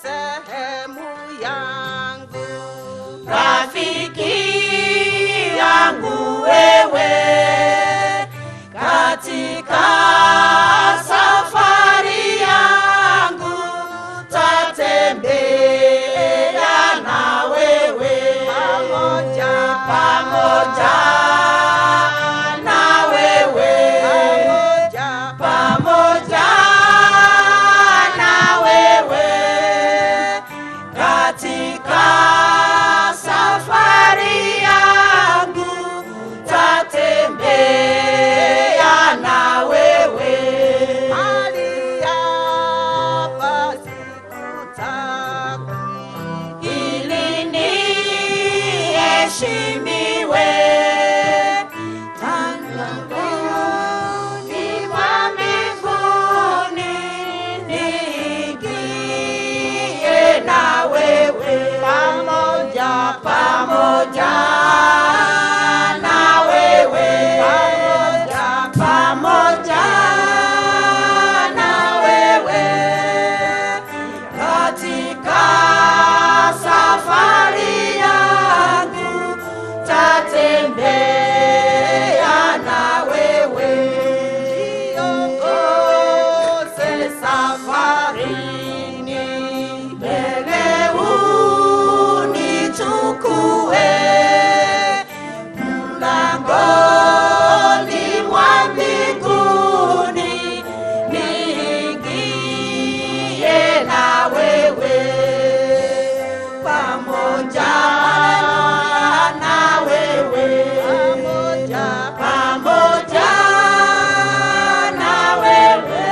sehemu yangu, rafiki yangu wewe, katika safari yangu tatembea na wewe, pamoja na wewe, pamoja na wewe, katika safari yangu tatembea na wewe. hali hapa sikutaki, ili niheshimiwe tangani mwa mbinguni, niingie na wewe, pamoja na wewe, pamoja na wewe, katika safari yangu tatembea na wewe. jiongoze Safarini mbele unichukue, mlangoni mwa mbinguni niingie na wewe, pamoja na wewe, pamoja na wewe,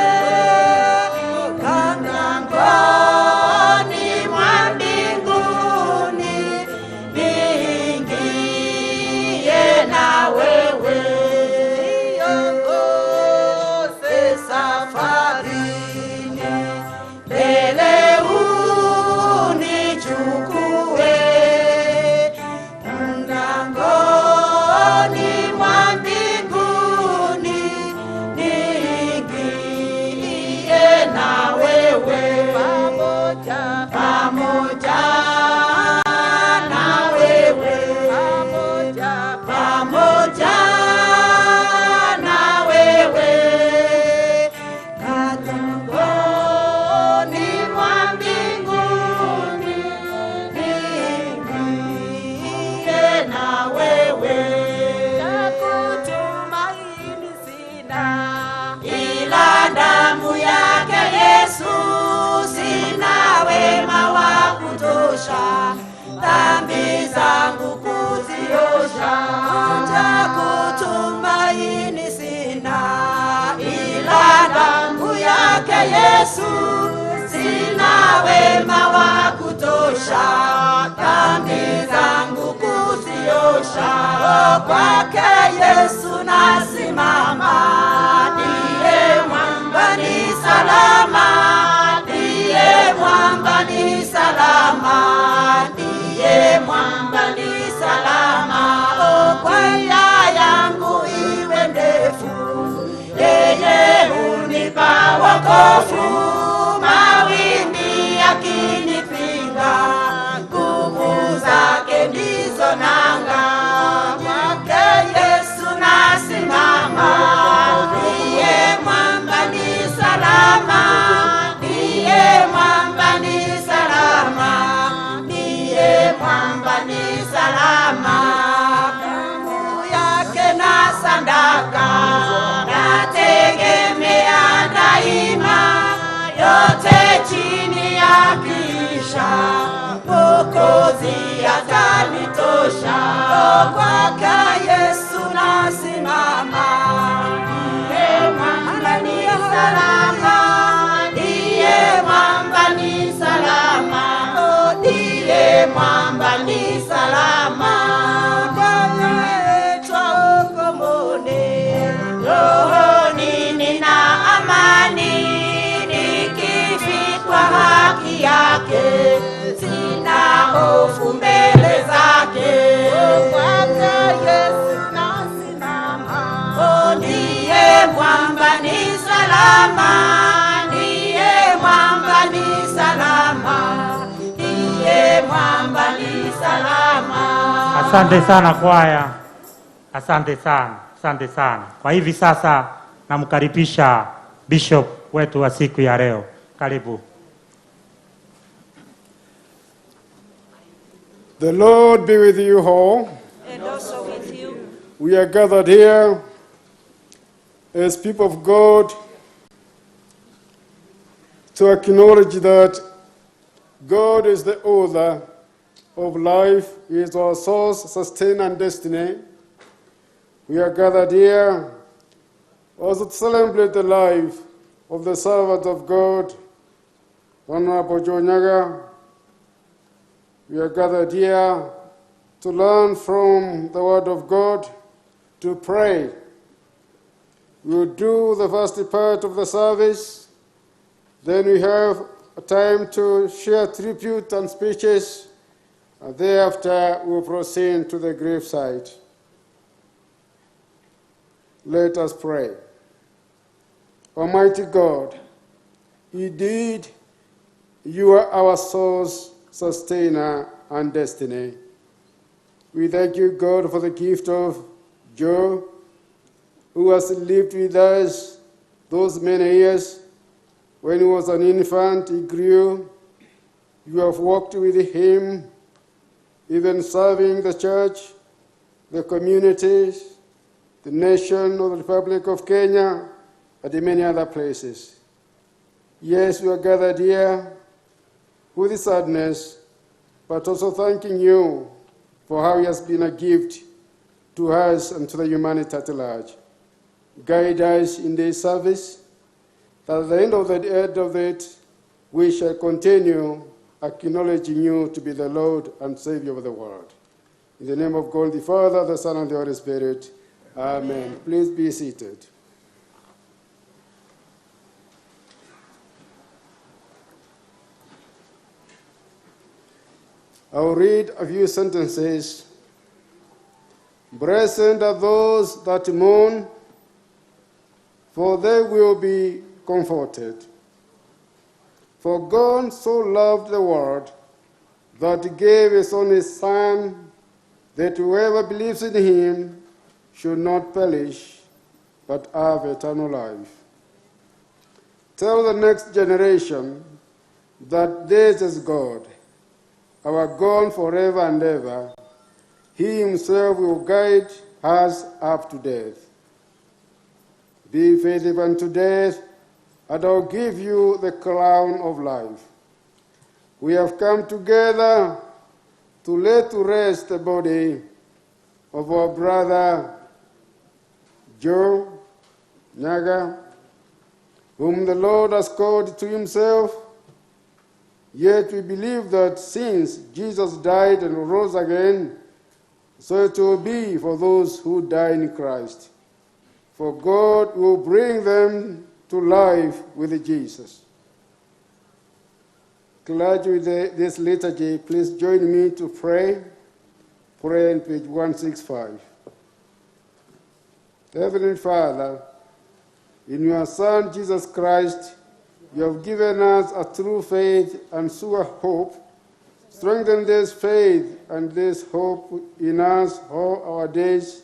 mlangoni mwa mbinguni niingie na wewe. jiongoze Safarini mbele unichukue, mlangoni mwa mbinguni niingie na wewe, pamoja na wewe, pamoja na wewe, mlangoni mwa mbinguni niingie na wewe. nakutumaini sina, Ila damu yake Yesu, sina wema wa kutosha dhambi zangu kuziosha. nakutumaini sina, Ila damu yake Yesu, sina wema wa kutosha dhambi zangu kuziosha. kwake Yesu nasimama, Ndiye mwamba ni salama, ndiye mwamba ni salama, ndiye mwamba ni salama. kwa njia yangu iwe ndefu, Yeye hunipa wokovu, mawimbi yakinipinga, nguvu zake ndizo nanga. Kwake Yesu nasimama, ndiye mwamba ni salama, ndiye mwamba ni salama, ndiye mwamba ni salama. Damu yake na sadaka nategemea daima, yote chini ya kisha Mwokozi atanitosha. kwake Yesu nasimama, Ndiye mwamba ni salama, ndiye mwamba ni salama, ndiye mwamba ni salama. kwaitwa ukomoni, Rohoni nina amani, nikifikwa haki yake, sina hofu mbele zake. kwake Asante sana kwaya, asante sana, asante sana. Kwa hivi sasa namkaribisha Bishop wetu wa siku ya leo. Karibu. The Lord be with you all. And also with you. We are gathered here as people of God to acknowledge that God is the author of life. He is our source, sustainer, and destiny. We are gathered here also to celebrate the life of the servant of God, Honorable Joe Nyaga. We are gathered here to learn from the Word of God, to pray. We will do the first part of the service. Then we have a time to share tribute and speeches. And thereafter, we will proceed to the graveside. Let us pray. Almighty God, indeed, you are our source, sustainer, and destiny. We thank you, God, for the gift of Joe, who has lived with us those many years. When he was an infant, he grew. You have walked with him, even serving the church, the communities, the nation of the Republic of Kenya, and in many other places. Yes, we are gathered here with sadness, but also thanking you for how he has been a gift to us and to the humanity at large. Guide us in this service, that at the end of it, we shall continue acknowledging you to be the Lord and Savior of the world. In the name of God, the Father, the Son, and the Holy Spirit, amen. Please be seated. I'll read a few sentences. Blessed are those that mourn, for they will be comforted. For God so loved the world that he gave his only Son, that whoever believes in him should not perish, but have eternal life. Tell the next generation that this is God, our God forever and ever. He himself will guide us up to death. Be faithful unto death, and I'll give you the crown of life. We have come together to lay to rest the body of our brother Joe Nyaga, whom the Lord has called to himself. Yet we believe that since Jesus died and rose again, so it will be for those who die in Christ. For God will bring them to life with Jesus. Clergy with this liturgy, please join me to pray. Pray on page 165. Heavenly Father, in your Son, Jesus Christ, you have given us a true faith and sure hope. Strengthen this faith and this hope in us all our days,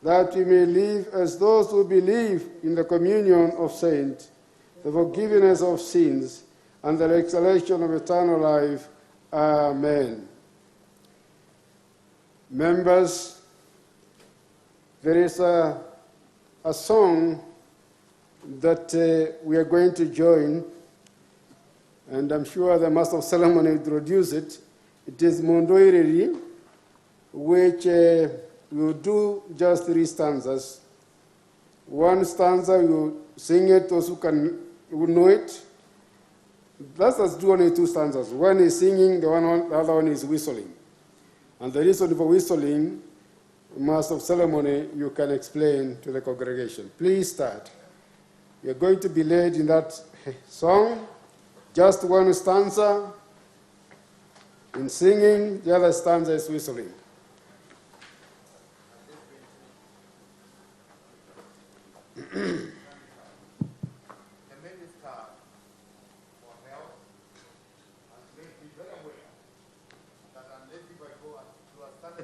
that we may live as those who believe in the communion of saints, the forgiveness of sins, and the resurrection of eternal life. Amen. Members, there is a song that we are going to join, and I'm sure the Master of Ceremony will introduce it. It is Mondoireri, which will do just 3 stanzas. One stanza, you sing it, those who know it. Let us do only 2 stanzas. One is singing, the other one is whistling. And the reason for whistling, Master of Ceremony, you can explain to the congregation. Please start. You're going to be led in that song, just 1 stanza in singing, the other stanza is whistling.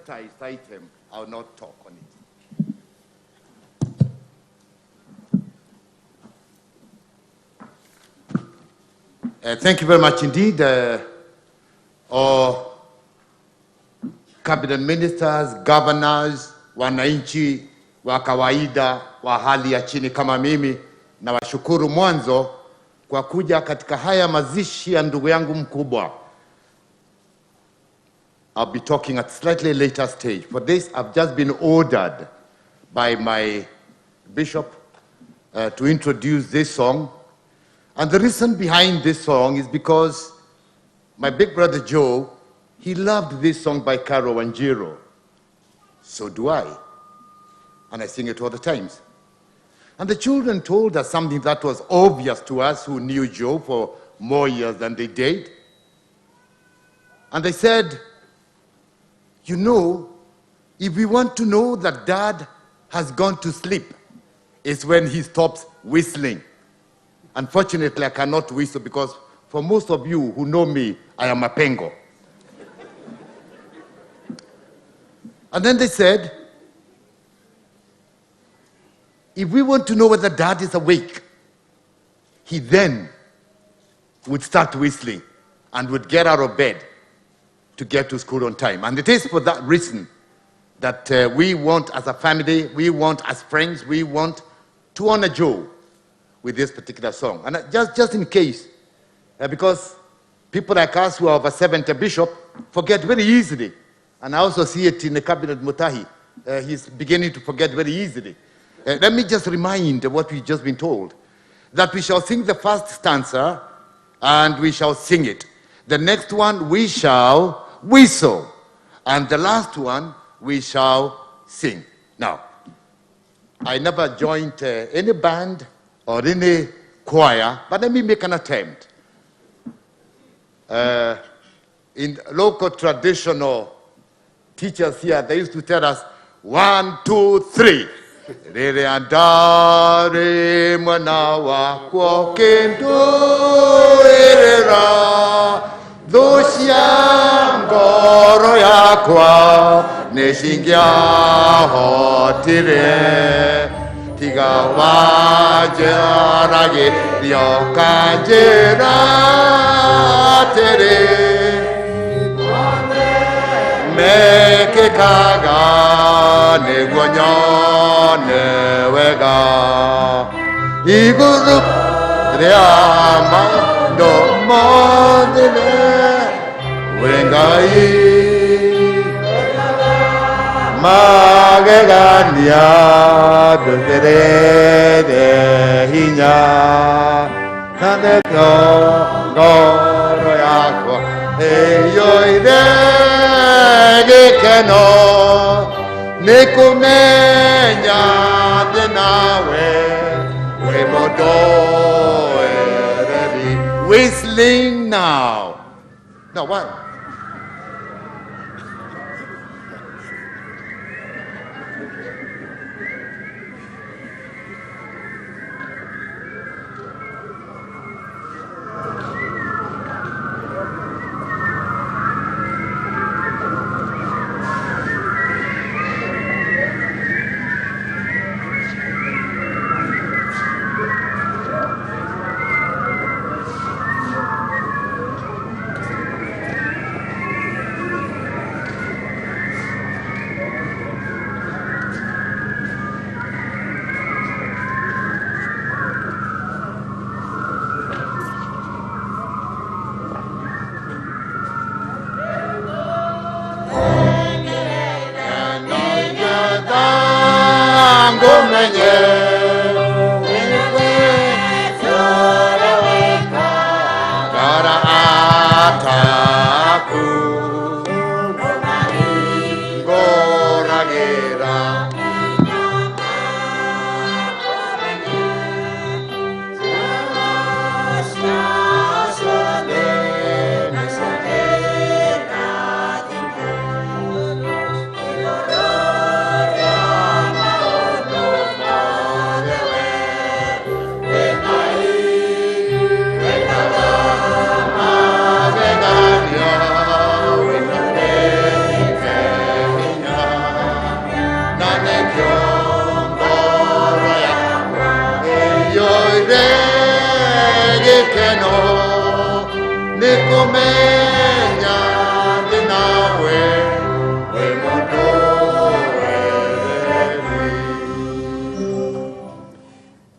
sensitized item, I will not talk on it. Thank you very much indeed. All cabinet ministers, governors, wananchi wa kawaida wa hali ya chini kama mimi, na washukuru mwanzo kwa kuja katika haya mazishi ya ndugu yangu mkubwa. I'll be talking at slightly later stage. For this, I've just been ordered by my bishop to introduce this song. And the reason behind this song is because my big brother Joe, he loved this song by Caro Wanjiru. So do I. And I sing it all the times. And the children told us something that was obvious to us who knew Joe for more years than they did. And they said, you know, if we want to know that Dad has gone to sleep, it's when he stops whistling. Unfortunately, I cannot whistle because for most of you who know me, I am a pengo. And then they said, if we want to know whether Dad is awake, he then would start whistling and would get out of bed to get to school on time. And it is for that reason that we want as a family, we want as friends, we want to honor Joe with this particular song. And just in case, because people like us who are over 70, Bishop, forget very easily. And I also see it in the cabinet Mutahi. He's beginning to forget very easily. Let me just remind what we've just been told, that we shall sing the first stanza and we shall sing it. The next one we shall whistle. And the last one we shall sing. Now, I never joined any band or any choir, but let me make an attempt. In local traditional teachers here, they used to tell us, 1, 2, 3. Rere andare manawa kwa kendo erera doshia ngoro yakwa neshingia hotire tiga wajarage ryokanjera tere meke kaga ne guanyone wega iguru reama do modene wengai magegania do de hinya nane goro yako eyoide gekeno nikumenya denawe webodoe ready whistling now. No, what?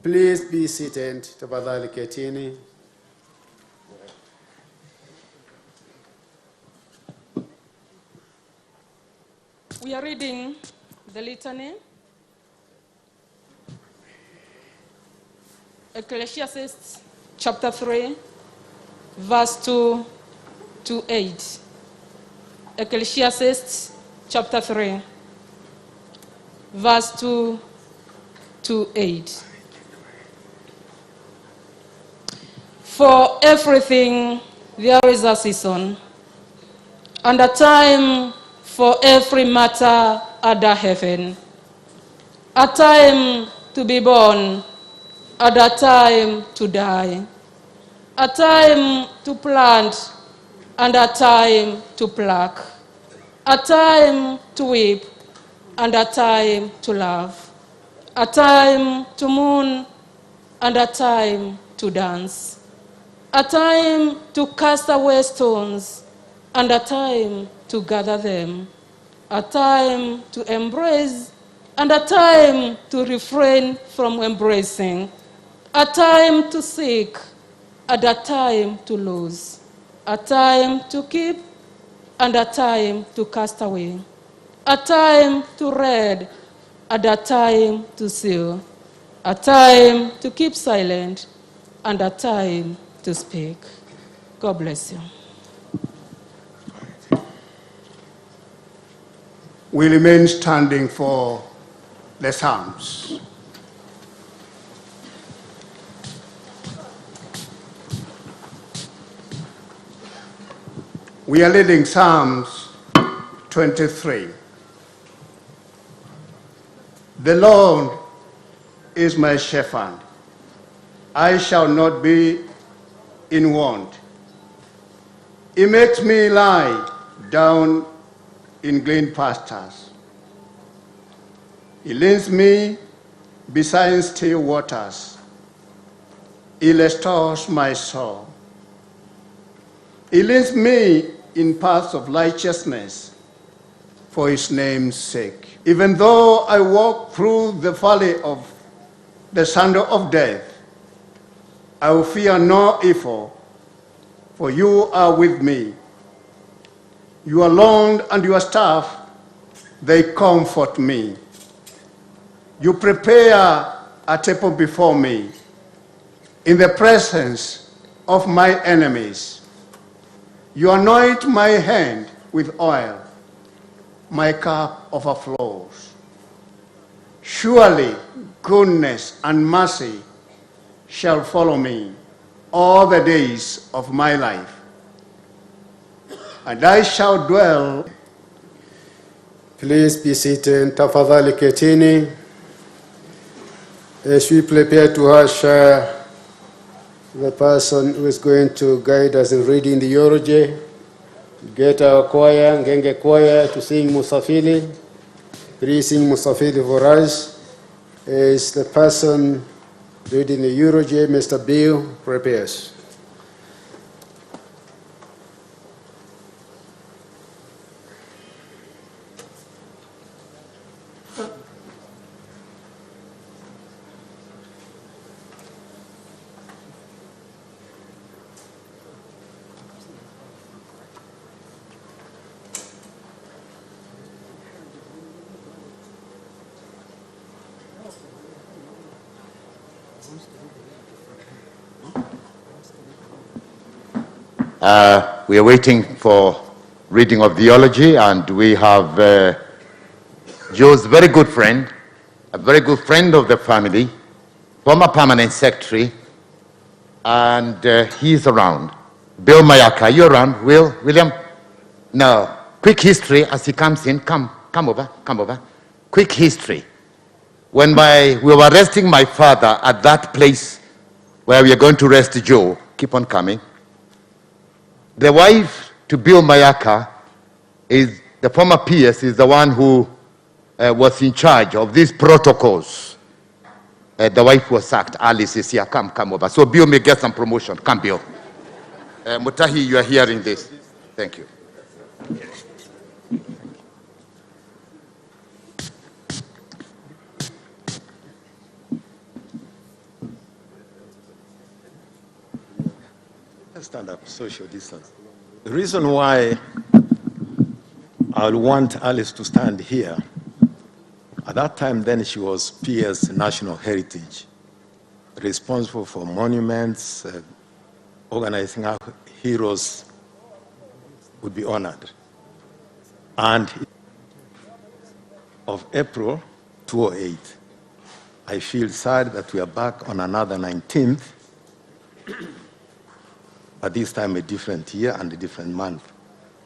Please be seated. Tafadhali ketini. We are reading the litany. Ecclesiastes chapter 3, verse 2 to 8. Ecclesiastes chapter 3, verse 2 to 8. For everything there is a season, and a time for every matter under heaven, a time to be born, and a time to die, a time to plant, and a time to pluck, a time to weep, and a time to laugh, a time to mourn, and a time to dance, a time to cast away stones, and a time to gather them, a time to embrace, and a time to refrain from embracing, a time to seek, and a time to lose, a time to keep, and a time to cast away, a time to read, and a time to seal, a time to keep silent, and a time to speak. God bless you. We remain standing for the Psalms. We are reading Psalms 23. The Lord is my shepherd. I shall not be in want. He makes me lie down in green pastures. He leads me beside still waters. He restores my soul. He leads me in paths of righteousness for his name's sake. Even though I walk through the valley of the shadow of death, I will fear no evil, for you are with me. Your rod and your staff, they comfort me. You prepare a table before me in the presence of my enemies. You anoint my hand with oil. My cup overflows. Surely goodness and mercy shall follow me all the days of my life, and I shall dwell. Please be seated. Tafadhali ketini. As we prepare to usher the person who is going to guide us in reading the eulogy, get our choir, Ngenge choir, to sing Musafiri. Please sing Musafiri for us. As the person reading the eulogy, Mr. Bill, prepares. We are waiting for reading of the eulogy, and we have Joe's very good friend, a very good friend of the family, former permanent secretary, and he's around. Bill Mayaka, you around? William? No. Quick history as he comes in. Come over. Quick history. When we were arresting my father at that place where we are going to arrest Joe, keep on coming. The wife to Bill Mayaka is the former PS, is the one who was in charge of these protocols. The wife was sacked. Alice is here. Come over. So Bill may get some promotion. Come, Bill. Mutahi, you are hearing this. Thank you. Stand up, social distance. The reason why I would want Alice to stand here, at that time then she was PS National Heritage, responsible for monuments, organizing how heroes would be honored. And of April 2008, I feel sad that we are back on another 19th, but this time a different year and a different month.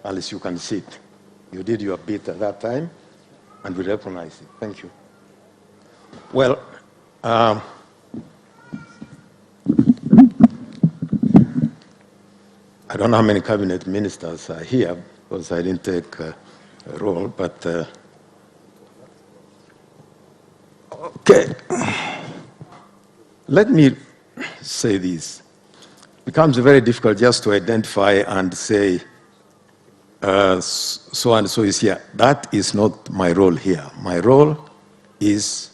Alice, you can sit. You did your bit at that time, and we recognize it. Thank you. Well, I don't know how many cabinet ministers are here, because I didn't take a role, but okay. Let me say this. It becomes very difficult just to identify and say, so and so is here. That is not my role here. My role is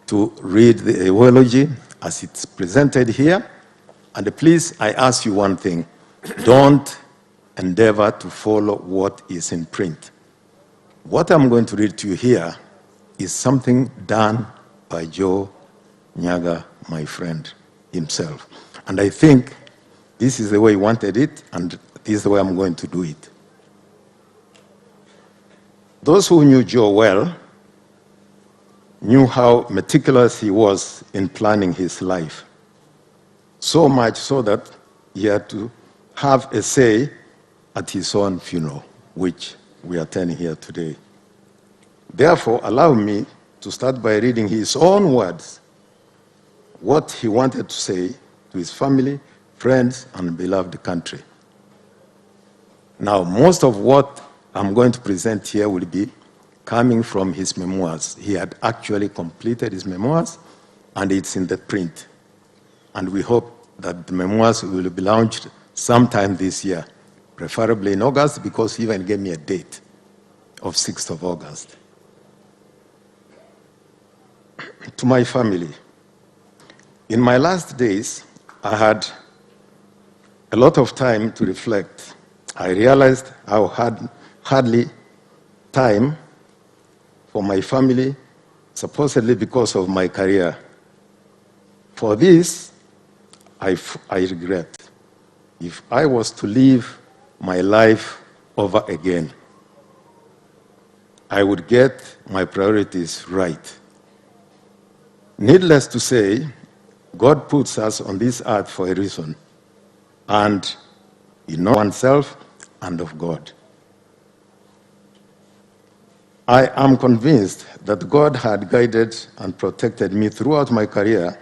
to read the eulogy as it's presented here. And please, I ask you one thing. Don't endeavor to follow what is in print. What I'm going to read to you here is something done by Joe Nyaga, my friend, himself. And I think this is the way he wanted it, and this is the way I'm going to do it. Those who knew Joe well knew how meticulous he was in planning his life. So much so that he had to have a say at his own funeral, which we are attending here today. Therefore, allow me to start by reading his own words, what he wanted to say to his family, friends, and beloved country. Now, most of what I'm going to present here will be coming from his memoirs. He had actually completed his memoirs, and it's in the print. And we hope that the memoirs will be launched sometime this year, preferably in August, because he even gave me a date of 6th of August. To my family, in my last days, I had a lot of time to reflect. I realized how hardly time for my family, supposedly because of my career. For this, I regret. If I was to live my life over again, I would get my priorities right. Needless to say, God puts us on this earth for a reason, and in oneself and of God. I am convinced that God had guided and protected me throughout my career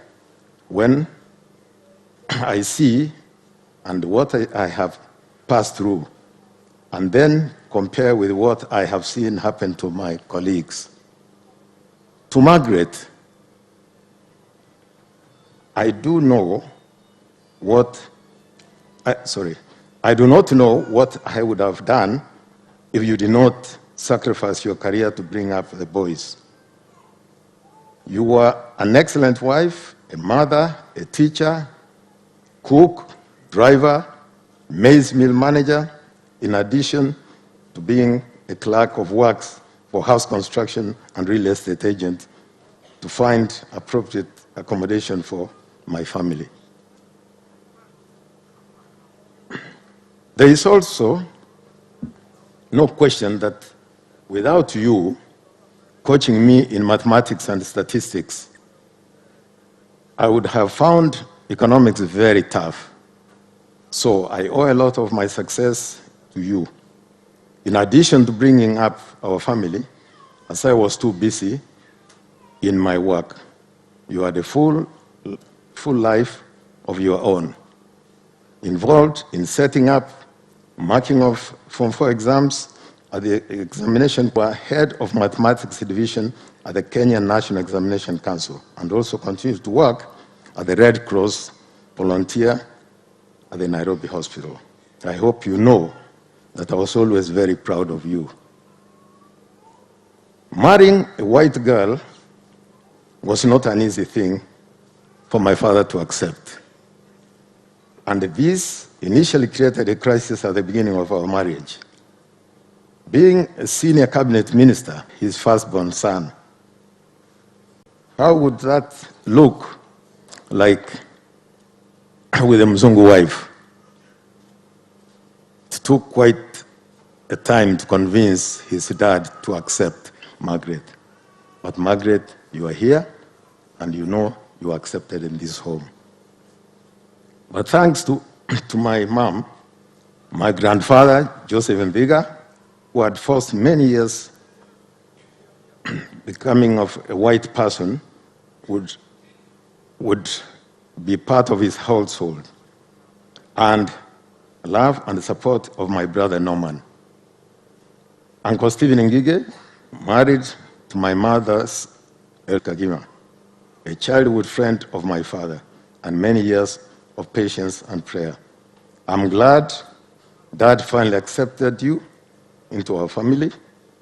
when I see and what I have passed through, and then compare with what I have seen happen to my colleagues. To Margaret, I do not know what I would have done if you did not sacrifice your career to bring up the boys. You were an excellent wife, a mother, a teacher, cook, driver, maize mill manager, in addition to being a clerk of works for house construction and real estate agent to find appropriate accommodation for my family. There is also no question that without you coaching me in mathematics and statistics, I would have found economics very tough. So I owe a lot of my success to you. In addition to bringing up our family, as I was too busy in my work, you had a full life of your own, involved in setting up, marking of Form 4 exams at the examination, were head of mathematics division at the Kenyan National Examination Council, and also continued to work at the Red Cross volunteer at the Nairobi Hospital. I hope you know that I was always very proud of you. Marrying a white girl was not an easy thing for my father to accept. And this initially created a crisis at the beginning of our marriage. Being a senior cabinet minister, his firstborn son, how would that look like with a Mzungu wife? It took quite a time to convince his dad to accept Margaret. But Margaret, you are here, and you know you are accepted in this home. But thanks to my mom, my grandfather, Joseph Mbiga, who had forced many years becoming of a white person, would be part of his household, and love and support of my brother Norman. Uncle Stephen Ngige married to my mother's El Kagima, a childhood friend of my father, and many years of patience and prayer. I'm glad Dad finally accepted you into our family,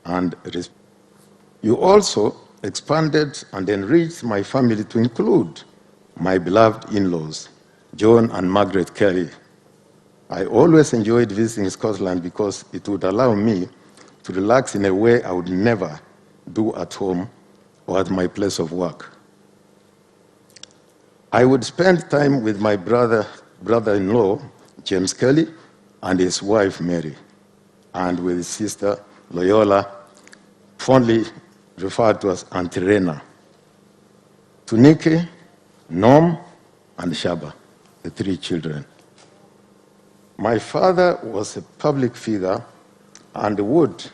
and you also expanded and enriched my family to include my beloved in-laws, John and Margaret Kelly. I always enjoyed visiting Scotland because it would allow me to relax in a way I would never do at home or at my place of work. I would spend time with my brother-in-law, James Kelly, and his wife, Mary, and with his sister, Loyola, fondly referred to as Auntie Rena, to Nikki, Norm, and Shaba, the three children. My father was a public figure and would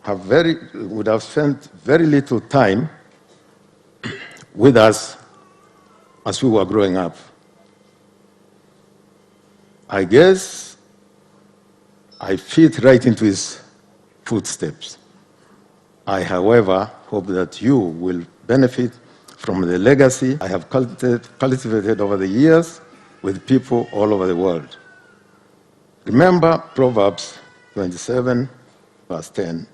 have spent very little time with us as we were growing up. I guess I fit right into his footsteps. I, however, hope that you will benefit from the legacy I have cultivated over the years with people all over the world. Remember Proverbs 27, verse 10.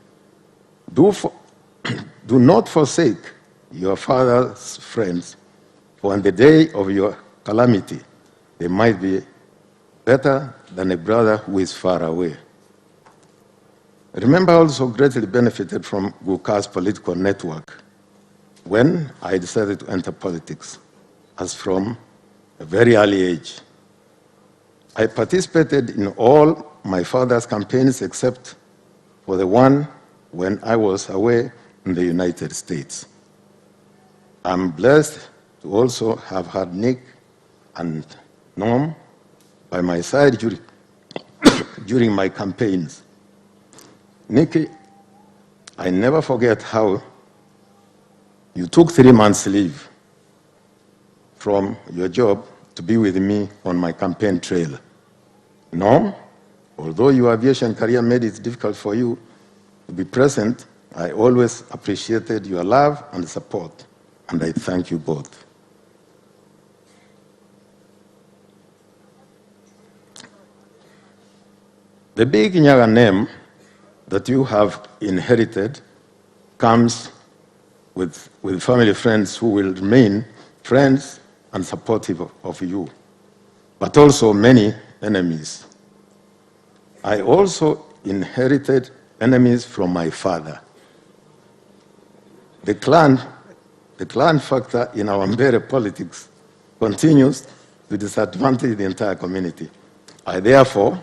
Do not forsake your father's friends, for on the day of your calamity, they might be better than a brother who is far away. Remember, I also greatly benefited from Guka's political network when I decided to enter politics, as from a very early age. I participated in all my father's campaigns except for the one when I was away in the United States. I'm blessed to also have had Nick and Norm by my side during my campaigns. Nikki, I never forget how you took 3 months leave from your job to be with me on my campaign trail. Norm, although your aviation career made it difficult for you to be present, I always appreciated your love and support, and I thank you both. The big Nyaga name that you have inherited comes with family friends who will remain friends and supportive of you, but also many enemies. I also inherited enemies from my father. The clan factor in our Mbere politics continues to disadvantage the entire community. I therefore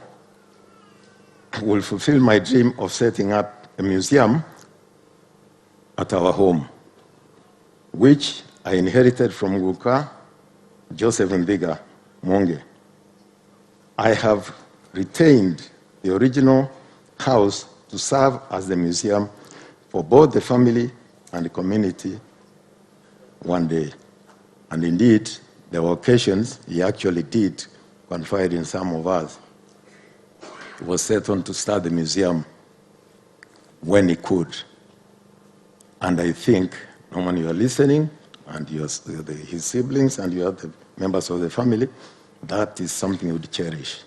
will fulfill my dream of setting up a museum at our home, which I inherited from Guka, Joseph Mbiga, Monge. I have retained the original house to serve as the museum for both the family and the community one day. And indeed, there were occasions he actually did confide in some of us. He was set on to start the museum when he could. And I think, Norman, you are listening, and his siblings and you are the members of the family, that is something you would cherish.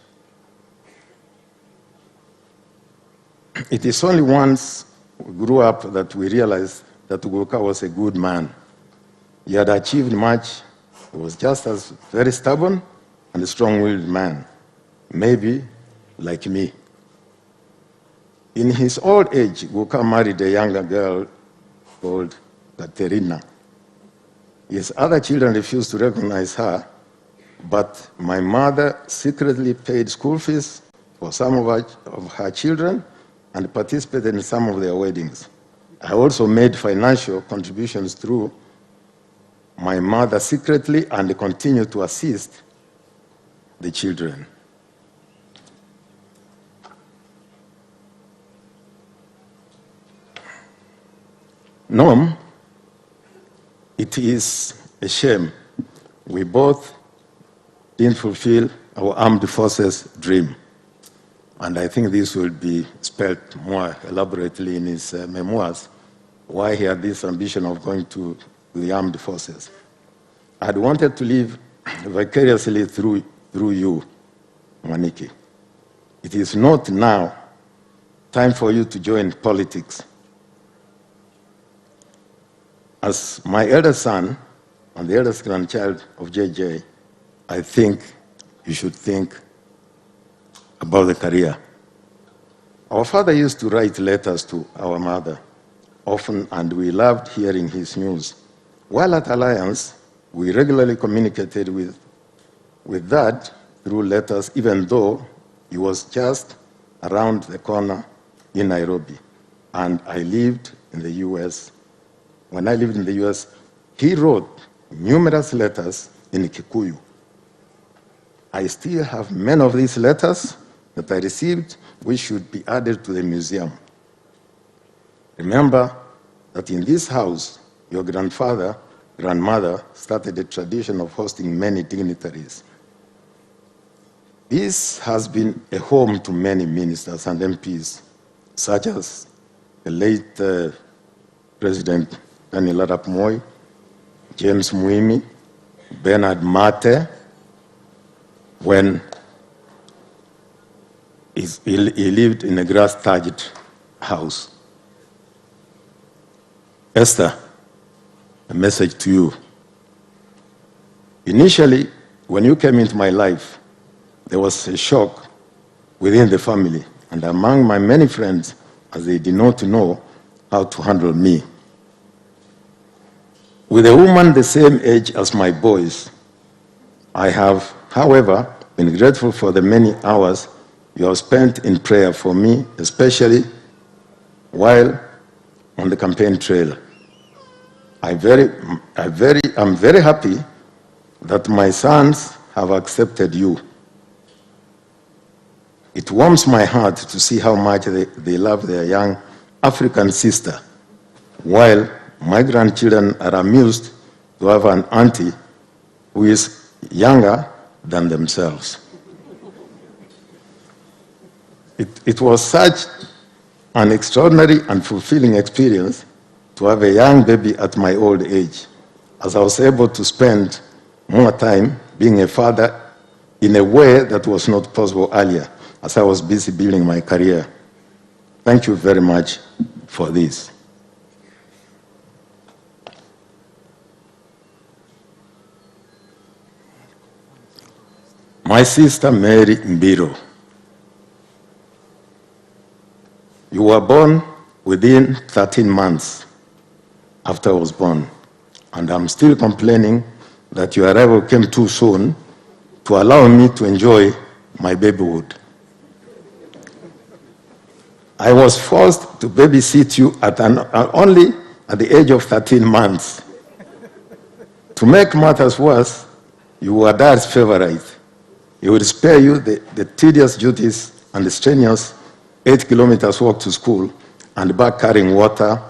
It is only once we grew up that we realized that Ugoka was a good man. He had achieved much. He was just as very stubborn and a strong-willed man, maybe like me. In his old age, Ugoka married a younger girl called Katerina. His other children refused to recognize her, but my mother secretly paid school fees for some of her children and participated in some of their weddings. I also made financial contributions through my mother secretly and continued to assist the children. Norm, it is a shame we both didn't fulfill our armed forces dream. And I think this will be spelled more elaborately in his memoirs, why he had this ambition of going to the armed forces. I'd wanted to live vicariously through you, Mwaniki. It is not now time for you to join politics. As my eldest son and the eldest grandchild of JJ, I think you should think about the career. Our father used to write letters to our mother often, and we loved hearing his news. While at Alliance, we regularly communicated with Dad through letters, even though he was just around the corner in Nairobi, and I lived in the US. When I lived in the US, he wrote numerous letters in Kikuyu. I still have many of these letters that I received, which should be added to the museum. Remember that in this house, your grandmother started a tradition of hosting many dignitaries. This has been a home to many ministers and MPs, such as the late President Daniel Arap Moi, James Muimi, Bernard Mate, when he lived in a grass-thatched house. Esther, a message to you. Initially, when you came into my life, there was a shock within the family and among my many friends, as they did not know how to handle me. With a woman the same age as my boys, I have, however, been grateful for the many hours you have spent in prayer for me, especially while on the campaign trail. I'm very happy that my sons have accepted you. It warms my heart to see how much they love their young African sister, while my grandchildren are amused to have an auntie who is younger than themselves. It was such an extraordinary and fulfilling experience to have a young baby at my old age, as I was able to spend more time being a father in a way that was not possible earlier, as I was busy building my career. Thank you very much for this. My sister Mary Mbiro, you were born within 13 months after I was born, and I'm still complaining that your arrival came too soon to allow me to enjoy my babyhood. I was forced to babysit you only at the age of 13 months. To make matters worse, you were Dad's favorite. He would spare you the tedious duties and the strenuous 8 kilometers walk to school and back carrying water,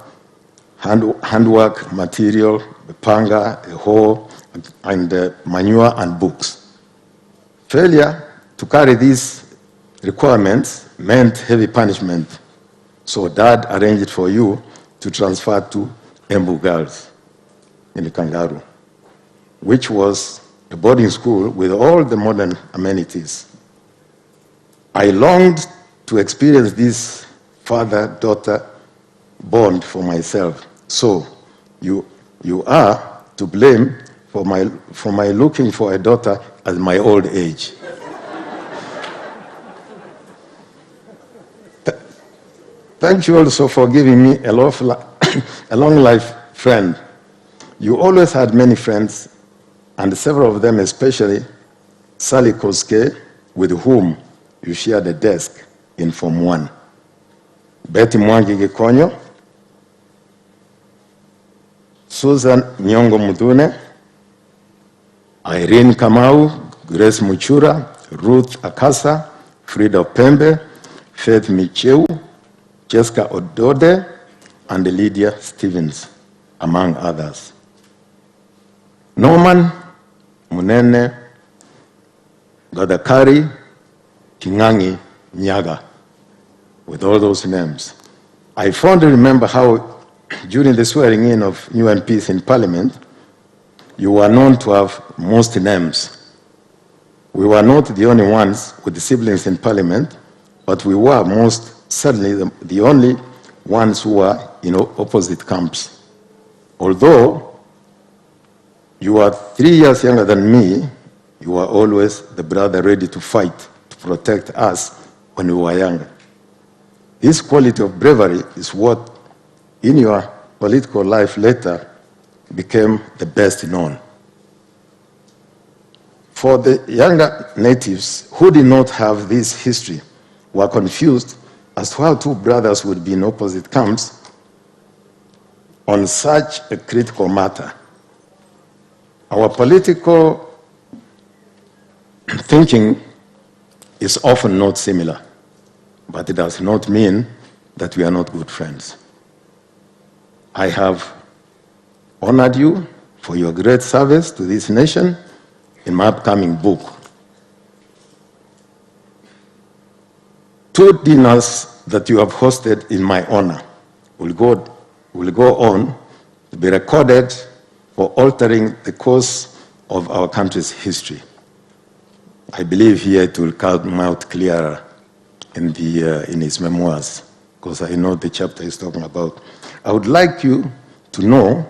handwork material, a panga, a hoe, and manure and books. Failure to carry these requirements meant heavy punishment. So Dad arranged for you to transfer to Embu Girls in the Kangaroo, which was a boarding school with all the modern amenities. I longed to experience this father-daughter bond for myself. So you are to blame for my looking for a daughter at my old age. Thank you also for giving me a long life friend. You always had many friends, and several of them, especially Sally Koske, with whom you shared a desk in Form 1. Betty Mwangi Gikonyo, Susan Nyongo Mudune, Irene Kamau, Grace Muchura, Ruth Akasa, Frida Pembe, Faith Micheu, Jessica Odode, and Lydia Stevens, among others. Norman Munene Gadakari Kingangi Nyaga, with all those names. I fondly remember how, during the swearing in of new MPs in Parliament, you were known to have most names. We were not the only ones with the siblings in Parliament, but we were most certainly the only ones who were in opposite camps. Although you are 3 years younger than me, you were always the brother ready to fight to protect us when we were younger. This quality of bravery is what, in your political life later, became the best known. For the younger natives who did not have this history, were confused as to how two brothers would be in opposite camps on such a critical matter. Our political thinking is often not similar, but it does not mean that we are not good friends. I have honored you for your great service to this nation in my upcoming book. 2 dinners that you have hosted in my honor will go on to be recorded for altering the course of our country's history. I believe here it will come out clearer in his memoirs, because I know the chapter he's talking about. I would like you to know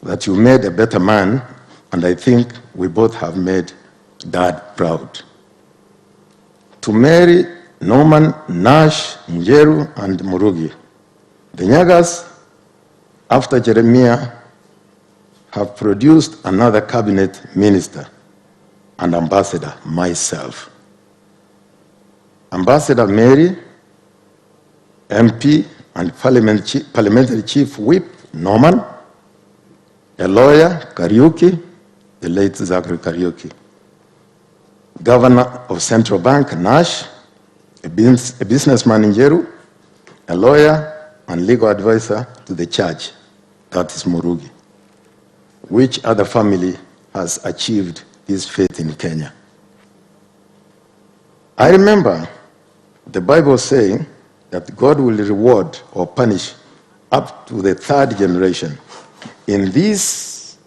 that you made a better man, and I think we both have made Dad proud. To marry Norman, Nash, Njeru, and Murugi, the Nyagas, after Jeremiah, have produced another cabinet minister and ambassador, myself. Ambassador Mary, MP and parliamentary chief whip, Norman, a lawyer, Kariuki, the late Zachary Kariuki, governor of Central Bank, Nash, a businessman in Njeru, a lawyer and legal advisor to the church, that is Murugi. Which other family has achieved this faith in Kenya? I remember the Bible saying that God will reward or punish up to the 3rd generation. Is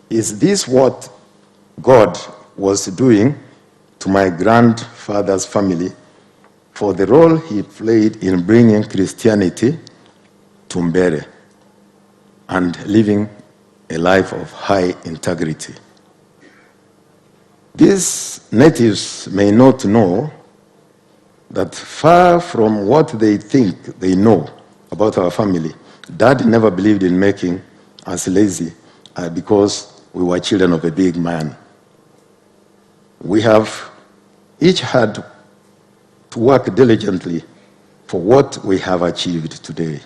this what God was doing to my grandfather's family for the role he played in bringing Christianity to Mbere and living a life of high integrity? These natives may not know that far from what they think they know about our family, Dad never believed in making us lazy because we were children of a big man. We have each had to work diligently for what we have achieved today.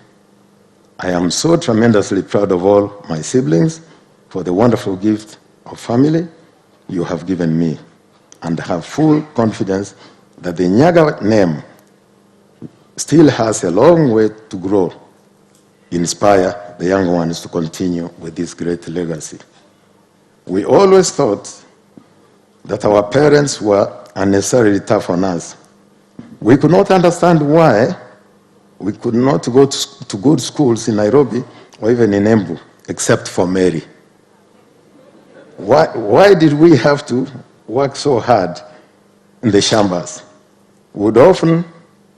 I am so tremendously proud of all my siblings for the wonderful gift of family you have given me, and have full confidence that the Nyaga name still has a long way to grow, inspire the young ones to continue with this great legacy. We always thought that our parents were unnecessarily tough on us. We could not understand why we could not go to good schools in Nairobi or even in Embu, except for Mary. Why did we have to work so hard in the shambas? We would often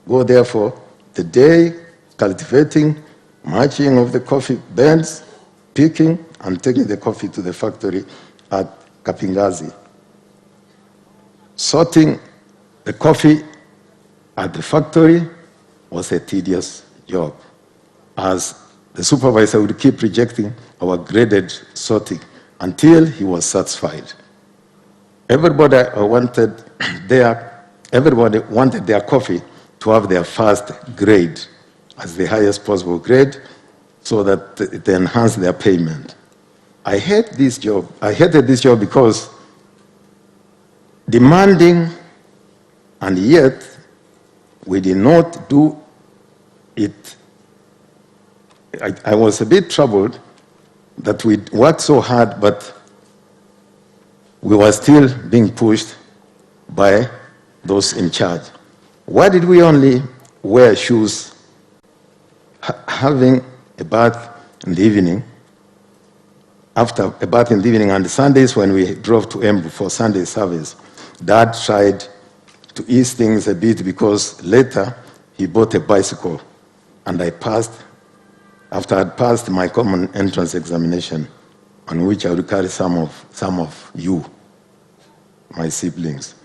go there for the day cultivating, marching of the coffee beds, picking, and taking the coffee to the factory at Kapingazi. Sorting the coffee at the factory was a tedious job, as the supervisor would keep rejecting our graded sorting until he was satisfied. Everybody wanted their coffee to have their first grade as the highest possible grade so that it enhanced their payment. I hated this job because demanding, and yet we did not do it. I was a bit troubled that we worked so hard, but we were still being pushed by those in charge. Why did we only wear shoes having a bath in the evening, after a bath in the evening, and Sundays when we drove to Embu for Sunday service? Dad tried to ease things a bit because later he bought a bicycle, and I passed, after I'd passed my common entrance examination, on which I would carry some of you, my siblings.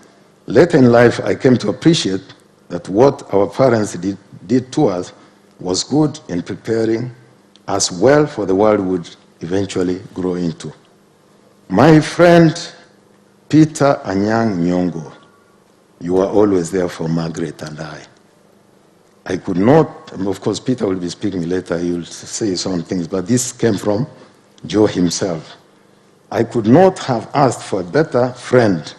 Later in life, I came to appreciate that what our parents did to us was good in preparing us well for the world we would eventually grow into. My friend Peter Anyang Nyongo, you were always there for Margaret and I. I could not, of course Peter will be speaking later, he will say his own things, but this came from Joe himself. I could not have asked for a better friend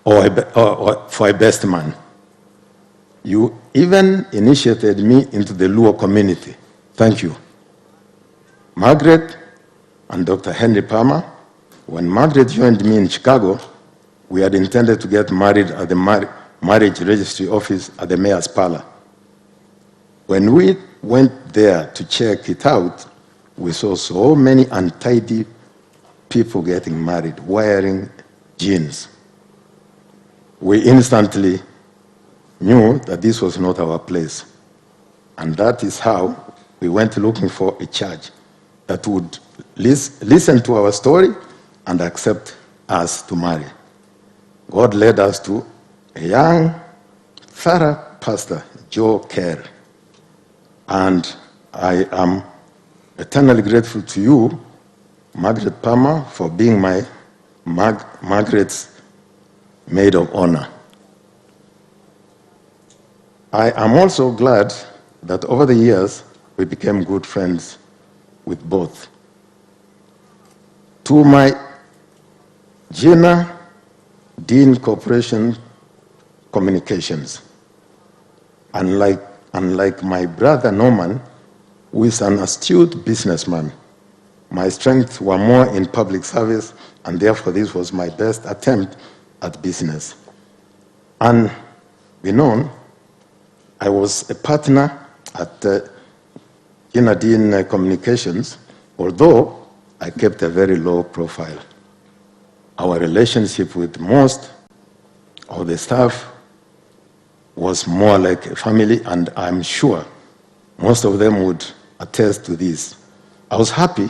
or for a best man. You even initiated me into the Luo community. Thank you. Margaret and Dr. Henry Palmer, when Margaret joined me in Chicago, we had intended to get married at the marriage registry office at the mayor's parlor. When we went there to check it out, we saw so many untidy people getting married, wearing jeans. We instantly knew that this was not our place. And that is how we went looking for a church that would listen to our story and accept us to marry. God led us to a young, thorough pastor, Joe Kerr. And I am eternally grateful to you, Margaret Palmer, for being my Margaret's maid of honor. I am also glad that over the years we became good friends with both. To my Gina, Dean Corporation Communications, unlike my brother Norman, who is an astute businessman, my strengths were more in public service, and therefore this was my best attempt at business. Unbeknown, I was a partner at Gina Dean Communications, although I kept a very low profile. Our relationship with most of the staff was more like a family, and I'm sure most of them would attest to this. I was happy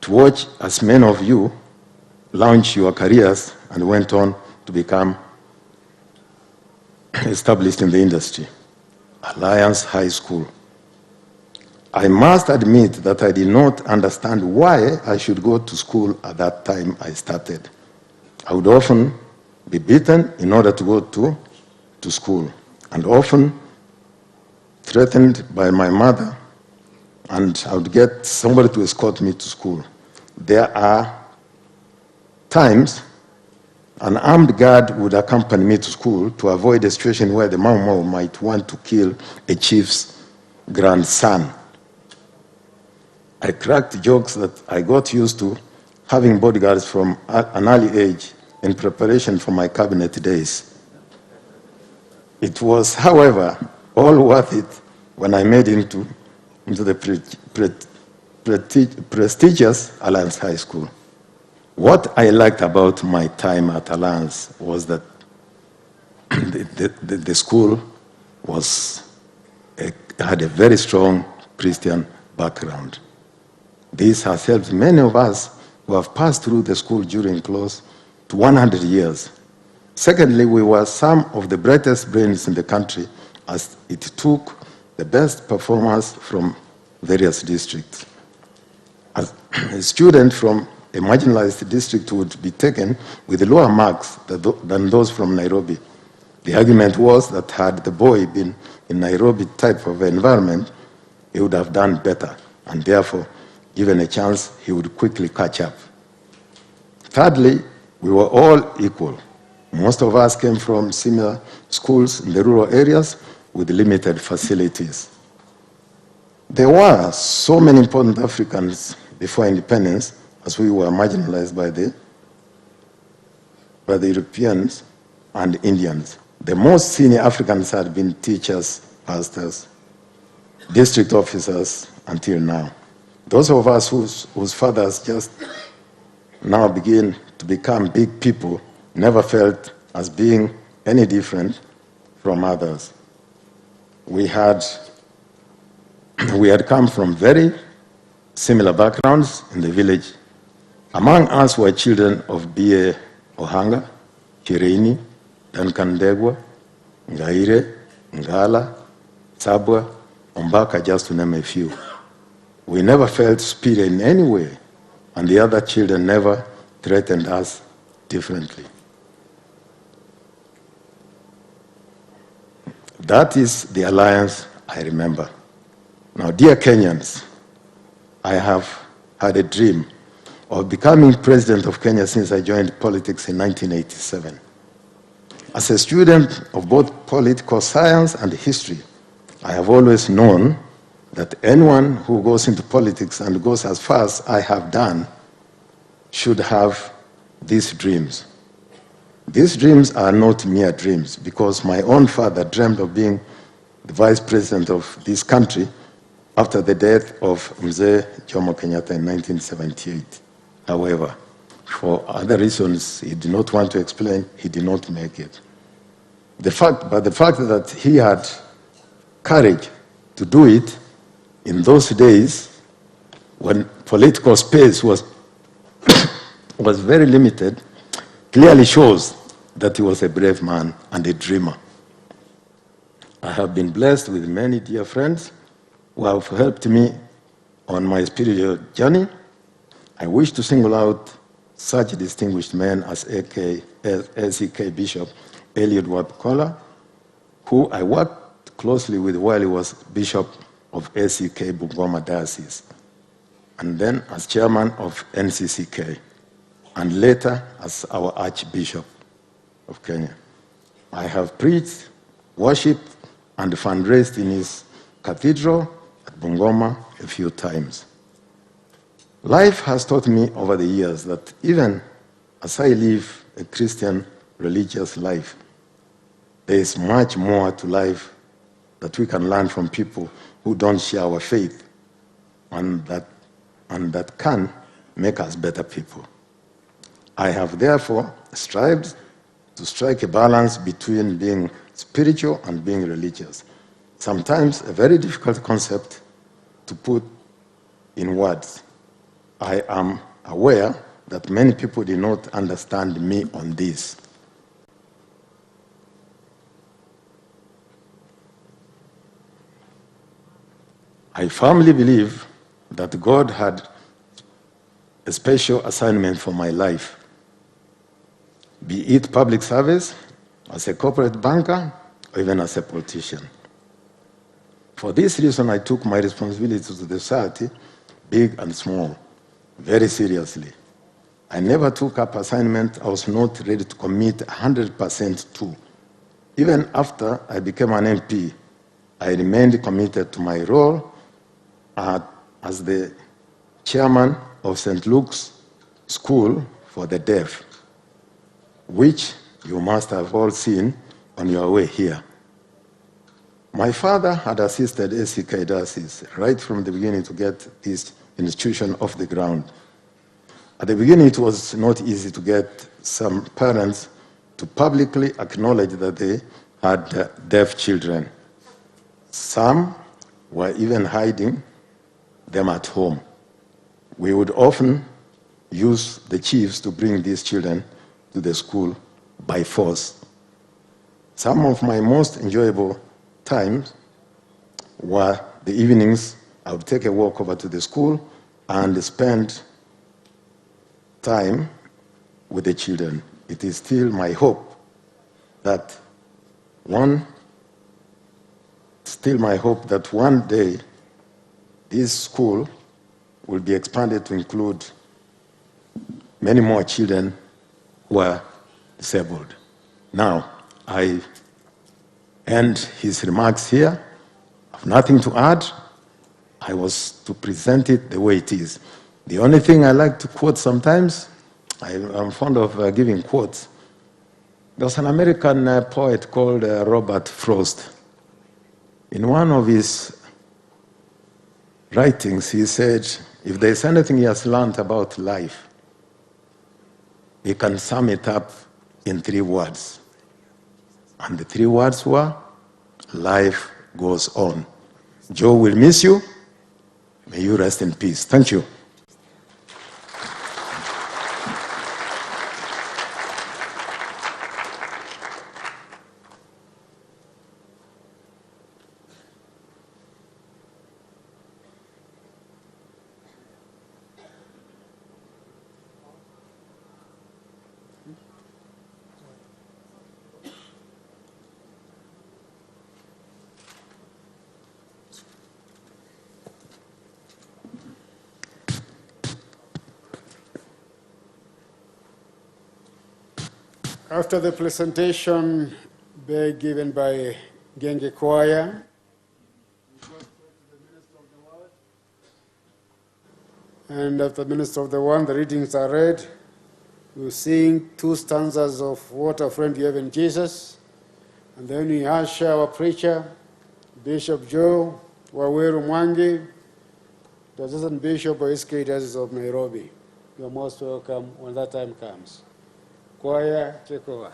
to watch as many of you launch your careers and went on to become established in the industry. Alliance High School. I must admit that I did not understand why I should go to school at that time I started. I would often be beaten in order to go to school, and often threatened by my mother, and I would get somebody to escort me to school. There are times an armed guard would accompany me to school to avoid a situation where the Mau Mau might want to kill a chief's grandson. I cracked jokes that I got used to having bodyguards from an early age in preparation for my cabinet days. It was, however, all worth it when I made it into the prestigious Alliance High School. What I liked about my time at Alliance was that the school had a very strong Christian background. This has helped many of us who have passed through the school during close to 100 years. Secondly, we were some of the brightest brains in the country, as it took the best performers from various districts. As a student from a marginalized district would be taken with lower marks than those from Nairobi. The argument was that had the boy been in Nairobi type of environment, he would have done better, and therefore, given a chance, he would quickly catch up. Thirdly, we were all equal. Most of us came from similar schools in the rural areas with limited facilities. There were so many important Africans before independence, as we were marginalized by the Europeans and Indians. The most senior Africans had been teachers, pastors, district officers until now. Those of us whose fathers just now begin to become big people never felt as being any different from others. We had come from very similar backgrounds in the village. Among us were children of B.A. Ohanga, Kireini, Duncan Ndegwa, Ngaire, Ngala, Sabwa, Ombaka, just to name a few. We never felt superior in any way, and the other children never threatened us differently. That is the alliance I remember. Now, dear Kenyans, I have had a dream of becoming president of Kenya since I joined politics in 1987. As a student of both political science and history, I have always known that anyone who goes into politics and goes as far as I have done should have these dreams. These dreams are not mere dreams, because my own father dreamed of being the vice president of this country after the death of Mzee Jomo Kenyatta in 1978. However, for other reasons he did not want to explain, he did not make it. The fact that he had courage to do it in those days when political space was very limited clearly shows that he was a brave man and a dreamer. I have been blessed with many dear friends who have helped me on my spiritual journey. I wish to single out such distinguished men as ACK Bishop Eliud Wabkola, who I worked closely with while he was Bishop of ACK Bungoma Diocese, and then as chairman of NCCK, and later as our Archbishop of Kenya. I have preached, worshipped, and fundraised in his cathedral at Bungoma a few times. Life has taught me over the years that even as I live a Christian religious life, there is much more to life that we can learn from people who don't share our faith, and that can make us better people. I have therefore strived to strike a balance between being spiritual and being religious. Sometimes a very difficult concept to put in words. I am aware that many people did not understand me on this. I firmly believe that God had a special assignment for my life, be it public service, as a corporate banker, or even as a politician. For this reason, I took my responsibility to the society, big and small, very seriously. I never took up assignment I was not ready to commit 100% to. Even after I became an MP, I remained committed to my role as the chairman of St. Luke's School for the Deaf, which you must have all seen on your way here. My father had assisted ACK Diocese right from the beginning to get this institution off the ground. At the beginning, it was not easy to get some parents to publicly acknowledge that they had deaf children, Some were even hiding them at home. We would often use the chiefs to bring these children to the school by force. Some of my most enjoyable times were the evenings. I would take a walk over to the school and spend time with the children. It is still my hope that one day this school will be expanded to include many more children who are disabled. Now, I end his remarks here. I have nothing to add. I was to present it the way it is. The only thing I like to quote sometimes, I'm fond of giving quotes. There was an American poet called Robert Frost. In one of his writings, he said, if there's anything he has learned about life, he can sum it up in 3 words. And the 3 words were, life goes on. Joe will miss you. May you rest in peace. Thank you. After the presentation given by Genge Choir, and after the Minister of the Word, the readings are read. We'll sing 2 stanzas of What a Friend You Have in Jesus, and then we usher our preacher, Bishop Joe Waweru Mwangi, the Assistant Bishop of SK Diocese of Nairobi. You're most welcome when that time comes. Choir, take over.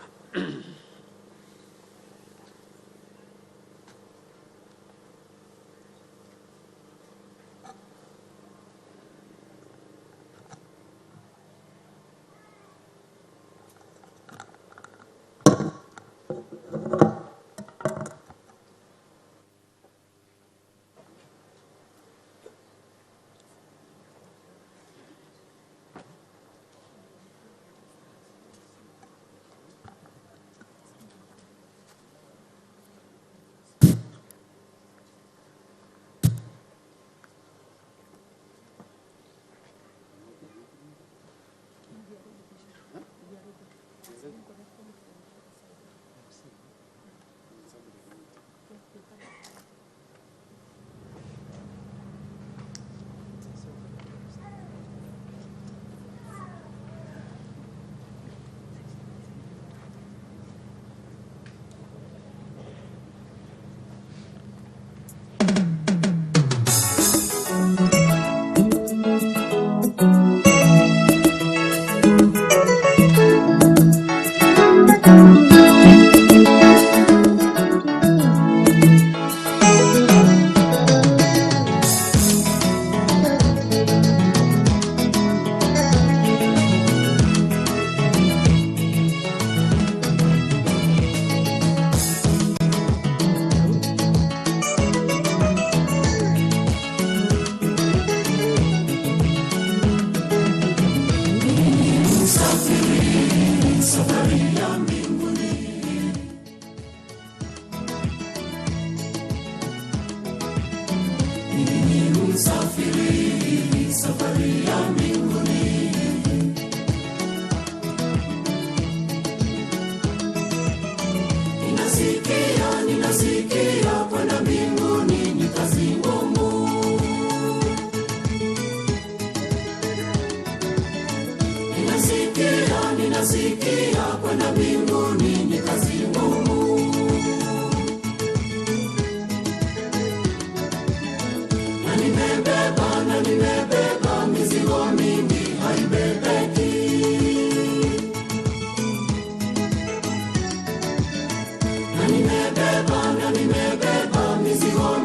Nimebeba mizigo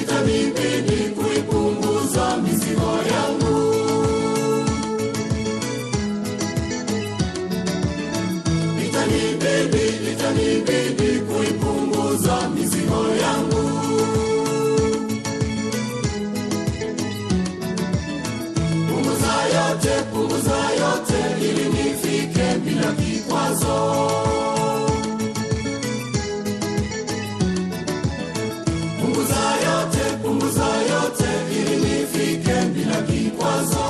Itanibidi kuipunguza mizigo yangu. Itanibidi kuipunguza mizigo yangu. Punguza yote ili nifike bila kikwazo. Punguza yote ili nifike bila kikwazo.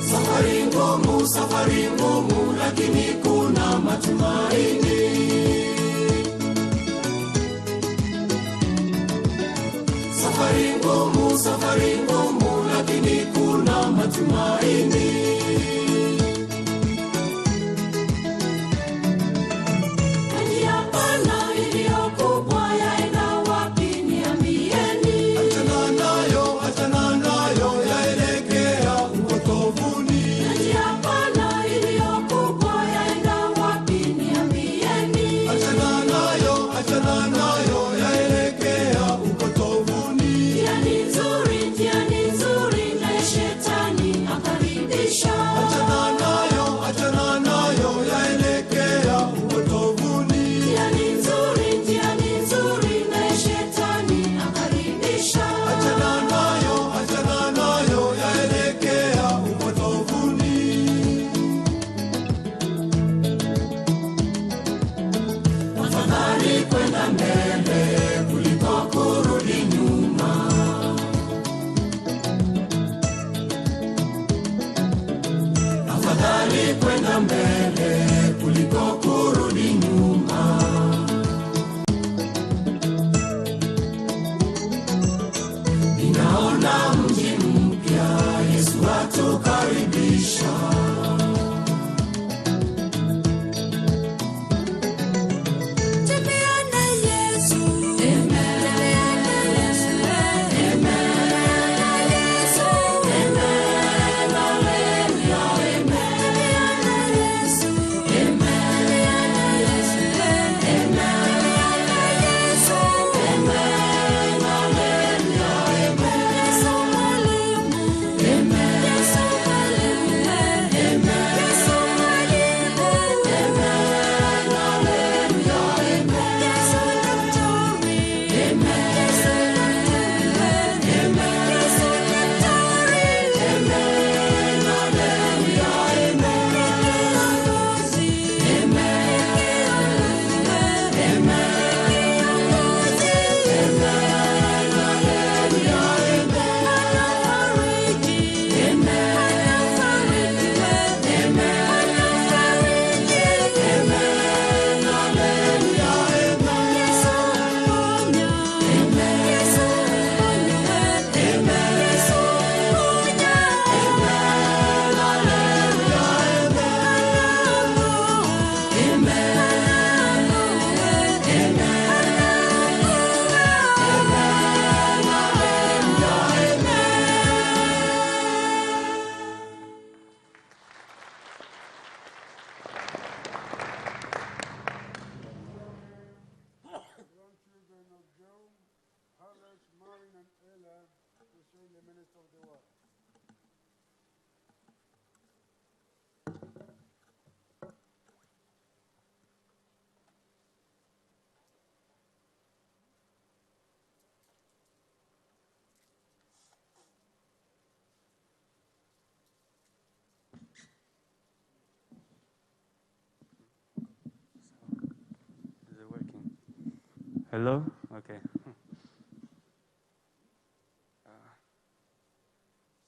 Safari ngumu lakini kuna matumaini. Safari ngumu lakini kuna matumaini. Kwenda mbele kuliko kurudi nyuma. Ninaona mji mpya, Yesu atukaribisha. Tembea na Yesu Hello? Okay.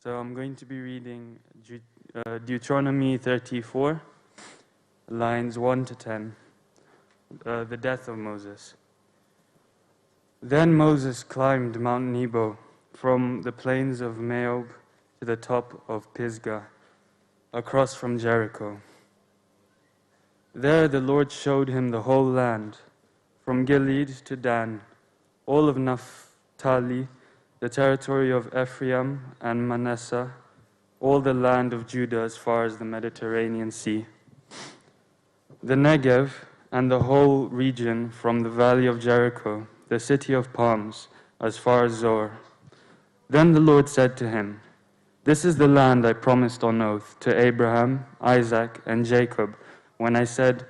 So I'm going to be reading Deuteronomy 34, lines 1 to 10, the death of Moses. Then Moses climbed Mount Nebo from the plains of Moab to the top of Pisgah, across from Jericho. There the Lord showed him the whole land, from Gilead to Dan, all of Naphtali, the territory of Ephraim and Manasseh, all the land of Judah as far as the Mediterranean Sea, the Negev and the whole region from the valley of Jericho, the city of palms, as far as Zoar. Then the Lord said to him, "This is the land I promised on oath to Abraham, Isaac, and Jacob, when I said,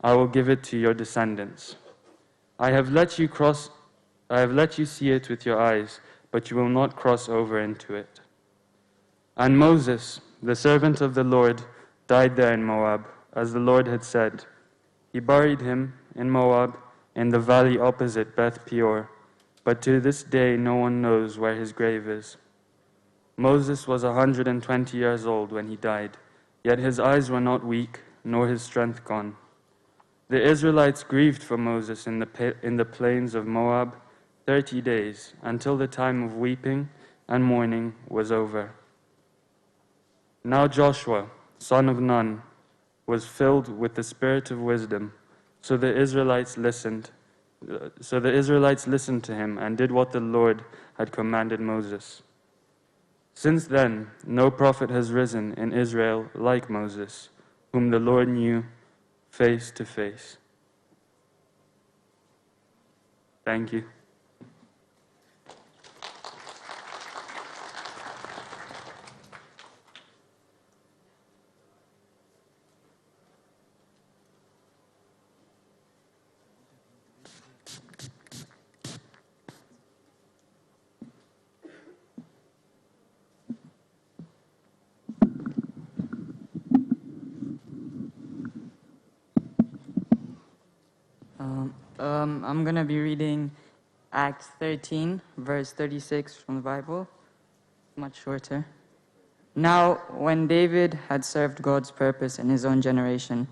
I will give it to your descendants. I have let you see it with your eyes, but you will not cross over into it." And Moses, the servant of the Lord, died there in Moab, as the Lord had said. He buried him in Moab, in the valley opposite Beth Peor, but to this day no one knows where his grave is. Moses was 120 years old when he died, yet his eyes were not weak, nor his strength gone. The Israelites grieved for Moses in the plains of Moab 30 days, until the time of weeping and mourning was over. Now Joshua, son of Nun, was filled with the spirit of wisdom, so the Israelites listened to him and did what the Lord had commanded Moses. Since then, no prophet has risen in Israel like Moses, whom the Lord knew face to face. Thank you. I'm going to be reading Acts 13, verse 36 from the Bible. Much shorter. Now, when David had served God's purpose in his own generation,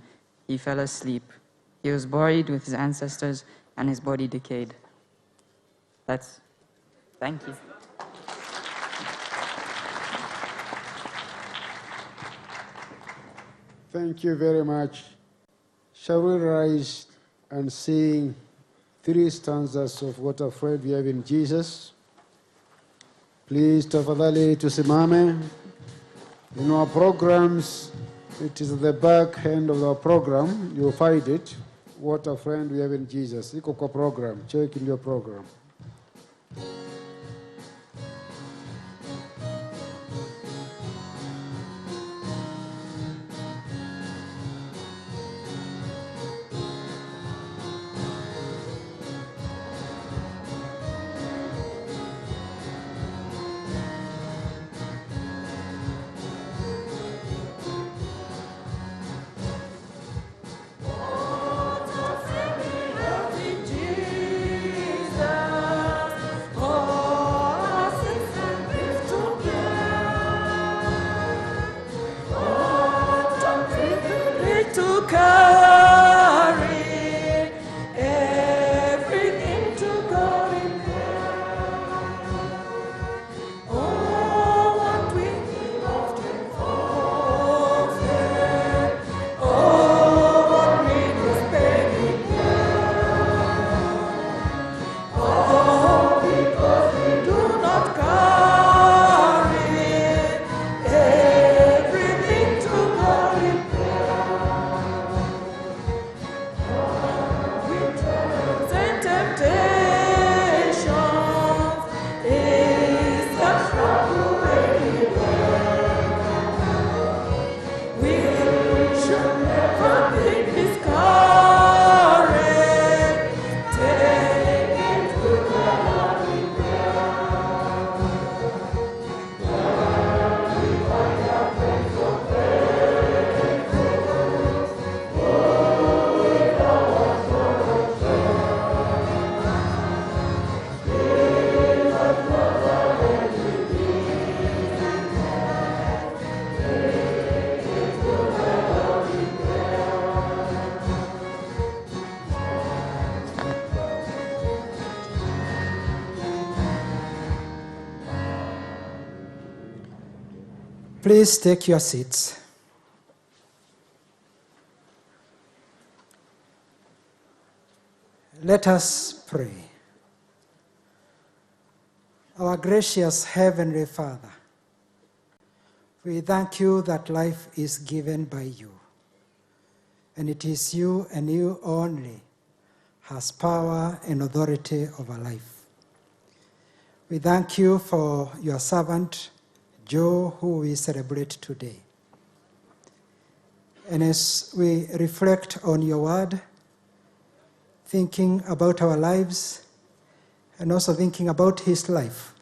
he fell asleep. He was buried with his ancestors, and his body decayed. Thank you. Thank you very much. Shall we rise and sing 3 stanzas of What a Friend We Have in Jesus? Please, tafadhali tusimame. In our programs, it is at the back end of our program. You'll find it. What a Friend We Have in Jesus. Iko kwa program. Check in your program. Jesus. Please take your seats. Let us pray. Our gracious Heavenly Father, we thank you that life is given by you, and it is you and you only has power and authority over life. We thank you for your servant, Joe, who we celebrate today. And as we reflect on your word, thinking about our lives and also thinking about his life,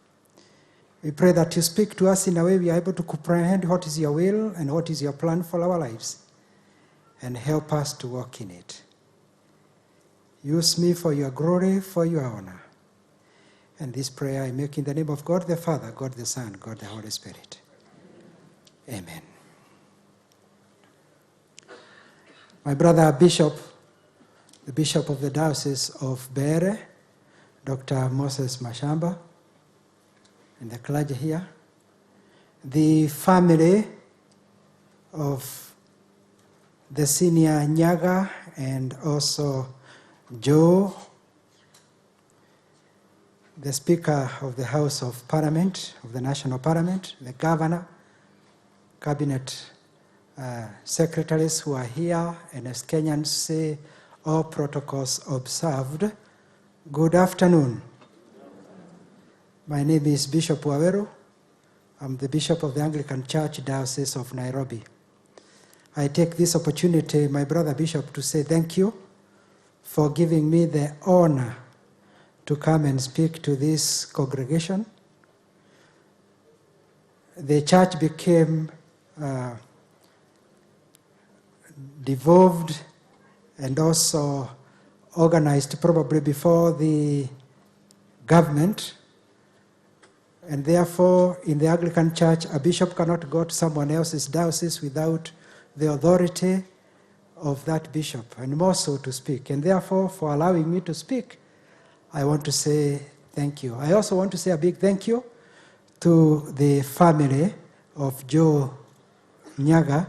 we pray that you speak to us in a way we are able to comprehend what is your will and what is your plan for our lives, and help us to walk in it. Use me for your glory, for your honor. And this prayer I make in the name of God the Father, God the Son, God the Holy Spirit. Amen. My brother Bishop, the Bishop of the Diocese of Bere, Dr. Moses Mashamba, and the clergy here, the family of the senior Nyaga and also Joe, the Speaker of the House of Parliament, of the National Parliament, the Governor, Cabinet secretaries who are here, and as Kenyans say, all protocols observed. Good afternoon. My name is Bishop Waweru. I'm the Bishop of the Anglican Church, Diocese of Nairobi. I take this opportunity, my brother Bishop, to say thank you for giving me the honor to come and speak to this congregation. The church became devolved and also organized probably before the government, and therefore in the Anglican Church a bishop cannot go to someone else's diocese without the authority of that bishop, and more so to speak. And therefore, for allowing me to speak, I want to say thank you. I also want to say a big thank you to the family of Joe Nyaga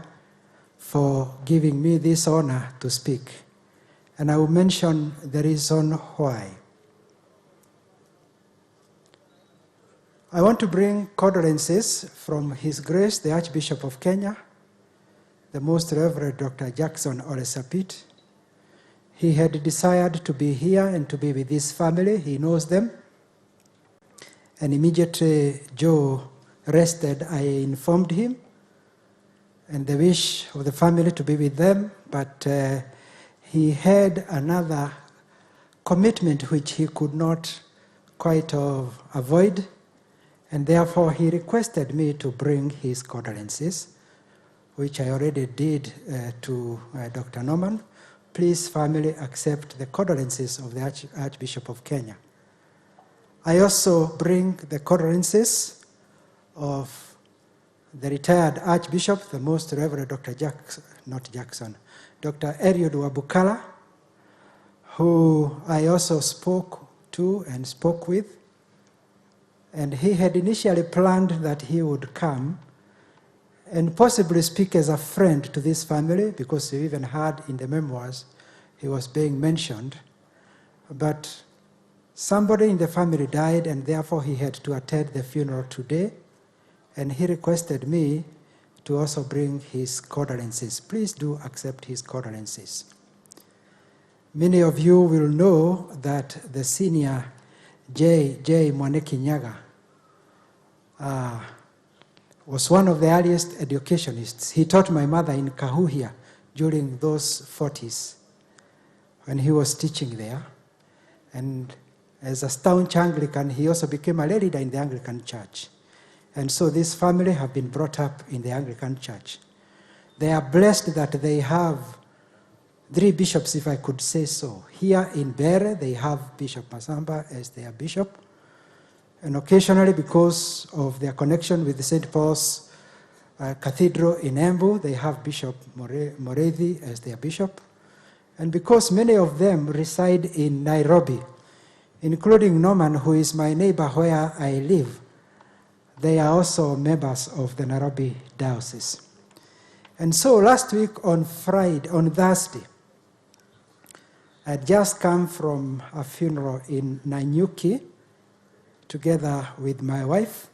for giving me this honor to speak. And I will mention the reason why. I want to bring condolences from His Grace, the Archbishop of Kenya, the Most Reverend Dr. Jackson Ole Sapit. He had desired to be here and to be with his family. He knows them. And immediately Joe rested, I informed him, and the wish of the family to be with them, but he had another commitment which he could not quite avoid, and therefore he requested me to bring his condolences, which I already did to Dr. Norman. Please, family, accept the condolences of the Archbishop of Kenya. I also bring the condolences of the retired Archbishop, the Most Reverend Dr. Dr. Eliud Wabukala, who I also spoke to and spoke with. And he had initially planned that he would come and possibly speak as a friend to this family, because you even heard in the memoirs he was being mentioned. But somebody in the family died, and therefore he had to attend the funeral today, and he requested me to also bring his condolences. Please do accept his condolences. Many of you will know that the senior J. Mwaneki Nyaga was one of the earliest educationists. He taught my mother in Kahuhia during those 40s when he was teaching there. And as a staunch Anglican, he also became a leader in the Anglican Church. And so this family have been brought up in the Anglican Church. They are blessed that they have 3 bishops, if I could say so. Here in Bere, they have Bishop Masamba as their bishop. And occasionally, because of their connection with the St. Paul's Cathedral in Embu, they have Bishop Morethi as their bishop. And because many of them reside in Nairobi, including Norman, who is my neighbor where I live, They are also members of the Nairobi Diocese. And so last week on Thursday, I had just come from a funeral in Nanyuki together with my wife.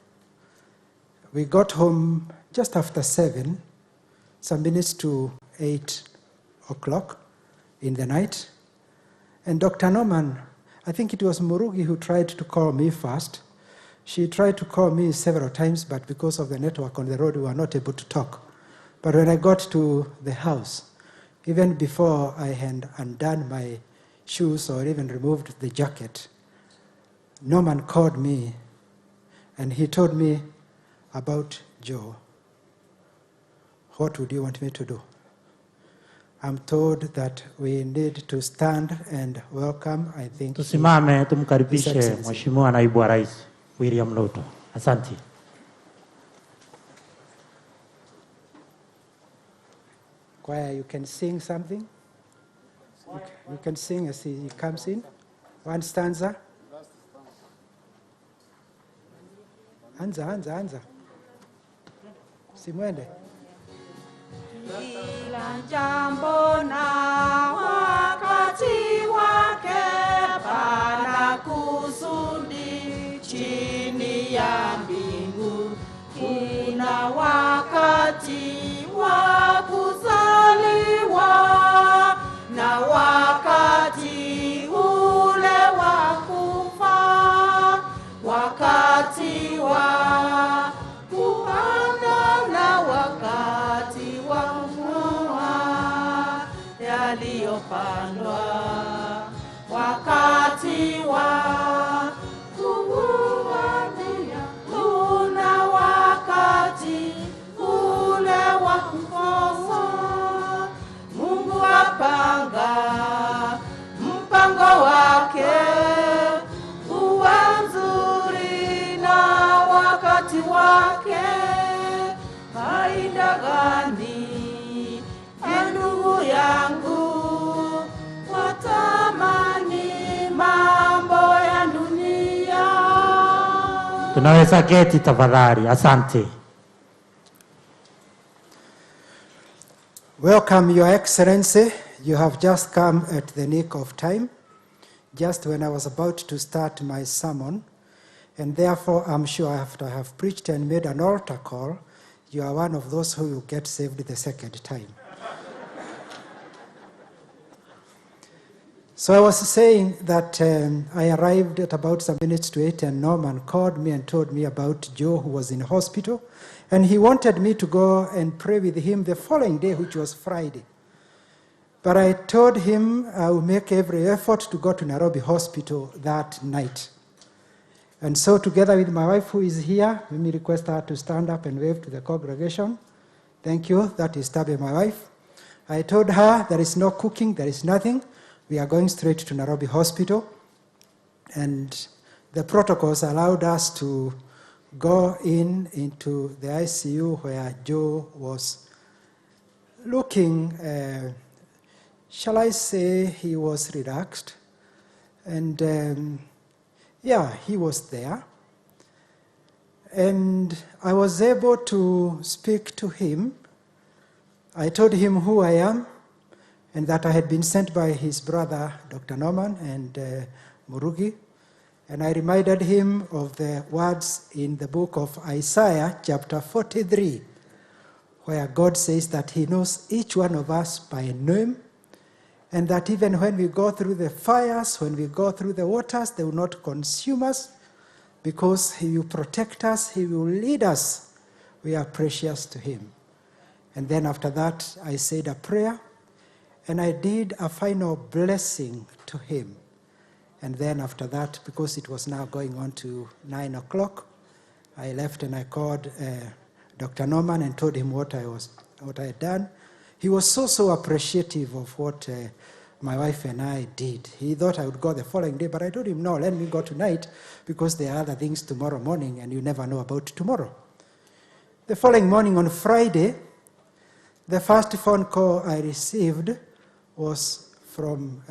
We got home just after 7, some minutes to 8 o'clock in the night. And Dr. Norman, I think it was Murugi who tried to call me first. She tried to call me several times, but because of the network on the road, we were not able to talk. But when I got to the house, even before I had undone my shoes or even removed the jacket, Norman called me and he told me about Joe. What would you want me to do? I'm told that we need to stand and welcome, I think. Tusimame tumkaribishe Mheshimiwa Naibu wa Rais William Ruto. Asante. Choir, you can sing something? You can sing as he comes in. One stanza. Anza. Simwende. Kila jambo na wakati wake, pana kusudi chini ya mbingu. Kuna wakati wa kuzaliwa na wakati ule wa kufa, wakati wa kupanda na wakati wa kuvuna yaliyopandwa, wakati wa kuvuna kuna wakati ule wa kukosa. Mungu apanga mpango wake uwe mzuri na wakati wake. Faida gani ndugu yangu watamani mambo ya dunia? Tunaweza keti tafadhali. Asante. Welcome, Your Excellency. You have just come at the nick of time, just when I was about to start my sermon, and therefore I'm sure after I have preached and made an altar call, you are one of those who will get saved the second time. So I was saying that I arrived at about some minutes to 8, and Norman called me and told me about Joe, who was in hospital, and he wanted me to go and pray with him the following day, which was Friday. But I told him I will make every effort to go to Nairobi Hospital that night. And so together with my wife, who is here, let me request her to stand up and wave to the congregation. Thank you. That is Tabe, my wife. I told her there is no cooking, there is nothing. We are going straight to Nairobi Hospital. And the protocols allowed us to go into the ICU where Joe was looking, shall I say, he was relaxed. And he was there. And I was able to speak to him. I told him who I am and that I had been sent by his brother, Dr. Norman and Murugi. And I reminded him of the words in the book of Isaiah, chapter 43, where God says that he knows each one of us by name, and that even when we go through the fires, when we go through the waters, they will not consume us, because he will protect us, he will lead us. We are precious to him. And then after that, I said a prayer, and I did a final blessing to him. And then after that, because it was now going on to 9 o'clock, I left and I called Dr. Norman and told him what I had done. He was so appreciative of what my wife and I did. He thought I would go the following day, but I told him, no, let me go tonight, because there are other things tomorrow morning, and you never know about tomorrow. The following morning on Friday, the first phone call I received was from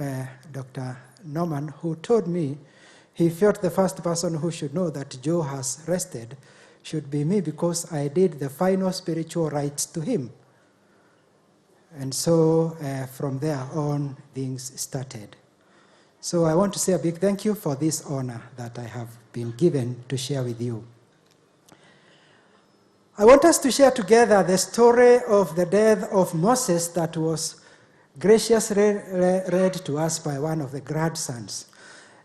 Dr. Norman, who told me he felt the first person who should know that Joe has rested should be me because I did the final spiritual rites to him. And so from there on, things started. So I want to say a big thank you for this honor that I have been given to share with you. I want us to share together the story of the death of Moses that was graciously read to us by one of the grandsons.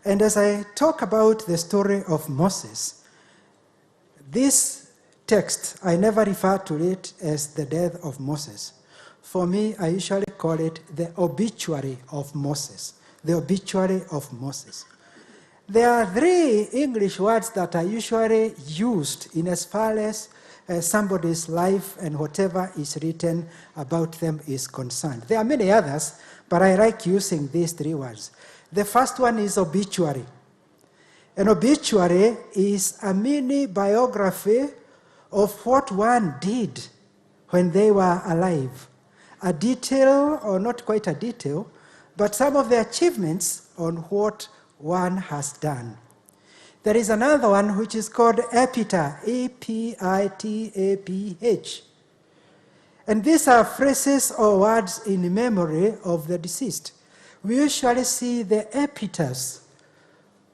And as I talk about the story of Moses, this text, I never refer to it as the death of Moses. For me, I usually call it the obituary of Moses. The obituary of Moses. There are 3 English words that are usually used in as far as somebody's life and whatever is written about them is concerned. There are many others, but I like using these 3 words. The first one is obituary. An obituary is a mini biography of what one did when they were alive. A detail, or not quite a detail, but some of the achievements on what one has done. There is another one which is called epitaph, E-P-I-T-A-P-H. And these are phrases or words in memory of the deceased. We usually see the epitaphs.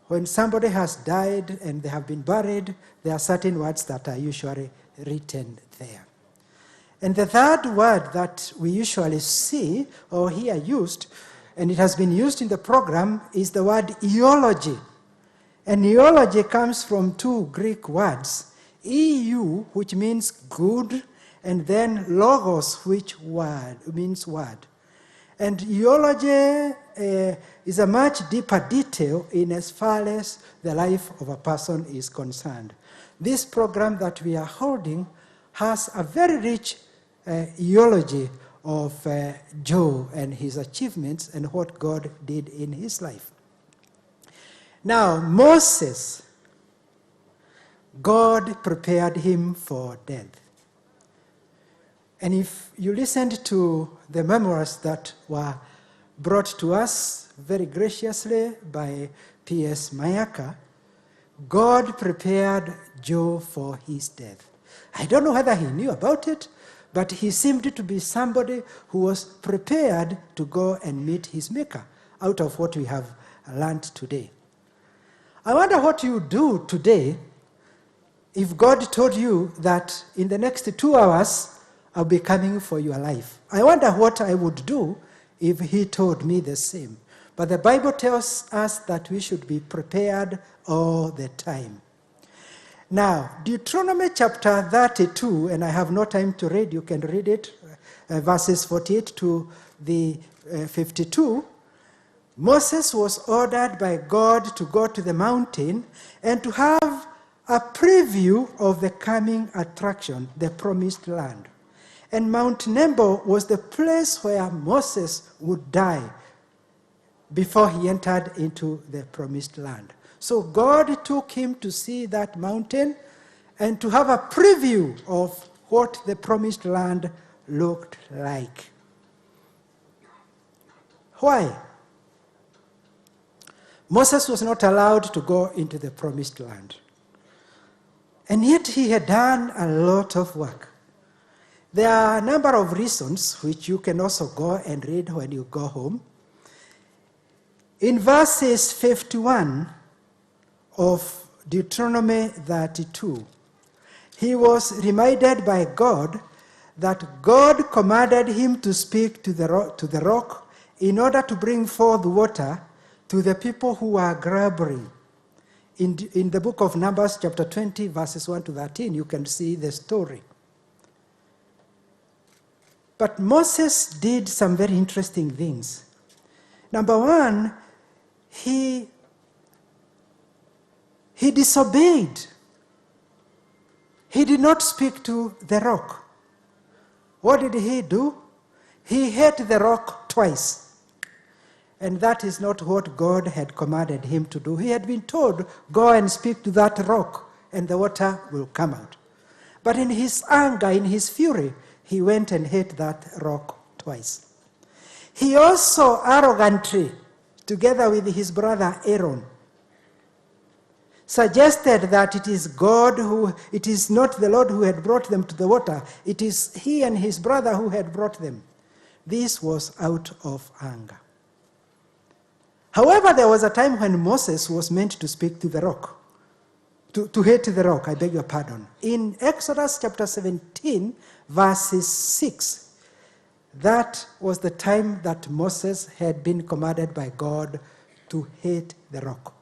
When somebody has died and they have been buried, there are certain words that are usually written there. And the third word that we usually see or hear used, and it has been used in the program, is the word eulogy. And eulogy comes from 2 Greek words, EU, which means good, and then logos, which means word. And eulogy is a much deeper detail in as far as the life of a person is concerned. This program that we are holding has a very rich eulogy of Joe and his achievements and what God did in his life. Now, Moses, God prepared him for death. And if you listened to the memoirs that were brought to us very graciously by P.S. Mayaka, God prepared Joe for his death. I don't know whether he knew about it, but he seemed to be somebody who was prepared to go and meet his Maker out of what we have learned today. I wonder what you do today if God told you that in the next 2 hours I'll be coming for your life. I wonder what I would do if he told me the same. But the Bible tells us that we should be prepared all the time. Now, Deuteronomy chapter 32, and I have no time to read, you can read it, verses 48 to the 52. Moses was ordered by God to go to the mountain and to have a preview of the coming attraction, the promised land. And Mount Nebo was the place where Moses would die before he entered into the promised land. So God took him to see that mountain and to have a preview of what the promised land looked like. Why? Moses was not allowed to go into the promised land. And yet he had done a lot of work. There are a number of reasons which you can also go and read when you go home. In verses 51 of Deuteronomy 32, he was reminded by God that God commanded him to speak to the rock in order to bring forth water to the people who were grumbling. In the book of Numbers, chapter 20, verses 1 to 13, you can see the story. But Moses did some very interesting things. Number one, he disobeyed. He did not speak to the rock. What did he do? He hit the rock twice. And that is not what God had commanded him to do. He had been told, go and speak to that rock, and the water will come out. But in his anger, in his fury, he went and hit that rock twice. He also arrogantly, together with his brother Aaron, suggested that it is not the Lord who had brought them to the water, it is he and his brother who had brought them. This was out of anger. However, there was a time when Moses was meant to speak to the rock, to hit the rock, I beg your pardon. In Exodus chapter 17, verses 6, that was the time that Moses had been commanded by God to hit the rock.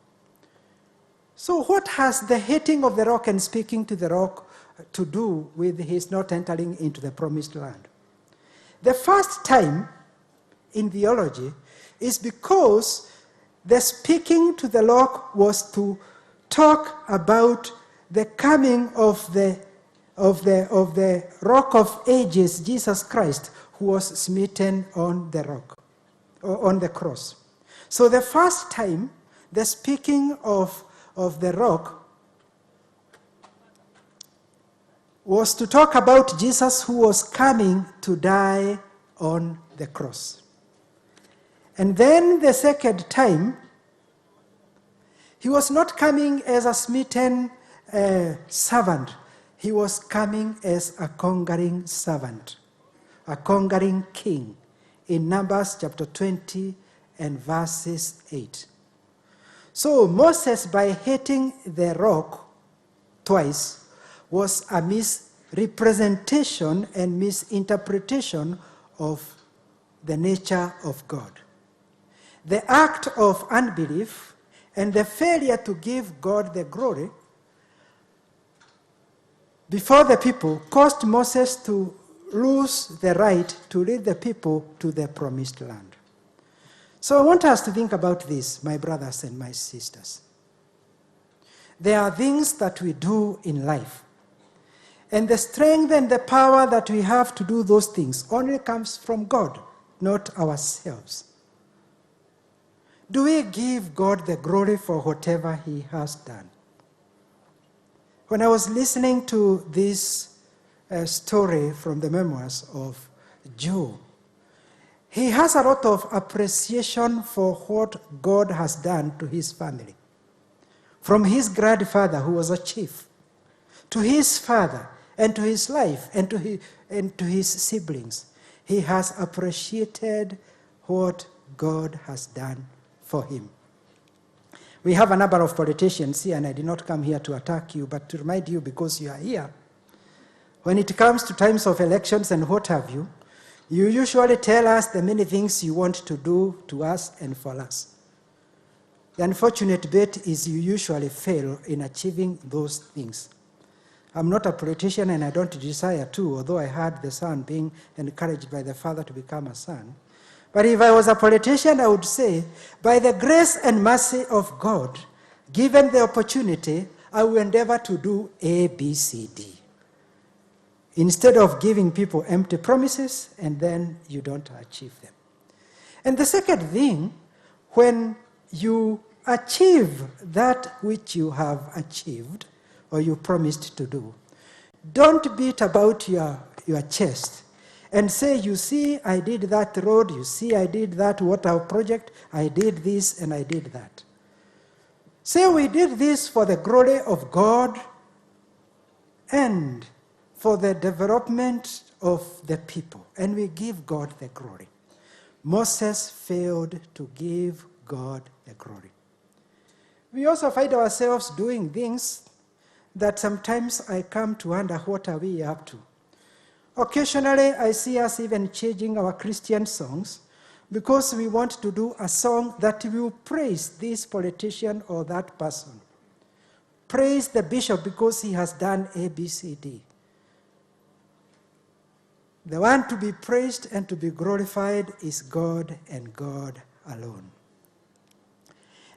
So what has the hitting of the rock and speaking to the rock to do with his not entering into the promised land? The first time in theology is because the speaking to the rock was to talk about the coming of the rock of ages, Jesus Christ, who was smitten on the rock, or on the cross. So the first time, the speaking of the rock was to talk about Jesus who was coming to die on the cross. And then the second time, he was not coming as a smitten servant. He was coming as a conquering servant, a conquering king, in Numbers chapter 20 and verses 8. So Moses, by hitting the rock twice, was a misrepresentation and misinterpretation of the nature of God. The act of unbelief and the failure to give God the glory before the people caused Moses to lose the right to lead the people to the promised land. So I want us to think about this, my brothers and my sisters. There are things that we do in life, and the strength and the power that we have to do those things only comes from God, not ourselves. Do we give God the glory for whatever he has done? When I was listening to this story from the memoirs of Job, he has a lot of appreciation for what God has done to his family. From his grandfather, who was a chief, to his father, and to his life, and to his siblings. He has appreciated what God has done for him. We have a number of politicians here, and I did not come here to attack you, but to remind you, because you are here, when it comes to times of elections and what have you, you usually tell us the many things you want to do to us and for us. The unfortunate bit is you usually fail in achieving those things. I'm not a politician, and I don't desire to, although I had the son being encouraged by the father to become a son. But if I was a politician, I would say, by the grace and mercy of God, given the opportunity, I will endeavor to do A, B, C, D. Instead of giving people empty promises, and then you don't achieve them. And the second thing, when you achieve that which you have achieved, or you promised to do, don't beat about your chest and say, you see, I did that road, you see, I did that water project, I did this and I did that. Say, we did this for the glory of God and for the development of the people, and we give God the glory. Moses failed to give God the glory. We also find ourselves doing things that sometimes I come to wonder, what are we up to? Occasionally, I see us even changing our Christian songs because we want to do a song that will praise this politician or that person. Praise the bishop because he has done A, B, C, D. The one to be praised and to be glorified is God and God alone.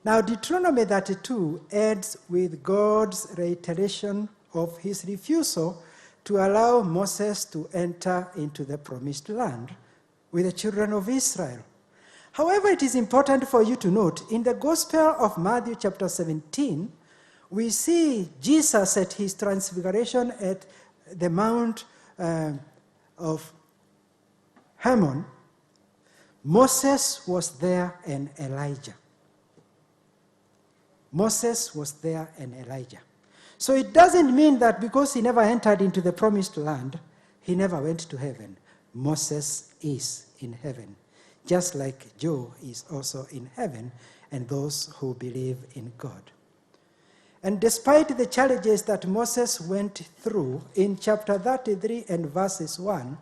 Now, Deuteronomy 32 ends with God's reiteration of his refusal to allow Moses to enter into the promised land with the children of Israel. However, it is important for you to note, in the Gospel of Matthew chapter 17, we see Jesus at his transfiguration at the Mount of Hermon. Moses was there and Elijah. Moses was there and Elijah. So it doesn't mean that because he never entered into the promised land, he never went to heaven. Moses is in heaven, just like Joe is also in heaven, and those who believe in God. And despite the challenges that Moses went through in chapter 33 and verses 1,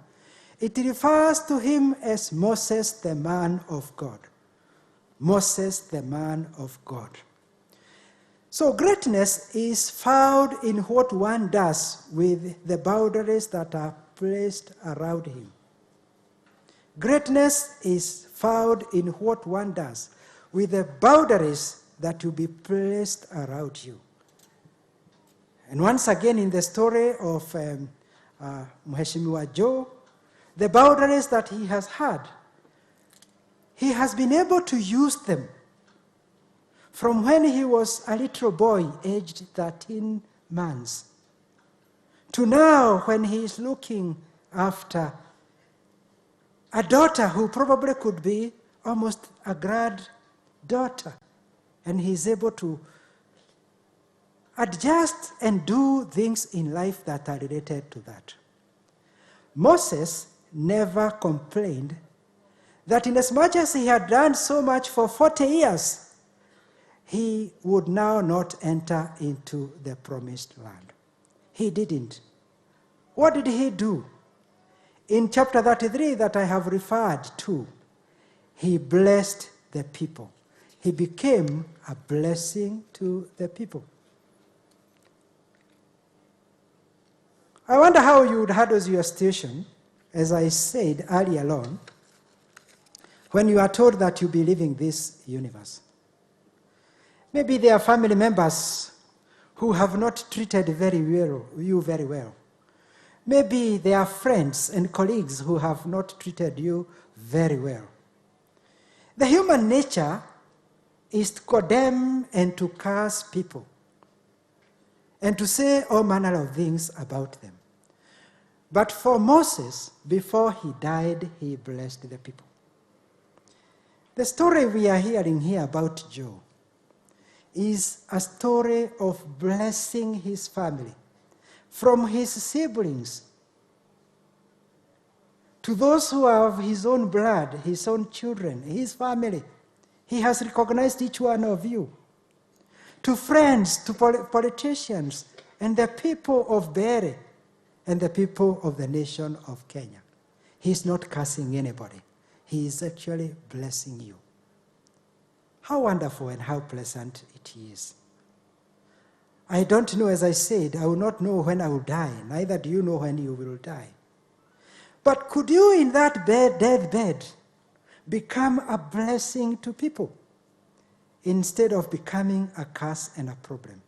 it refers to him as Moses, the man of God. Moses, the man of God. So greatness is found in what one does with the boundaries that are placed around him. Greatness is found in what one does with the boundaries that will be placed around you. And once again, in the story of Mheshimiwa Joe, the boundaries that he has had, he has been able to use them from when he was a little boy, aged 13 months, to now when he is looking after a daughter who probably could be almost a granddaughter, and he is able to adjust and do things in life that are related to that. Moses never complained that inasmuch as he had done so much for 40 years, he would now not enter into the promised land. He didn't. What did he do? In chapter 33 that I have referred to, he blessed the people. He became a blessing to the people. I wonder how you would handle your situation, as I said earlier on, when you are told that you'll be leaving this universe. Maybe there are family members who have not treated you very well. Maybe there are friends and colleagues who have not treated you very well. The human nature is to condemn and to curse people and to say all manner of things about them. But for Moses, before he died, he blessed the people. The story we are hearing here about Joe is a story of blessing his family, from his siblings to those who are of his own blood, his own children, his family. He has recognized each one of you. To friends, to politicians, and the people of Bere, and the people of the nation of Kenya. He's not cursing anybody. He is actually blessing you. How wonderful and how pleasant it is. I don't know, as I said, I will not know when I will die. Neither do you know when you will die. But could you in that deathbed become a blessing to people instead of becoming a curse and a problem?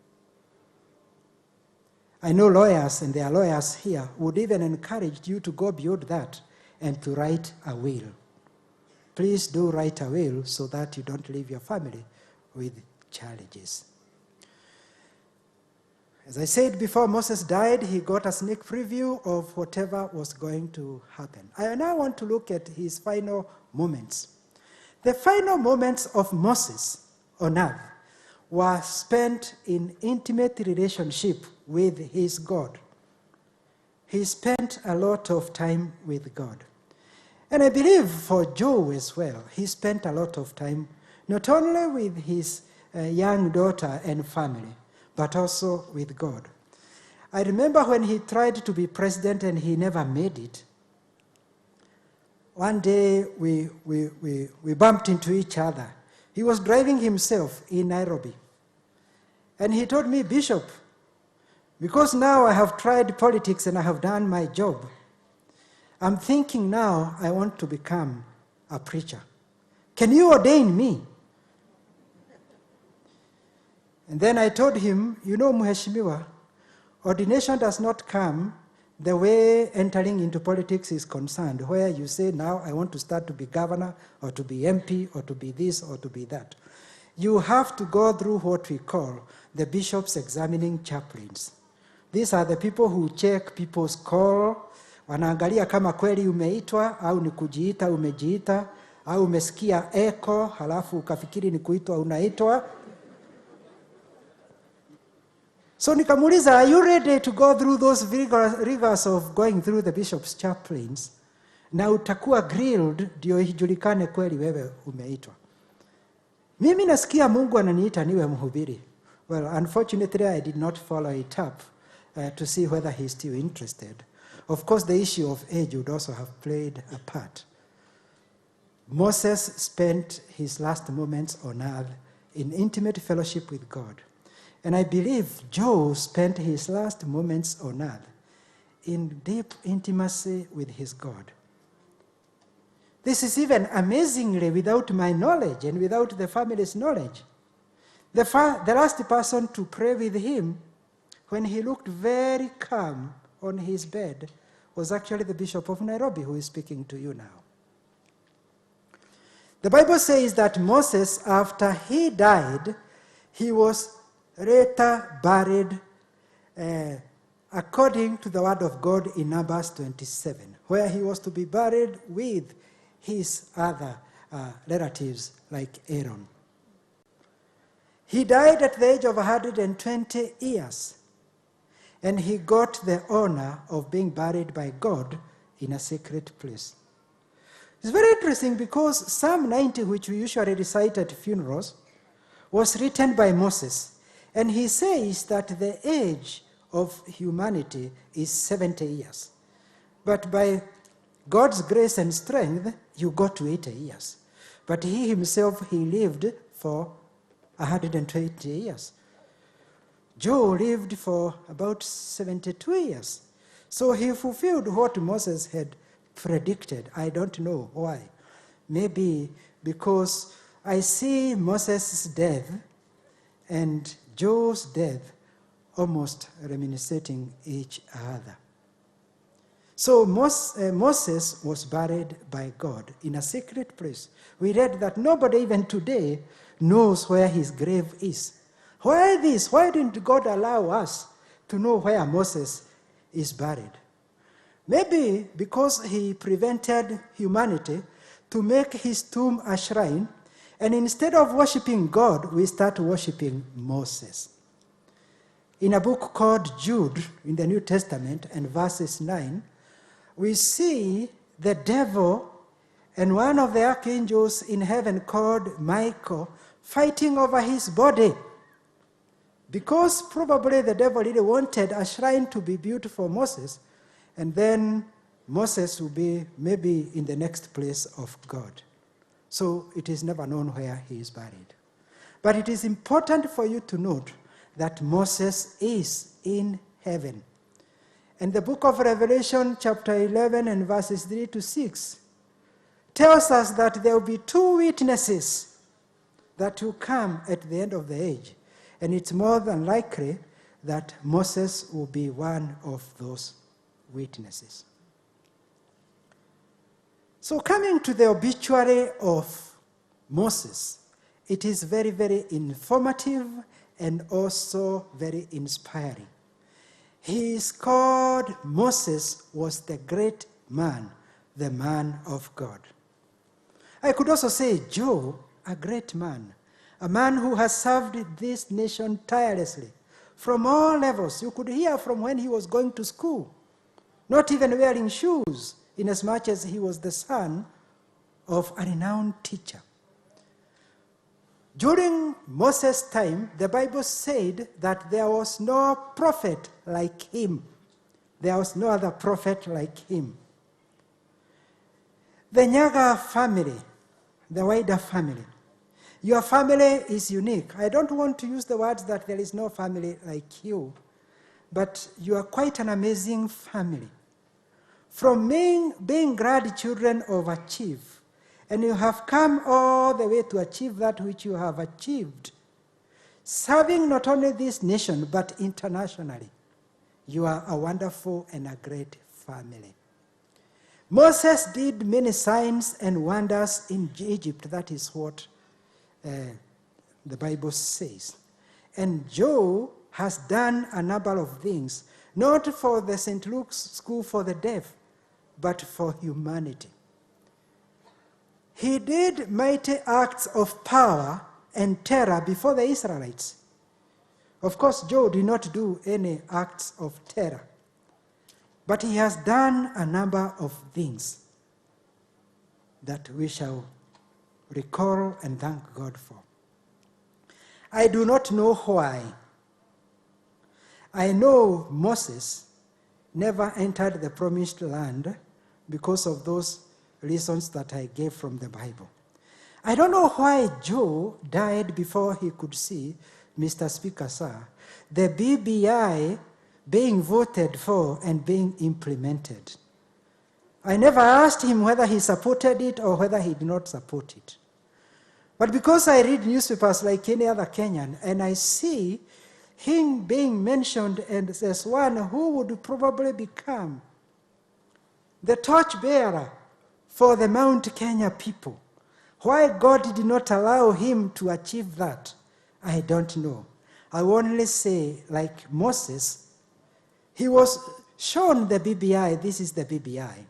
I know lawyers, and there are lawyers here, would even encourage you to go beyond that and to write a will. Please do write a will so that you don't leave your family with challenges. As I said before Moses died, he got a sneak preview of whatever was going to happen. I now want to look at his final moments. The final moments of Moses on earth were spent in intimate relationship with his God. He spent a lot of time with God. And I believe for Joe as well, he spent a lot of time not only with his young daughter and family, but also with God. I remember when he tried to be president and he never made it. One day we bumped into each other. He was driving himself in Nairobi. And he told me, Bishop, because now I have tried politics and I have done my job, I'm thinking now I want to become a preacher. Can you ordain me? And then I told him, you know, Mheshimiwa, ordination does not come the way entering into politics is concerned, where you say, now I want to start to be governor or to be MP or to be this or to be that. You have to go through what we call the bishops examining chaplains. These are the people who check people's call, wanaangalia kama kweli umeitwa au ni kujiita umejiita au umesikia echo halafu ukafikiri ni kuitwa unaitwa. So nikamuuliza, are you ready to go through those rigors of going through the bishop's chaplains? Na utakuwa grilled ndio ijulikane kweli wewe umeitwa. Mimi nasikia Mungu ananiita niwe mhubiri. Well, unfortunately, I did not follow it up to see whether he's still interested. Of course, the issue of age would also have played a part. Moses spent his last moments on earth in intimate fellowship with God. And I believe Joe spent his last moments on earth in deep intimacy with his God. This is even amazingly without my knowledge and without the family's knowledge. The last person to pray with him, when he looked very calm on his bed, was actually the Bishop of Nairobi, who is speaking to you now. The Bible says that Moses, after he died, he was later buried according to the word of God in Numbers 27, where he was to be buried with his other relatives like Aaron. He died at the age of 120 years, and he got the honor of being buried by God in a sacred place. It's very interesting because Psalm 90, which we usually recite at funerals, was written by Moses, and he says that the age of humanity is 70 years. But by God's grace and strength, you got to 80 years. But he himself, he lived for 120 years. Joe lived for about 72 years. So he fulfilled what Moses had predicted. I don't know why. Maybe because I see Moses' death and Joe's death almost reminiscing each other. So Moses was buried by God in a secret place. We read that nobody even today knows where his grave is. Why this? Why didn't God allow us to know where Moses is buried? Maybe because he prevented humanity to make his tomb a shrine, and instead of worshiping God, we start worshiping Moses. In a book called Jude in the New Testament and verses 9, we see the devil and one of the archangels in heaven called Michael fighting over his body. Because probably the devil really wanted a shrine to be built for Moses, and then Moses will be maybe in the next place of God. So it is never known where he is buried. But it is important for you to note that Moses is in heaven. And the book of Revelation, chapter 11 and verses 3 to 6, tells us that there will be two witnesses that will come at the end of the age. And it's more than likely that Moses will be one of those witnesses. So coming to the obituary of Moses, it is very, very informative and also very inspiring. He is called Moses was the great man, the man of God. I could also say Joe, a great man, a man who has served this nation tirelessly from all levels. You could hear from when he was going to school, not even wearing shoes, inasmuch as he was the son of a renowned teacher. During Moses' time, the Bible said that there was no prophet like him. There was no other prophet like him. The Nyaga family, the wider family, your family is unique. I don't want to use the words that there is no family like you, but you are quite an amazing family. From being grandchildren of a chief, and you have come all the way to achieve that which you have achieved, serving not only this nation, but internationally. You are a wonderful and a great family. Moses did many signs and wonders in Egypt. That is what the Bible says. And Joe has done a number of things, not for the St. Luke's School for the Deaf, but for humanity. He did mighty acts of power and terror before the Israelites. Of course, Joe did not do any acts of terror, but he has done a number of things that we shall recall and thank God for. I do not know why. I know Moses never entered the promised land because of those reasons that I gave from the Bible. I don't know why Joe died before he could see, Mr. Speaker, sir, the BBI being voted for and being implemented. I never asked him whether he supported it or whether he did not support it. But because I read newspapers like any other Kenyan, and I see him being mentioned and as one who would probably become the torchbearer for the Mount Kenya people, why God did not allow him to achieve that, I don't know. I will only say, like Moses, he was shown the BBI, this is the BBI.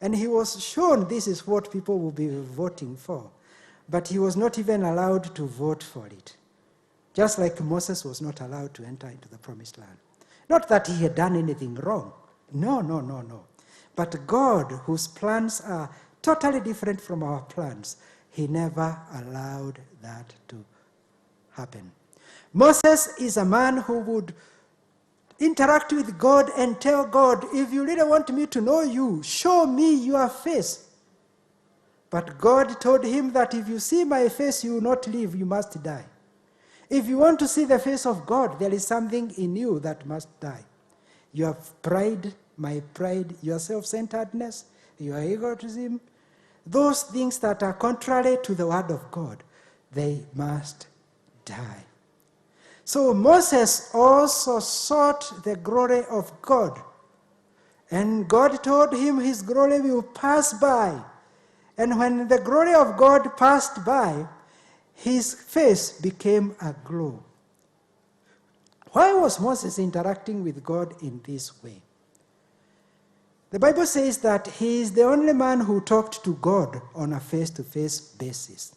And he was shown this is what people will be voting for. But he was not even allowed to vote for it. Just like Moses was not allowed to enter into the promised land. Not that he had done anything wrong. No, no, no, no. But God, whose plans are totally different from our plans, he never allowed that to happen. Moses is a man who would interact with God and tell God, if you really want me to know you, show me your face. But God told him that if you see my face, you will not live, you must die. If you want to see the face of God, there is something in you that must die. Your pride, my pride, your self-centeredness, your egotism, those things that are contrary to the word of God, they must die. So Moses also sought the glory of God. And God told him his glory will pass by. And when the glory of God passed by, his face became a glow. Why was Moses interacting with God in this way? The Bible says that he is the only man who talked to God on a face-to-face basis.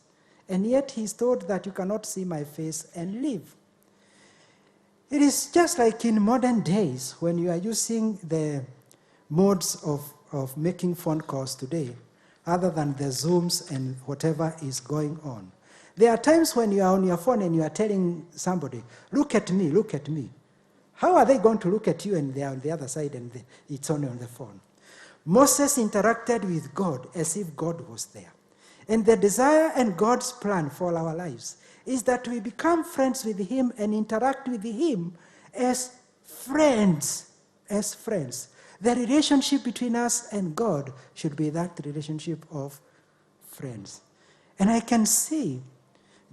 And yet he's told that you cannot see my face and live. It is just like in modern days when you are using the modes of making phone calls today, other than the Zooms and whatever is going on. There are times when you are on your phone and you are telling somebody, look at me, look at me. How are they going to look at you and they are on the other side and it's only on the phone? Moses interacted with God as if God was there. And the desire and God's plan for our lives is that we become friends with him and interact with him as friends, as friends. The relationship between us and God should be that relationship of friends. And I can see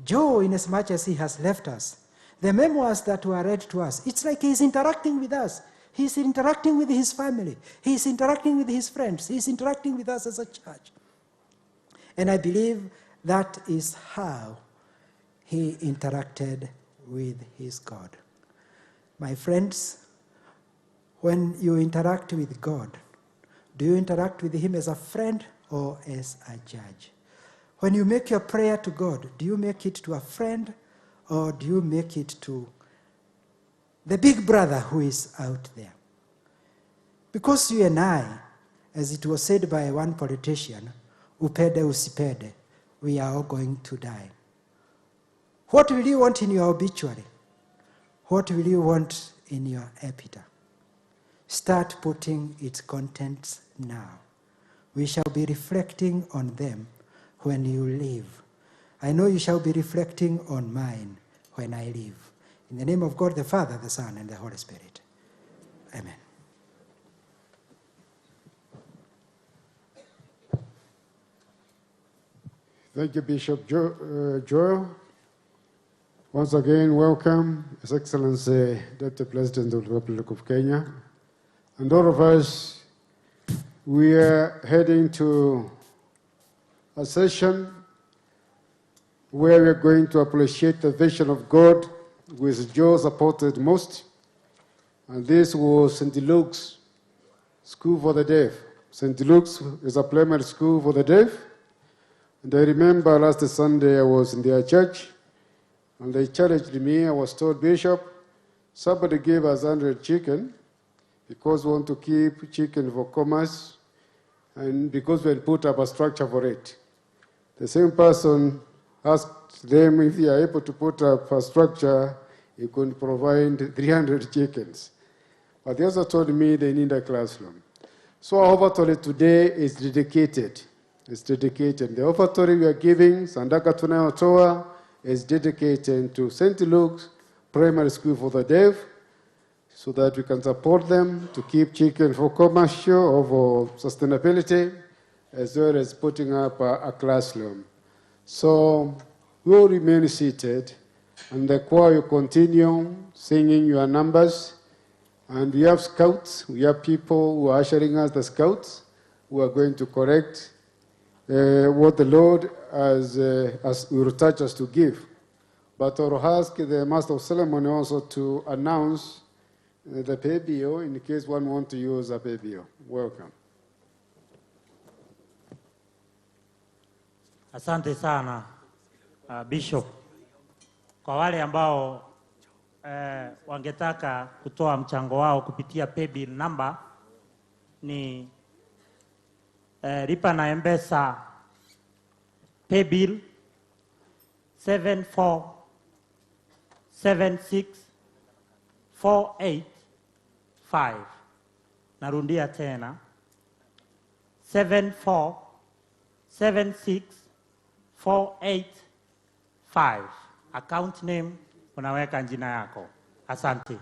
Joe, in as much as he has left us, the memoirs that were read to us, it's like he's interacting with us. He's interacting with his family. He's interacting with his friends. He's interacting with us as a church. And I believe that is how he interacted with his God. My friends, when you interact with God, do you interact with him as a friend or as a judge? When you make your prayer to God, do you make it to a friend or do you make it to the big brother who is out there? Because you and I, as it was said by one politician, upede usipede, we are all going to die. What will you want in your obituary? What will you want in your epitaph? Start putting its contents now. We shall be reflecting on them when you leave. I know you shall be reflecting on mine when I leave. In the name of God the Father, the Son, and the Holy Spirit. Amen. Thank you, Bishop Joel. Once again, welcome, His Excellency, Deputy President of the Republic of Kenya. And all of us, we are heading to a session where we're going to appreciate the vision of God which Joe supported most. And this was St. Luke's School for the Deaf. St. Luke's is a primary school for the deaf. And I remember last Sunday I was in their church, and they challenged me. I was told, Bishop, Somebody gave us 100 chicken because we want to keep chicken for commerce and because we put up a structure for it. The same person asked them if they are able to put up a structure, he could provide 300 chickens. But they also told me they need a classroom. So our offertory today is dedicated. It's dedicated. The offertory we are giving, Sandaka Tunayotoa, is dedicated to St. Luke's Primary School for the Deaf, so that we can support them to keep chicken for commercial or for sustainability, as well as putting up a classroom. So we'll remain seated, and the choir will continue singing your numbers. And we have scouts, we have people who are ushering us, the scouts, who are going to correct what the Lord has will touch us to give. But I'll ask the Master of Ceremony also to announce the PBO in case one wants to use a PBO. Welcome. Asante sana Bishop. Kwa wale ambao wangetaka kutoa mchango wao kupitia paybill number ni lipa na M-Pesa paybill 7476485. Narundia tena 7476485. Account name unaweka jina yako. Asante.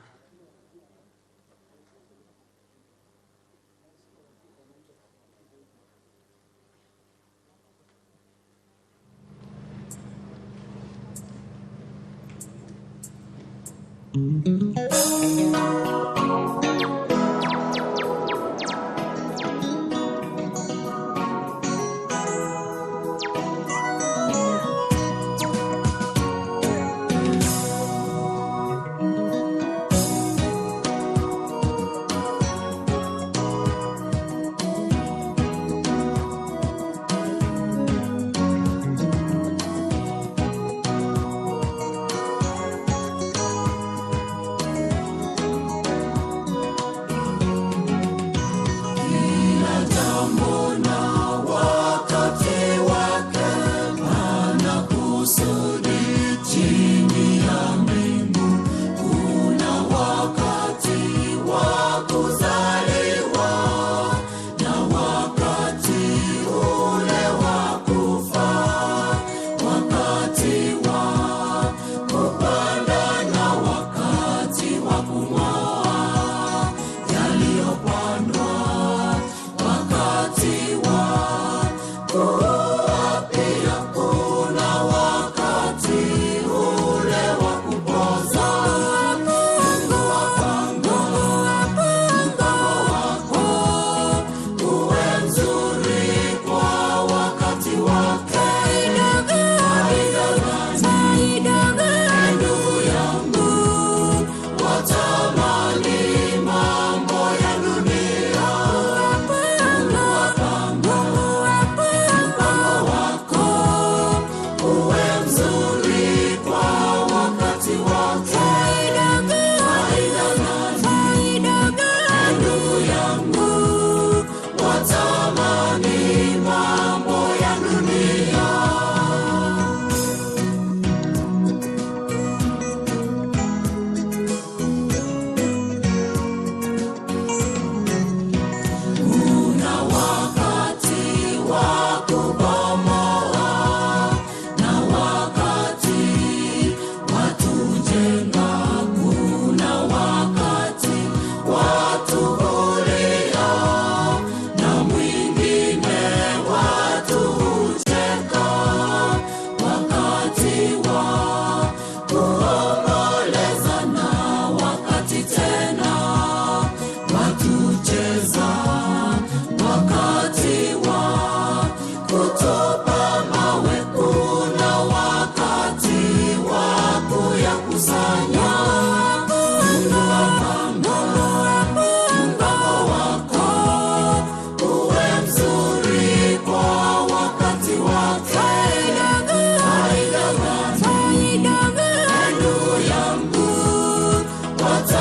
What's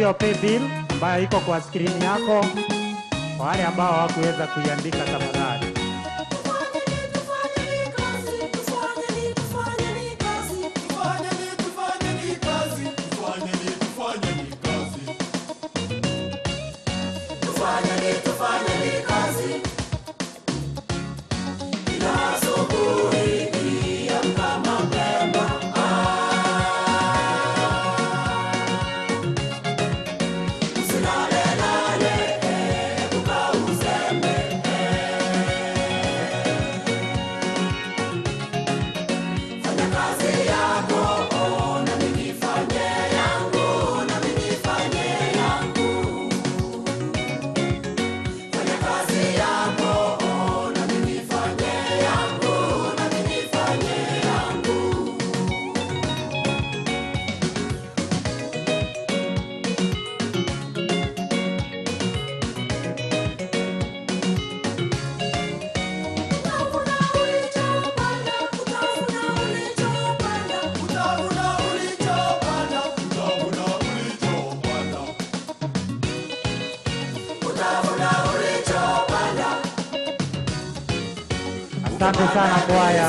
hiyo pay bill ambayo iko kwa skrini yako. Kwa wale ambao hawakuweza kuiandika, tafadhali. Asante sana kwaya.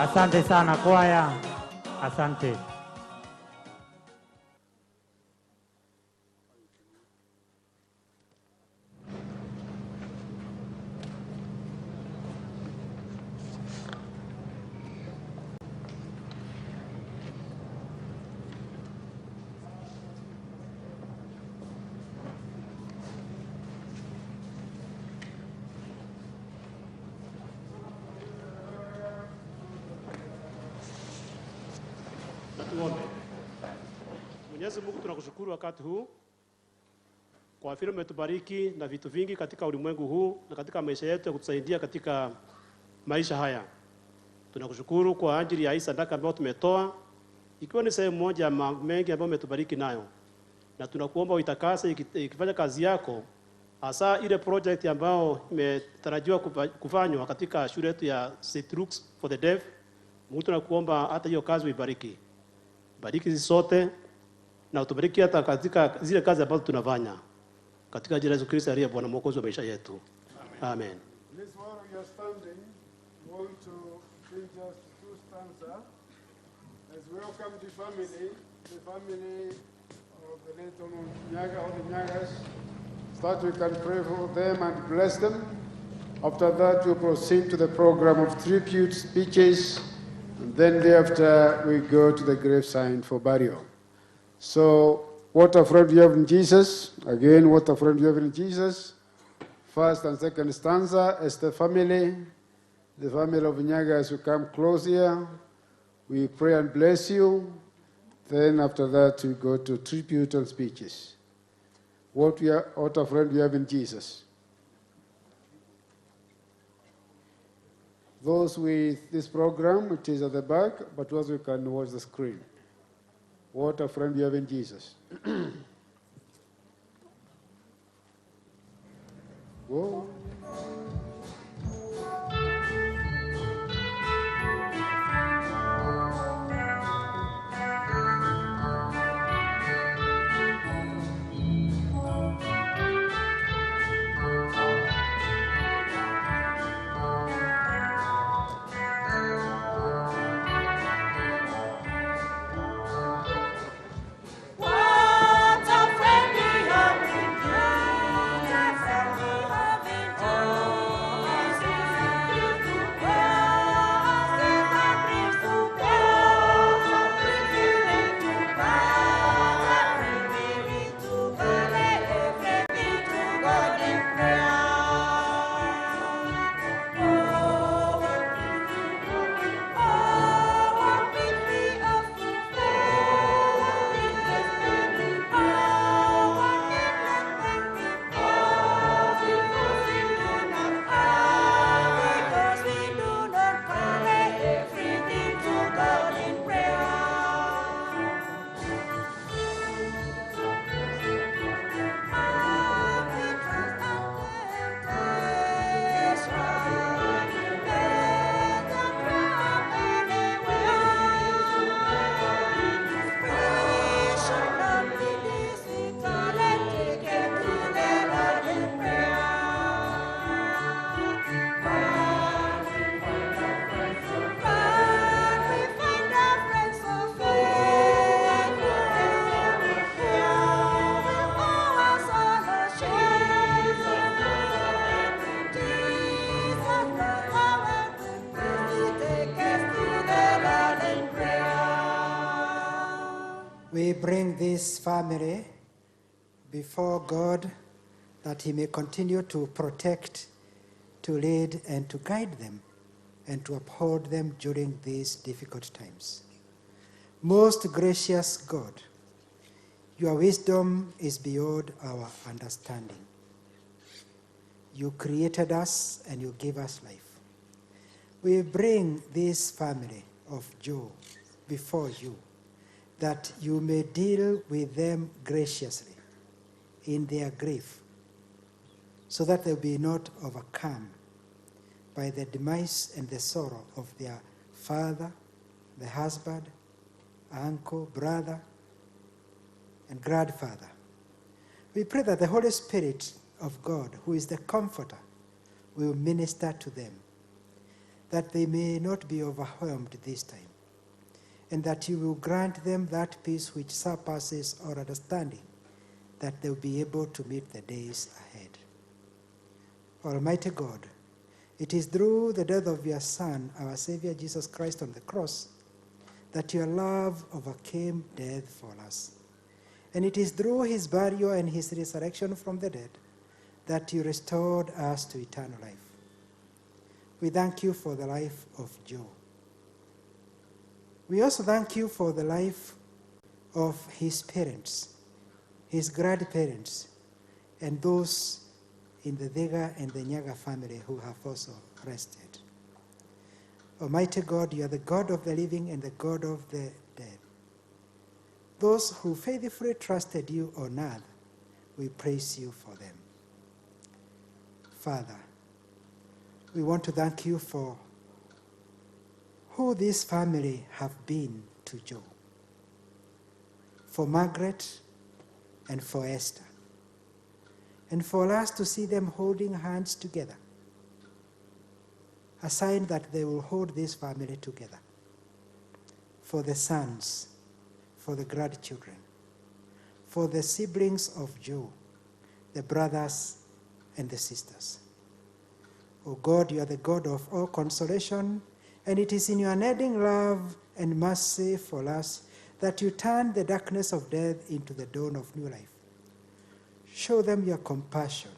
Asante sana kwaya. Asante. Tuombe. Mwenyezi Mungu, tunakushukuru wakati huu kwa vile umetubariki na vitu vingi katika ulimwengu huu na katika maisha yetu ya kutusaidia katika maisha haya. Tunakushukuru kwa ajili ya hii sadaka ambayo tumetoa, ikiwa ni sehemu moja ya mengi ambayo umetubariki nayo. Na tunakuomba uitakase ikifanya kazi yako, hasa ile project ambayo imetarajiwa kufanywa katika shule yetu ya St. Luke's for the Deaf. Mungu, tunakuomba hata hiyo kazi uibariki. Bariki sisi sote na utubariki hata katika zile kazi ambazo tunafanya. Katika jina la Yesu Kristo aliye Bwana Mwokozi wa maisha yetu. Amen. This while we are standing, we want to sing just two stanzas as we welcome the family of the late Nyaga, or the Nyagas, so that we can pray for them and bless them. After that, we proceed to the program of tribute speeches, and then thereafter we go to the graveside for burial. So, what a friend you have in Jesus. Again, what a friend you have in Jesus. First and second stanza as the family of Nyaga, as we come close here, we pray and bless you. Then after that, we go to tribute and speeches. What a friend we have in Jesus. Those with this program, which is at the back, but those who can watch the screen. What a friend we have in Jesus. Whoa. Wow. bring this family before God that He may continue to protect, to lead, and to guide them, and to uphold them during these difficult times. Most gracious God, your wisdom is beyond our understanding. You created us and you gave us life. We bring this family of Joe before you, that you may deal with them graciously in their grief, so that they will be not overcome by the demise and the sorrow of their father, the husband, uncle, brother, and grandfather. We pray that the Holy Spirit of God, who is the Comforter, will minister to them, that they may not be overwhelmed this time, and that you will grant them that peace which surpasses all understanding, that they will be able to meet the days ahead. Almighty God, it is through the death of your Son, our Savior Jesus Christ on the cross, that your love overcame death for us. And it is through his burial and his resurrection from the dead that you restored us to eternal life. We thank you for the life of Joe. We also thank you for the life of his parents, his grandparents, and those in the Vega and the Nyaga family who have also rested. Almighty God, you are the God of the living and the God of the dead. Those who faithfully trusted you on earth, we praise you for them. Father, we want to thank you for who this family have been to Joe, for Margaret and for Esther, and for us to see them holding hands together, a sign that they will hold this family together, for the sons, for the grandchildren, for the siblings of Joe, the brothers and the sisters. O God, you are the God of all consolation, and it is in your unending love and mercy for us that you turn the darkness of death into the dawn of new life. Show them your compassion.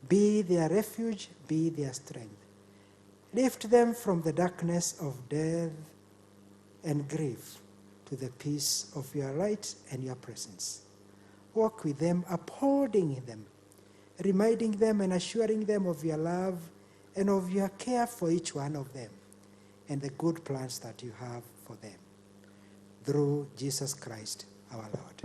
Be their refuge, be their strength. Lift them from the darkness of death and grief to the peace of your light and your presence. Walk with them, upholding them, reminding them and assuring them of your love and of your care for each one of them and the good plans that you have for them. Through Jesus Christ, our Lord.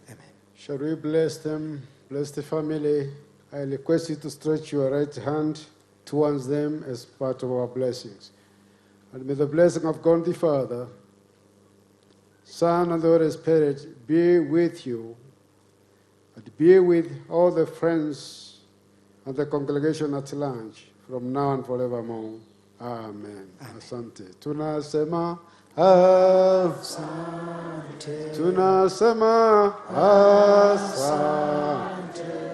Amen. Shall we bless them, bless the family? I request you to stretch your right hand towards them as part of our blessings. And may the blessing of God the Father, Son, and the Holy Spirit be with you, and be with all the friends and the congregation at large from now and forevermore. Amen. Asante. Tunasema asante. Tunasema asante.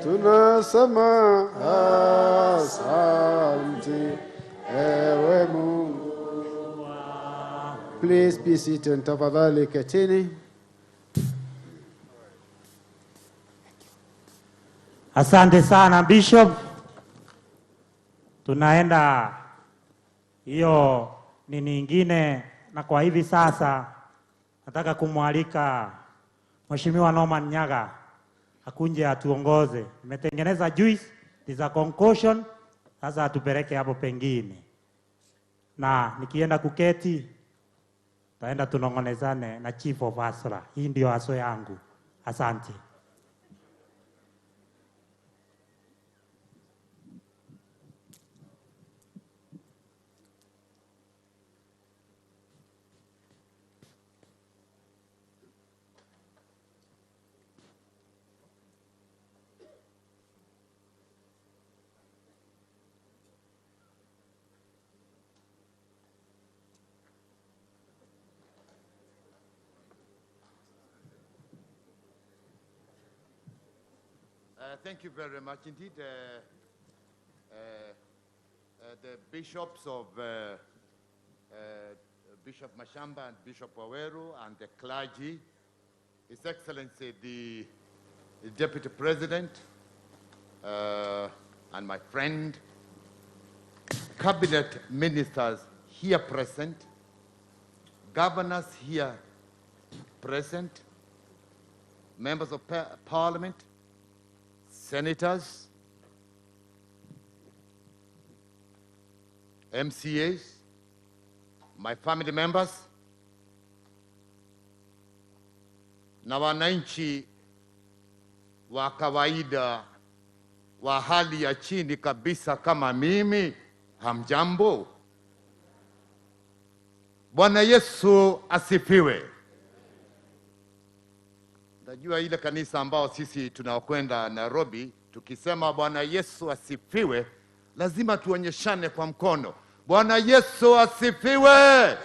Tunasema asante. Ewe Mungu. Please be seated. Tafadhali ketini. Asante sana Bishop. Tunaenda hiyo ni nyingine, na kwa hivi sasa nataka kumwalika Mheshimiwa Norman Nyaga akunje atuongoze. Nimetengeneza juice za concoction, sasa atupeleke hapo pengine, na nikienda kuketi taenda tunongonezane na Chief of Asra. Hii ndio aso yangu. Asante. Thank you very much indeed. The bishops of Bishop Mashamba and Bishop Waweru and the clergy His Excellency, the Deputy President, and my friend, cabinet ministers here present, governors here present, members of parliament, senators, MCAs, my family members, na wananchi wa kawaida wa hali ya chini kabisa kama mimi, hamjambo. Bwana Yesu asifiwe. Najua ile kanisa ambao sisi tunakwenda Nairobi, tukisema Bwana Yesu asifiwe, lazima tuonyeshane kwa mkono. Bwana Yesu asifiwe.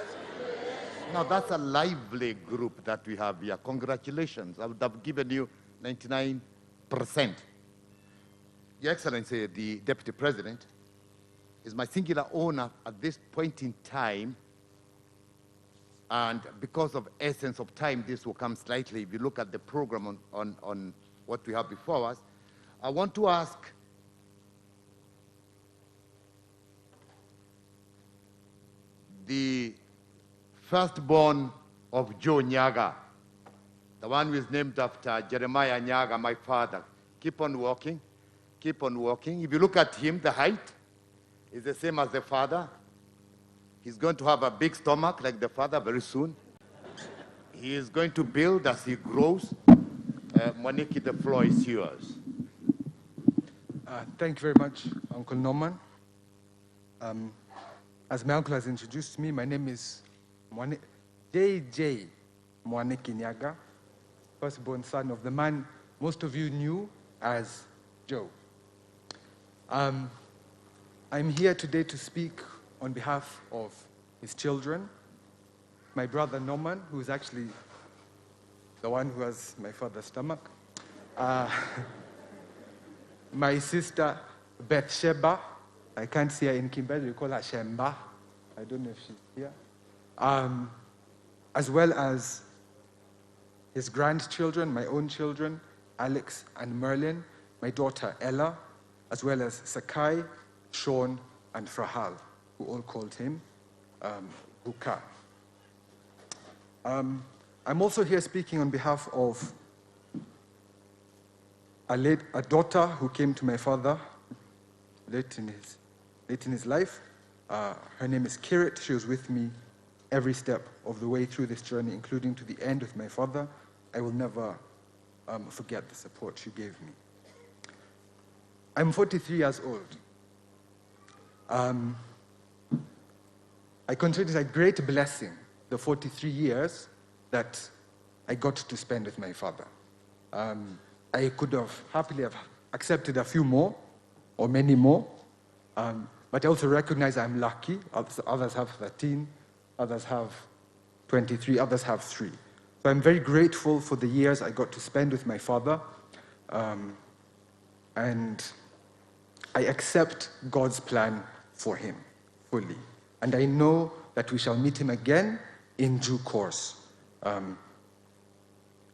Now that's a lively group that we have here. Congratulations. I would have given you 99%. Your Excellency, the Deputy President, it's my singular honor at this point in time, and because of essence of time, this will come slightly. If you look at the program on what we have before us, I want to ask the firstborn of Joe Nyaga, the one who is named after Jeremiah Nyaga, my father. Keep on walking, keep on walking. If you look at him, the height is the same as the father. He's going to have a big stomach like the father very soon. He is going to build as he grows. Mwaniki, the floor is yours. Thank you very much, Uncle Norman. As my uncle has introduced me, my name is JJ Mwaniki Nyaga, firstborn son of the man most of you knew as Joe. I'm here today to speak on behalf of his children, my brother Norman, who is actually the one who has my father's stomach, my sister Bathsheba. I can't see her in Kimberley, we call her Shemba. I don't know if she's here. As well as his grandchildren, my own children, Alex and Merlin, my daughter Ella, as well as Sakai, Sean, and Frahal, who all called him Buka. I'm also here speaking on behalf of a daughter who came to my father late in his life. Her name is Kirit. She was with me every step of the way through this journey, including to the end with my father. I will never forget the support she gave me. I'm 43 years old. I consider it a great blessing, the 43 years that I got to spend with my father. I could have happily have accepted a few more, or many more, but I also recognize I'm lucky. Others have 13, others have 23, others have 3. So I'm very grateful for the years I got to spend with my father, and I accept God's plan for him fully. And I know that we shall meet him again in due course,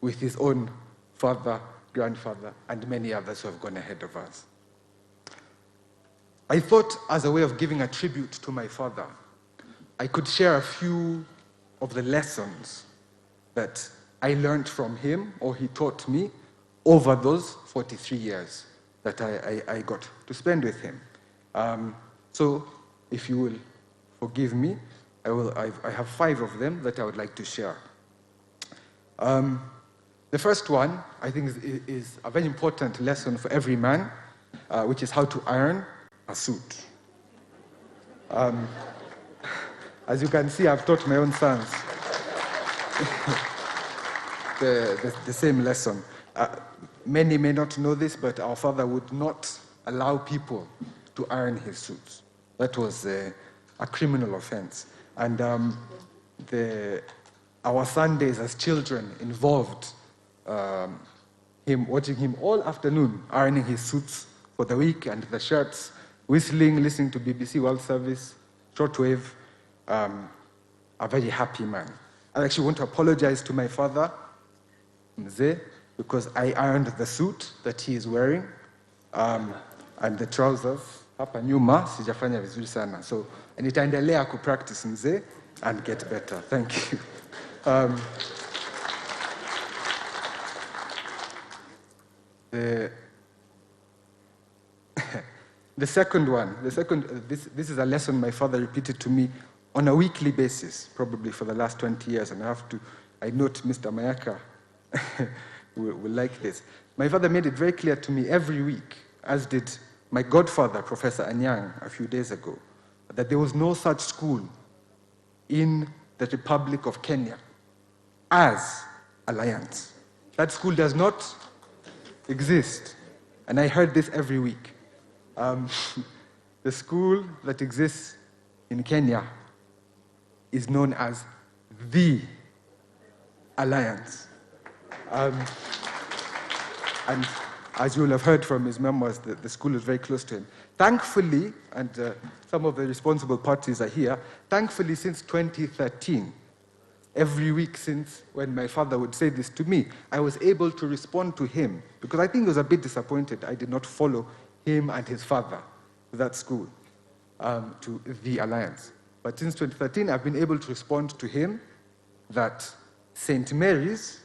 with his own father, grandfather, and many others who have gone ahead of us. I thought, as a way of giving a tribute to my father, I could share a few of the lessons that I learned from him, or he taught me, over those 43 years that I got to spend with him. So, if you will forgive me, I have 5 of them that I would like to share. The first one, I think, is a very important lesson for every man, which is how to iron a suit. As you can see, I've taught my own sons the same lesson. Many may not know this, but our father would not allow people to iron his suits. That was a criminal offense. And our Sundays as children involved watching him all afternoon ironing his suits for the week and the shirts, whistling, listening to BBC World Service, shortwave. A very happy man. I actually want to apologize to my father Mzee, because I ironed the suit that he is wearing and the trousers. Hapa nyuma sijafanya vizuri sana. So nitaendelea kupractice Mzee and get better. Thank you. The second one, this is a lesson my father repeated to me on a weekly basis, probably for the last 20 years, and I note Mr. Mayaka will like this. My father made it very clear to me every week, as did my godfather, Professor Anyang, a few days ago, that there was no such school in the Republic of Kenya as Alliance. That school does not exist, and I heard this every week. The school that exists in Kenya is known as the Alliance. And as you will have heard from his memoirs, the school is very close to him. Thankfully, and some of the responsible parties are here, thankfully since 2013, every week since when my father would say this to me, I was able to respond to him, because I think he was a bit disappointed I did not follow him and his father to that school, to the Alliance. But since 2013, I've been able to respond to him that St. Mary's,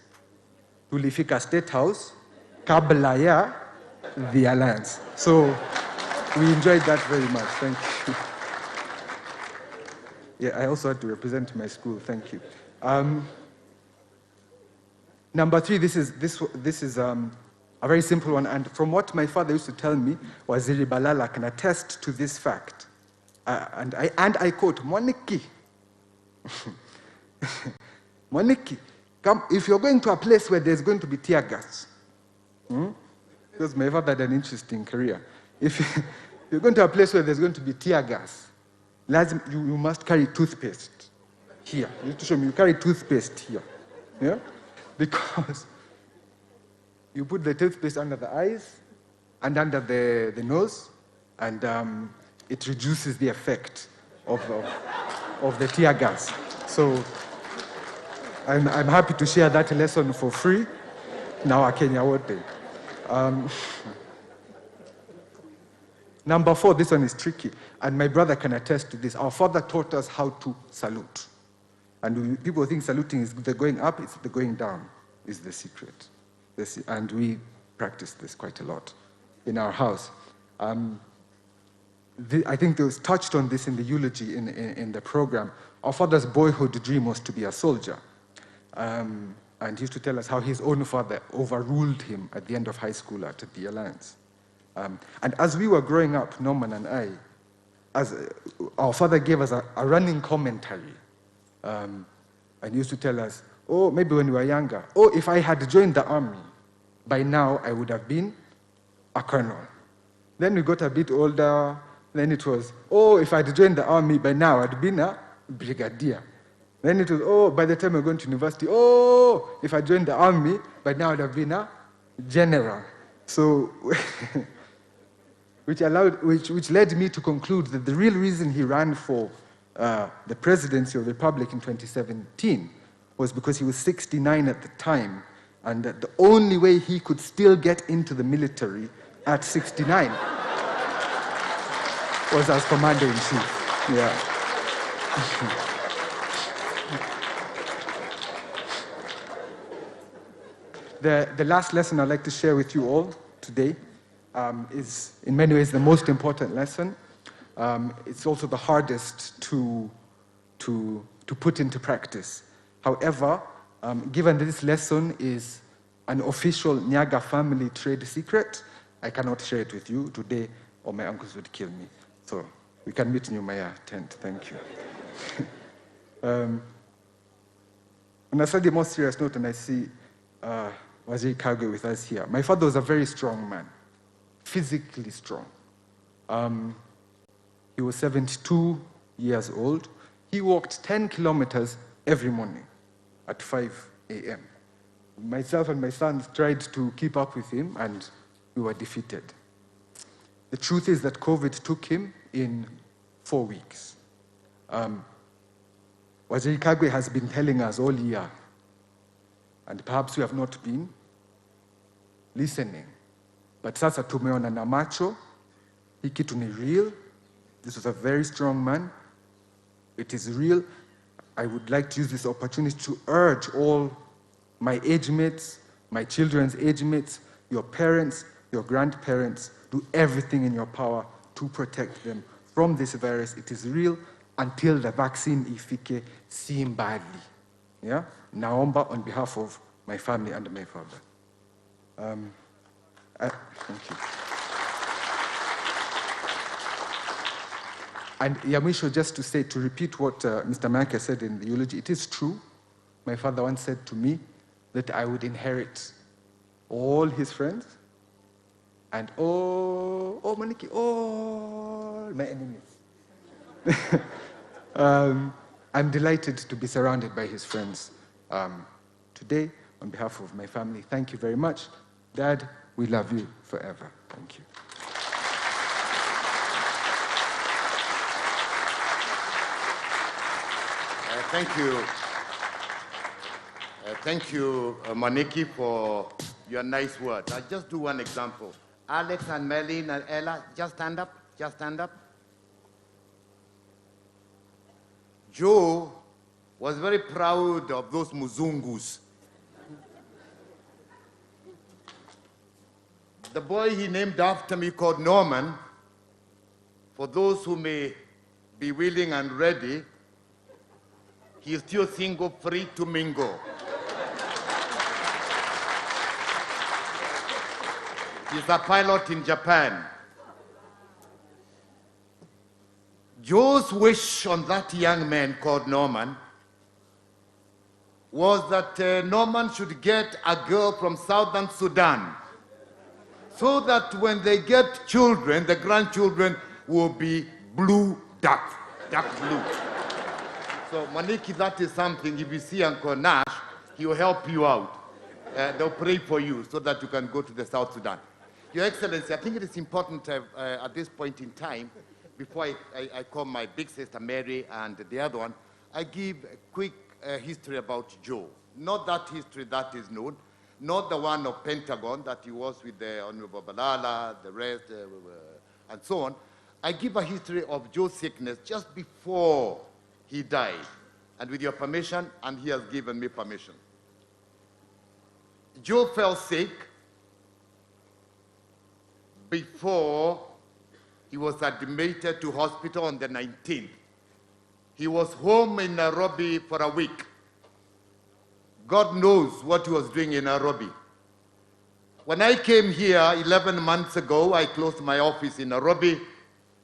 tulifika State House, kabla ya the Alliance. So we enjoyed that very much. Thank you. Yeah, I also had to represent my school. Thank you. Number three, this is a very simple one, and from what my father used to tell me, Waziri Balala can attest to this fact. And I quote, Mwaniki, Mwaniki, come, if you're going to a place where there's going to be tear gas, because my father had an interesting career. If you're going to a place where there's going to be tear gas, you must carry toothpaste here. You need to show me you carry toothpaste here. Yeah? Because you put the toothpaste under the eyes and under the nose, and it reduces the effect of the tear gas. So I'm happy to share that lesson for free. Now Kenya wote. Number four, this one is tricky, and my brother can attest to this. Our father taught us how to salute. And people think saluting is the going up, it's the going down is the secret. And we practice this quite a lot in our house. I think there was touched on this in the eulogy in the program. Our father's boyhood dream was to be a soldier. And he used to tell us how his own father overruled him at the end of high school at the Alliance. And as we were growing up, Norman and I, our father gave us a running commentary. And he used to tell us, oh, maybe when we were younger, oh, if I had joined the army, by now I would have been a colonel. Then we got a bit older, then it was, oh, if I'd joined the army, by now I'd been a brigadier. Then it was, oh, by the time we're going to university, oh, if I joined the army, by now I'd have been a general. So, which led me to conclude that the real reason he ran for the presidency of the Republic in 2017 was because he was 69 at the time, and that the only way he could still get into the military at 69 was as commander-in-chief. Yeah. The last lesson I'd like to share with you all today is in many ways the most important lesson. It's also the hardest to put into practice. However, given that this lesson is an official Nyaga family trade secret, I cannot share it with you today or my uncles would kill me. So we can meet in Umaya tent. Thank you. On a slightly more serious note, and I see Waziri Kagwe with us here. My father was a very strong man, physically strong. He was 72 years old. He walked 10 kilometers every morning at 5 a.m. Myself and my sons tried to keep up with him, and we were defeated. The truth is that COVID took him in 4 weeks. Waziri Kagwe has been telling us all year, and perhaps we have not been listening. But sasa tumeona na macho, hii kitu ni real. This was a very strong man. It is real. I would like to use this opportunity to urge all my age mates, my children's age mates, your parents, your grandparents, do everything in your power to protect them from this virus. It is real until the vaccine ifike si mbali. Yeah? Naomba on behalf of my family and my father. Thank you. And Yamisho, just to say, to repeat what Mr. Manke said in the eulogy, it is true. My father once said to me that I would inherit all his friends and all my enemies. I'm delighted to be surrounded by his friends today. On behalf of my family, thank you very much. Dad, we love you forever. Thank you. Thank you. Thank you, Maniki, for your nice words. I'll just do one example. Alex and Merlin and Ella, just stand up. Just stand up. Joe was very proud of those Muzungus. The boy he named after me called Norman, for those who may be willing and ready, he is still single, free to mingle. He's a pilot in Japan. Joe's wish on that young man called Norman was that Norman should get a girl from Southern Sudan, so that when they get children, the grandchildren will be blue dark blue. So, Maniki, that is something, if you see Uncle Nash, he will help you out. They'll pray for you so that you can go to the South Sudan. Your Excellency, I think it is important at this point in time, before I call my big sister Mary and the other one, I give a quick history about Joe. Not that history that is known, not the one of Pentagon, that he was with the Honorable Balala, the rest, and so on. I give a history of Joe's sickness just before he died, and with your permission, and he has given me permission. Joe fell sick before he was admitted to hospital on the 19th. He was home in Nairobi for a week. God knows what he was doing in Nairobi. When I came here 11 months ago, I closed my office in Nairobi.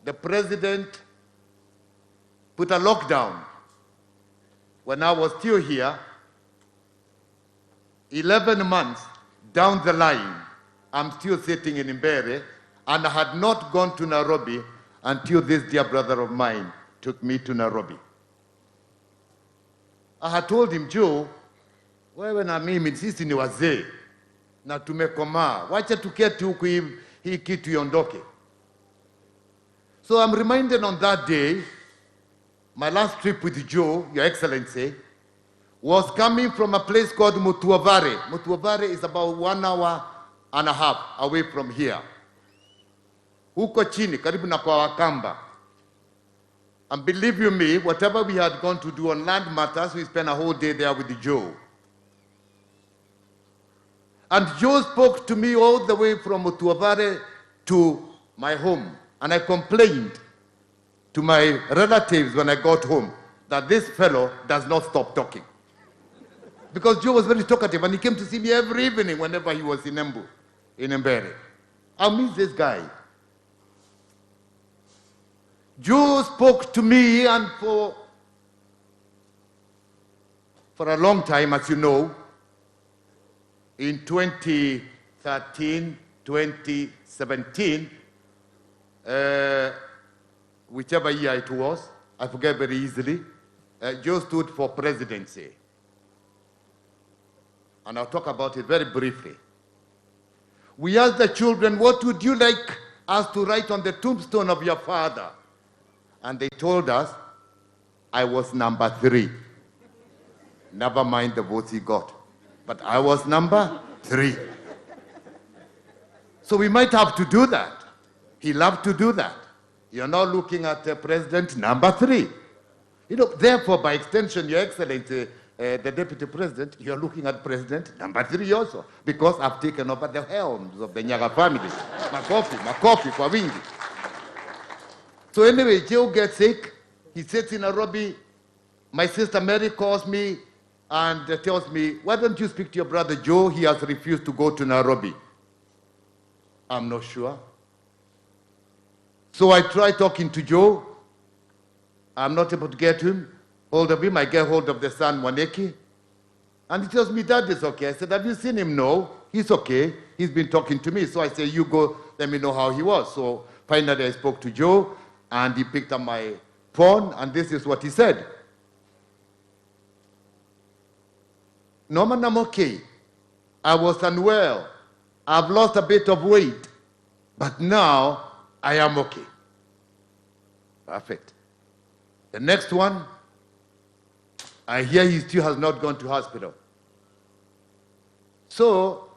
The president put a lockdown. When I was still here, 11 months down the line, I'm still sitting in Mbere, and I had not gone to Nairobi until this dear brother of mine took me to Nairobi. I had told him, Joe, wewe na mimi sisi ni wazee na tumekomaa, wacha tuketi huku hii kitu iondoke. So I'm reminded on that day, my last trip with Joe, Your Excellency, was coming from a place called Mutuavare. Mutuavare is about 1 hour and a half away from here. Huko chini, karibu na kwa Wakamba. And believe you me, whatever we had gone to do on land matters, we spent a whole day there with Joe. And Joe spoke to me all the way from Mutuavare to my home. And I complained to my relatives when I got home that this fellow does not stop talking. Because Joe was very talkative, and he came to see me every evening whenever he was in Embu, in Mbere. I miss this guy. Joe spoke to me, and for a long time, as you know, in 2013, 2017, whichever year it was, I forget very easily, Joe stood for presidency. And I'll talk about it very briefly. We asked the children, what would you like us to write on the tombstone of your father? And they told us, I was number 3. Never mind the votes he got. but I was number 3. So we might have to do that. He loved to do that. You're now looking at President number 3. You know, therefore, by extension, Your Excellency, the Deputy President, you're looking at President number 3 also, because I've taken over the helms of the Nyaga family. Makofi, kwa wingi. So anyway, Joe gets sick. He sits in Nairobi. My sister Mary calls me and tells me, why don't you speak to your brother Joe? He has refused to go to Nairobi. I'm not sure. So I try talking to Joe. I'm not able to get hold of him. I get hold of the son, Mwaneki. And he tells me, Dad is okay. I said, have you seen him? No, he's okay. He's been talking to me. So I say, you go, let me know how he was. So finally I spoke to Joe, and he picked up my phone, and this is what he said. Norman, I'm okay. I was unwell. I've lost a bit of weight, but now I am okay. Perfect. The next one, I hear he still has not gone to hospital. So,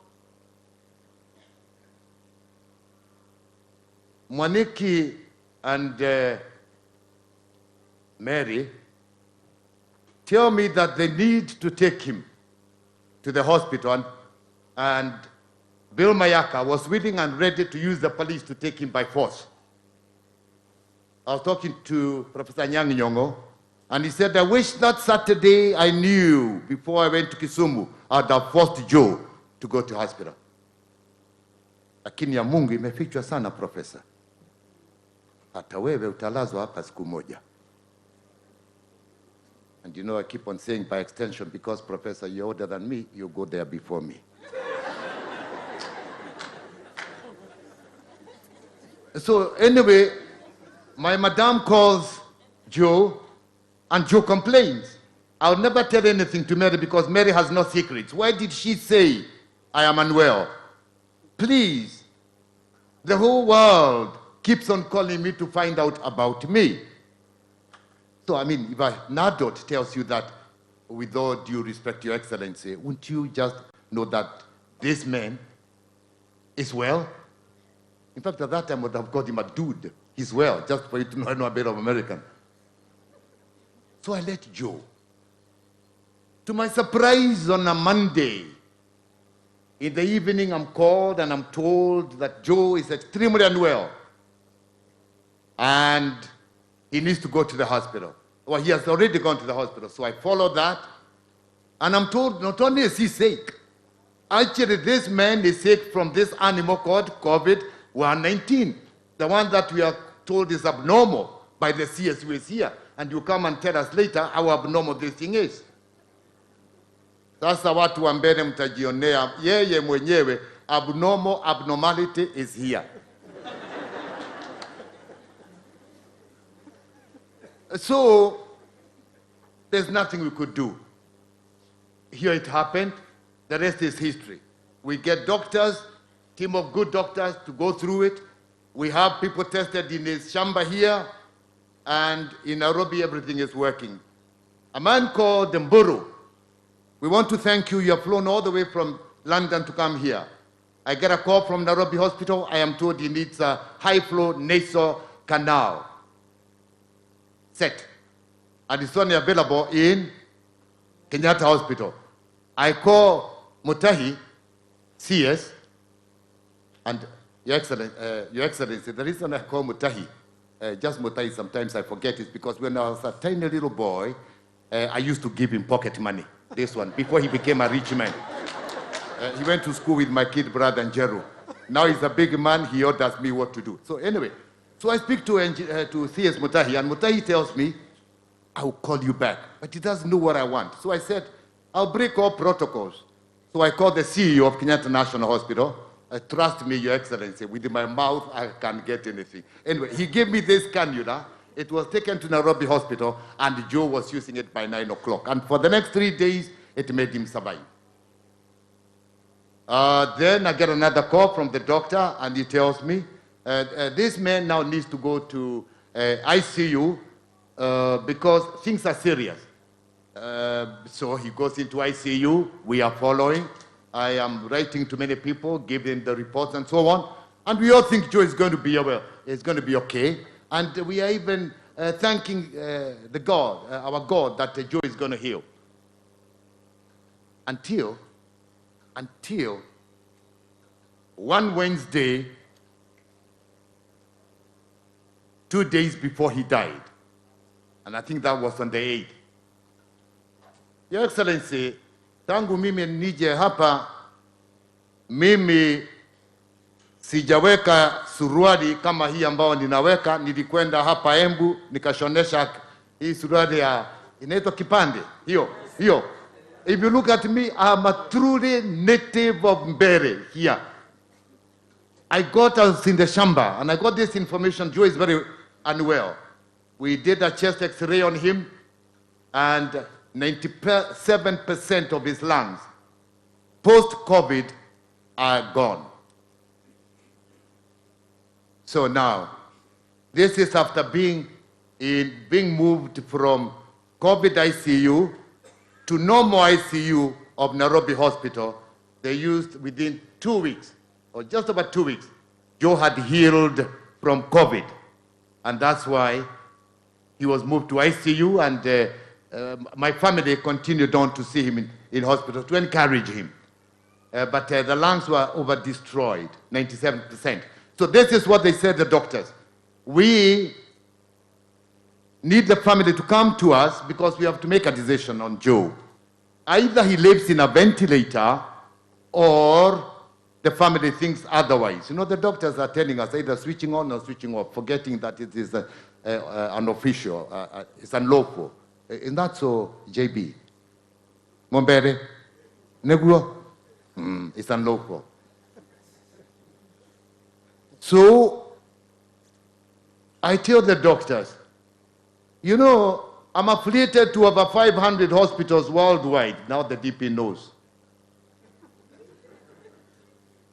Mwaniki and Mary tell me that they need to take him to the hospital, and Bill Mayaka was willing and ready to use the police to take him by force. I was talking to Professor Nyang' Nyong'o, and he said, I wish that Saturday I knew before I went to Kisumu, I'd have forced Joe to go to hospital. Lakini ya Mungu imefichwa sana, Professor. Hata wewe utalazwa hapa siku moja. And you know, I keep on saying by extension, because Professor, you're older than me, you go there before me. So anyway, my madam calls Joe, and Joe complains. I'll never tell anything to Mary because Mary has no secrets. Why did she say I am unwell? Please. The whole world keeps on calling me to find out about me. So, I mean, if an adult tells you that, with all due respect, Your Excellency, wouldn't you just know that this man is well? In fact, at that time, I would have called him a dude. He's well, just for you to know I know a bit of American. So I let Joe. To my surprise, on a Monday, in the evening, I'm called and I'm told that Joe is extremely unwell. And he needs to go to the hospital. Well, he has already gone to the hospital, so I follow that. And I'm told not only is he sick, actually this man is sick from this animal called COVID-19, the one that we are told is abnormal by the CSUs here. And you come and tell us later how abnormal this thing is. Sasa watu wa mbele mtajionea, yeye mwenyewe, abnormality is here. So, there's nothing we could do. Here it happened. The rest is history. We get doctors, team of good doctors to go through it. We have people tested in his shamba here, and in Nairobi everything is working. A man called Mburu, we want to thank you. You have flown all the way from London to come here. I get a call from Nairobi Hospital. I am told he needs a high-flow nasal canal set. And it's only available in Kenyatta Hospital. I call Mutahi, CS, and Your Excellency, the reason I call Mutahi, just Mutahi, sometimes I forget, is because when I was a tiny little boy, I used to give him pocket money, this one, before he became a rich man. He went to school with my kid brother, Njeru. Now he's a big man, he orders me what to do. So anyway, so I speak to CS Mutahi, and Mutahi tells me, I'll call you back. But he doesn't know what I want. So I said, I'll break all protocols. So I called the CEO of Kenyatta National Hospital. Trust me, Your Excellency, with my mouth, I can't get anything. Anyway, he gave me this cannula. It was taken to Nairobi Hospital, and Joe was using it by 9 o'clock. And for the next 3 days, it made him survive. Then I get another call from the doctor, and he tells me, this man now needs to go to ICU because things are serious. So he goes into ICU. We are following. I am writing to many people, giving the reports and so on. And we all think Joe is going to be okay. And we are even thanking our God, that Joe is going to heal. Until one Wednesday, 2 days before he died. And I think that was on the 8th. Your Excellency, tangu mimi nije hapa, mimi sijaweka suruali kama hii ambao ninaweka. Nilikwenda hapa Embu, nikashonesha hii suruali ya inaitwa kipande. Hiyo. If you look at me, I'm a truly native of Mbere here. I got us in the shamba, and I got this information. Joe is very unwell. We did a chest X-ray on him, and 97% of his lungs, post-COVID, are gone. So now, this is after being moved from COVID ICU to normal ICU of Nairobi Hospital. They used within 2 weeks, or just about 2 weeks, Joe had healed from COVID. And that's why he was moved to ICU, and my family continued on to see him in hospital to encourage him. But the lungs were over-destroyed, 97%. So this is what they said, the doctors. We need the family to come to us because we have to make a decision on Joe. Either he lives in a ventilator or the family thinks otherwise. You know, the doctors are telling us either switching on or switching off, forgetting that it is unofficial, it's unlawful. Isn't that so, JB? Mombere? Neguo? It's unlawful. So, I tell the doctors, you know, I'm affiliated to over 500 hospitals worldwide. Now the DP knows.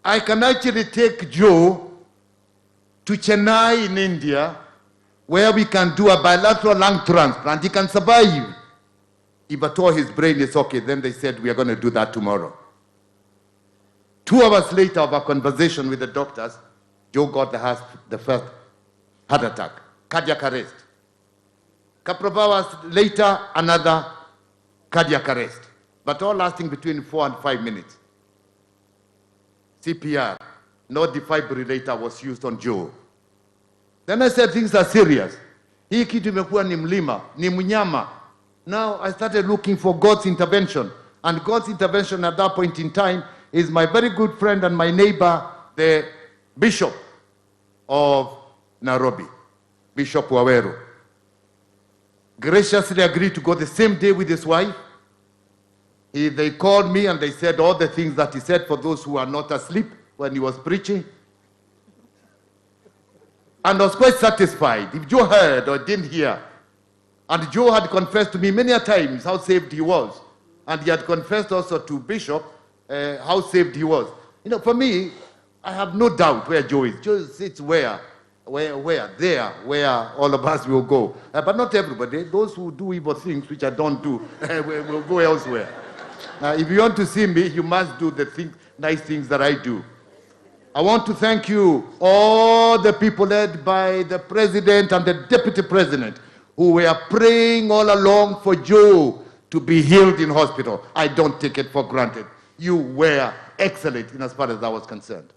I can actually take Joe to Chennai in India, where we can do a bilateral lung transplant. He can survive. If at all his brain is okay, then they said, we are going to do that tomorrow. 2 hours later of our conversation with the doctors, Joe got the first heart attack, cardiac arrest. Couple of hours later, another cardiac arrest, but all lasting between 4 and 5 minutes. CPR, no defibrillator was used on Joe. Then I said, things are serious. Hii kitu imekuwa ni mlima, ni mnyama. Now I started looking for God's intervention. And God's intervention at that point in time is my very good friend and my neighbor, the Bishop of Nairobi, Bishop Waweru. Graciously agreed to go the same day with his wife. They called me and they said all the things that he said for those who are not asleep when he was preaching. And I was quite satisfied. If Joe heard or didn't hear, and Joe had confessed to me many a times how saved he was, and he had confessed also to Bishop how saved he was. You know, for me, I have no doubt where Joe is. Joe sits where all of us will go. But not everybody. Those who do evil things, which I don't do, will go elsewhere. If you want to see me, you must do the nice things that I do. I want to thank you, all the people led by the President and the Deputy President, who were praying all along for Joe to be healed in hospital. I don't take it for granted. You were excellent in as far as I was concerned.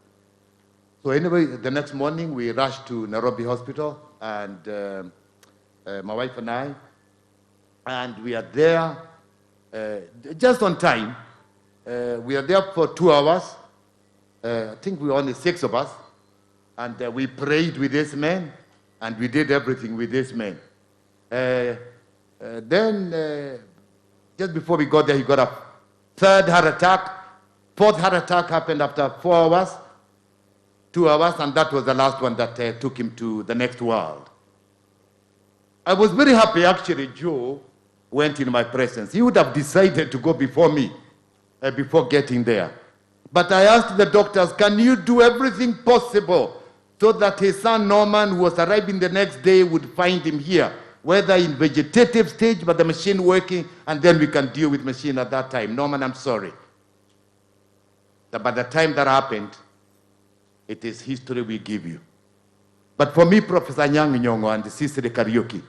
So anyway, the next morning we rushed to Nairobi Hospital, and my wife and I, and we are there just on time. We are there for 2 hours. I think we were only 6 of us, and we prayed with this man, and we did everything with this man. Then, just before we got there, he got a 3rd heart attack. 4th heart attack happened after 4 hours, 2 hours, and that was the last one that took him to the next world. I was very happy, actually, Joe went in my presence. He would have decided to go before me, before getting there. But I asked the doctors, can you do everything possible so that his son Norman, who was arriving the next day, would find him here whether in vegetative stage, but the machine working, and then we can deal with machine at that time. Norman, I'm sorry. That by the time that happened, it is history we give you. But for me, Professor Nyang' Nyong'o and Cicely Kariuki,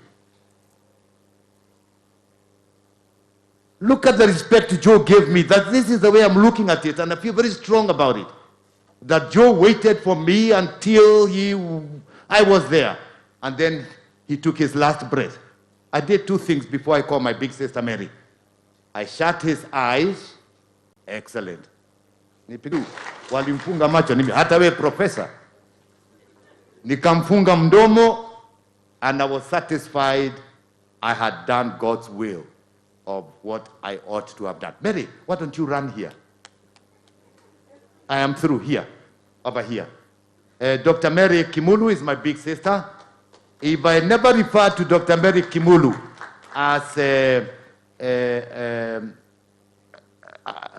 look at the respect Joe gave me. That this is the way I'm looking at it, and I feel very strong about it. That Joe waited for me until I was there, and then he took his last breath. I did two things before I called my big sister Mary. I shut his eyes. Excellent. Walimfunga macho, hata we professor. Nikamfunga mdomo, and I was satisfied I had done God's will of what I ought to have done. Mary, why don't you run here? I am through here, over here. Dr. Mary Kimulu is my big sister. If I never refer to Dr. Mary Kimulu as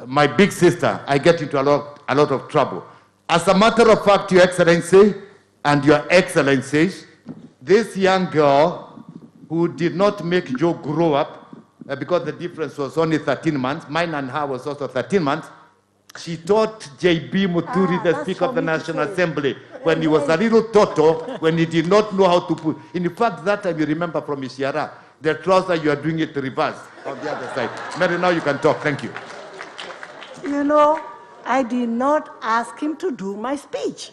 my big sister, I get into a lot of trouble. As a matter of fact, Your Excellency and Your Excellencies, this young girl who did not make Joe grow up because the difference was only 13 months, mine and her was also 13 months, she taught J.B. Muturi, the Speaker of the National Assembly, when he was a little toto, when he did not know how to put. In fact, that time you remember from Ishiara, the trouser, you are doing it reverse on the other side. Mary, now you can talk. Thank you. You know, I did not ask him to do my speech.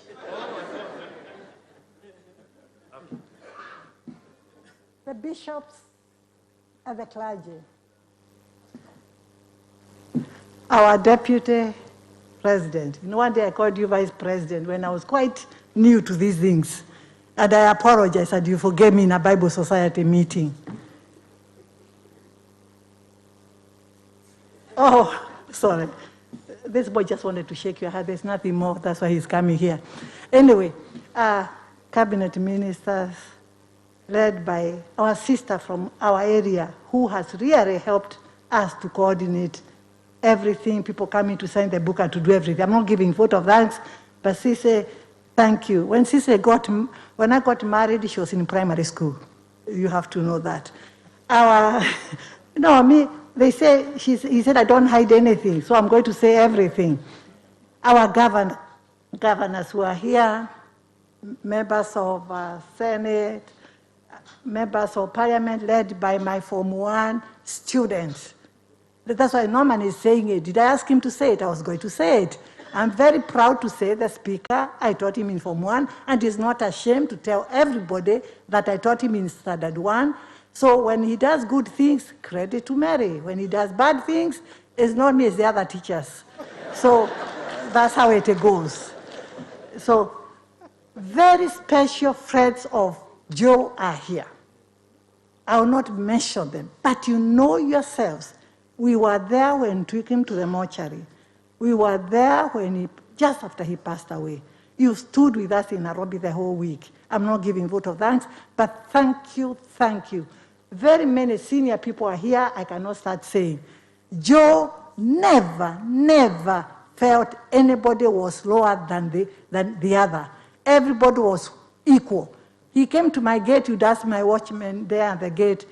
The bishops and the clergy. Our deputy president. You know, one day I called you vice president when I was quite new to these things. And I apologize and you forgave me in a Bible Society meeting. Oh, sorry. This boy just wanted to shake your hand. There's nothing more. That's why he's coming here. Anyway, cabinet ministers led by our sister from our area who has really helped us to coordinate everything, people coming to sign the book and to do everything. I'm not giving vote of thanks, but Cicely, thank you. When I got married, she was in primary school. You have to know that. They say, he said, I don't hide anything, so I'm going to say everything. Our governors who are here, members of Senate, members of Parliament led by my Form 1 students. That's why Norman is saying it. Did I ask him to say it? I was going to say it. I'm very proud to say the Speaker, I taught him in Form 1, and he's not ashamed to tell everybody that I taught him in Standard 1. So when he does good things, credit to Mary. When he does bad things, it's not me, it's the other teachers. So that's how it goes. So very special friends of Joe are here. I will not mention them, but you know yourselves. We were there when we took him to the mortuary. We were there when just after he passed away. You stood with us in Nairobi the whole week. I'm not giving vote of thanks, but thank you, thank you. Very many senior people are here, I cannot start saying. Joe never felt anybody was lower than the other. Everybody was equal. He came to my gate, you'd ask my watchman there at the gate,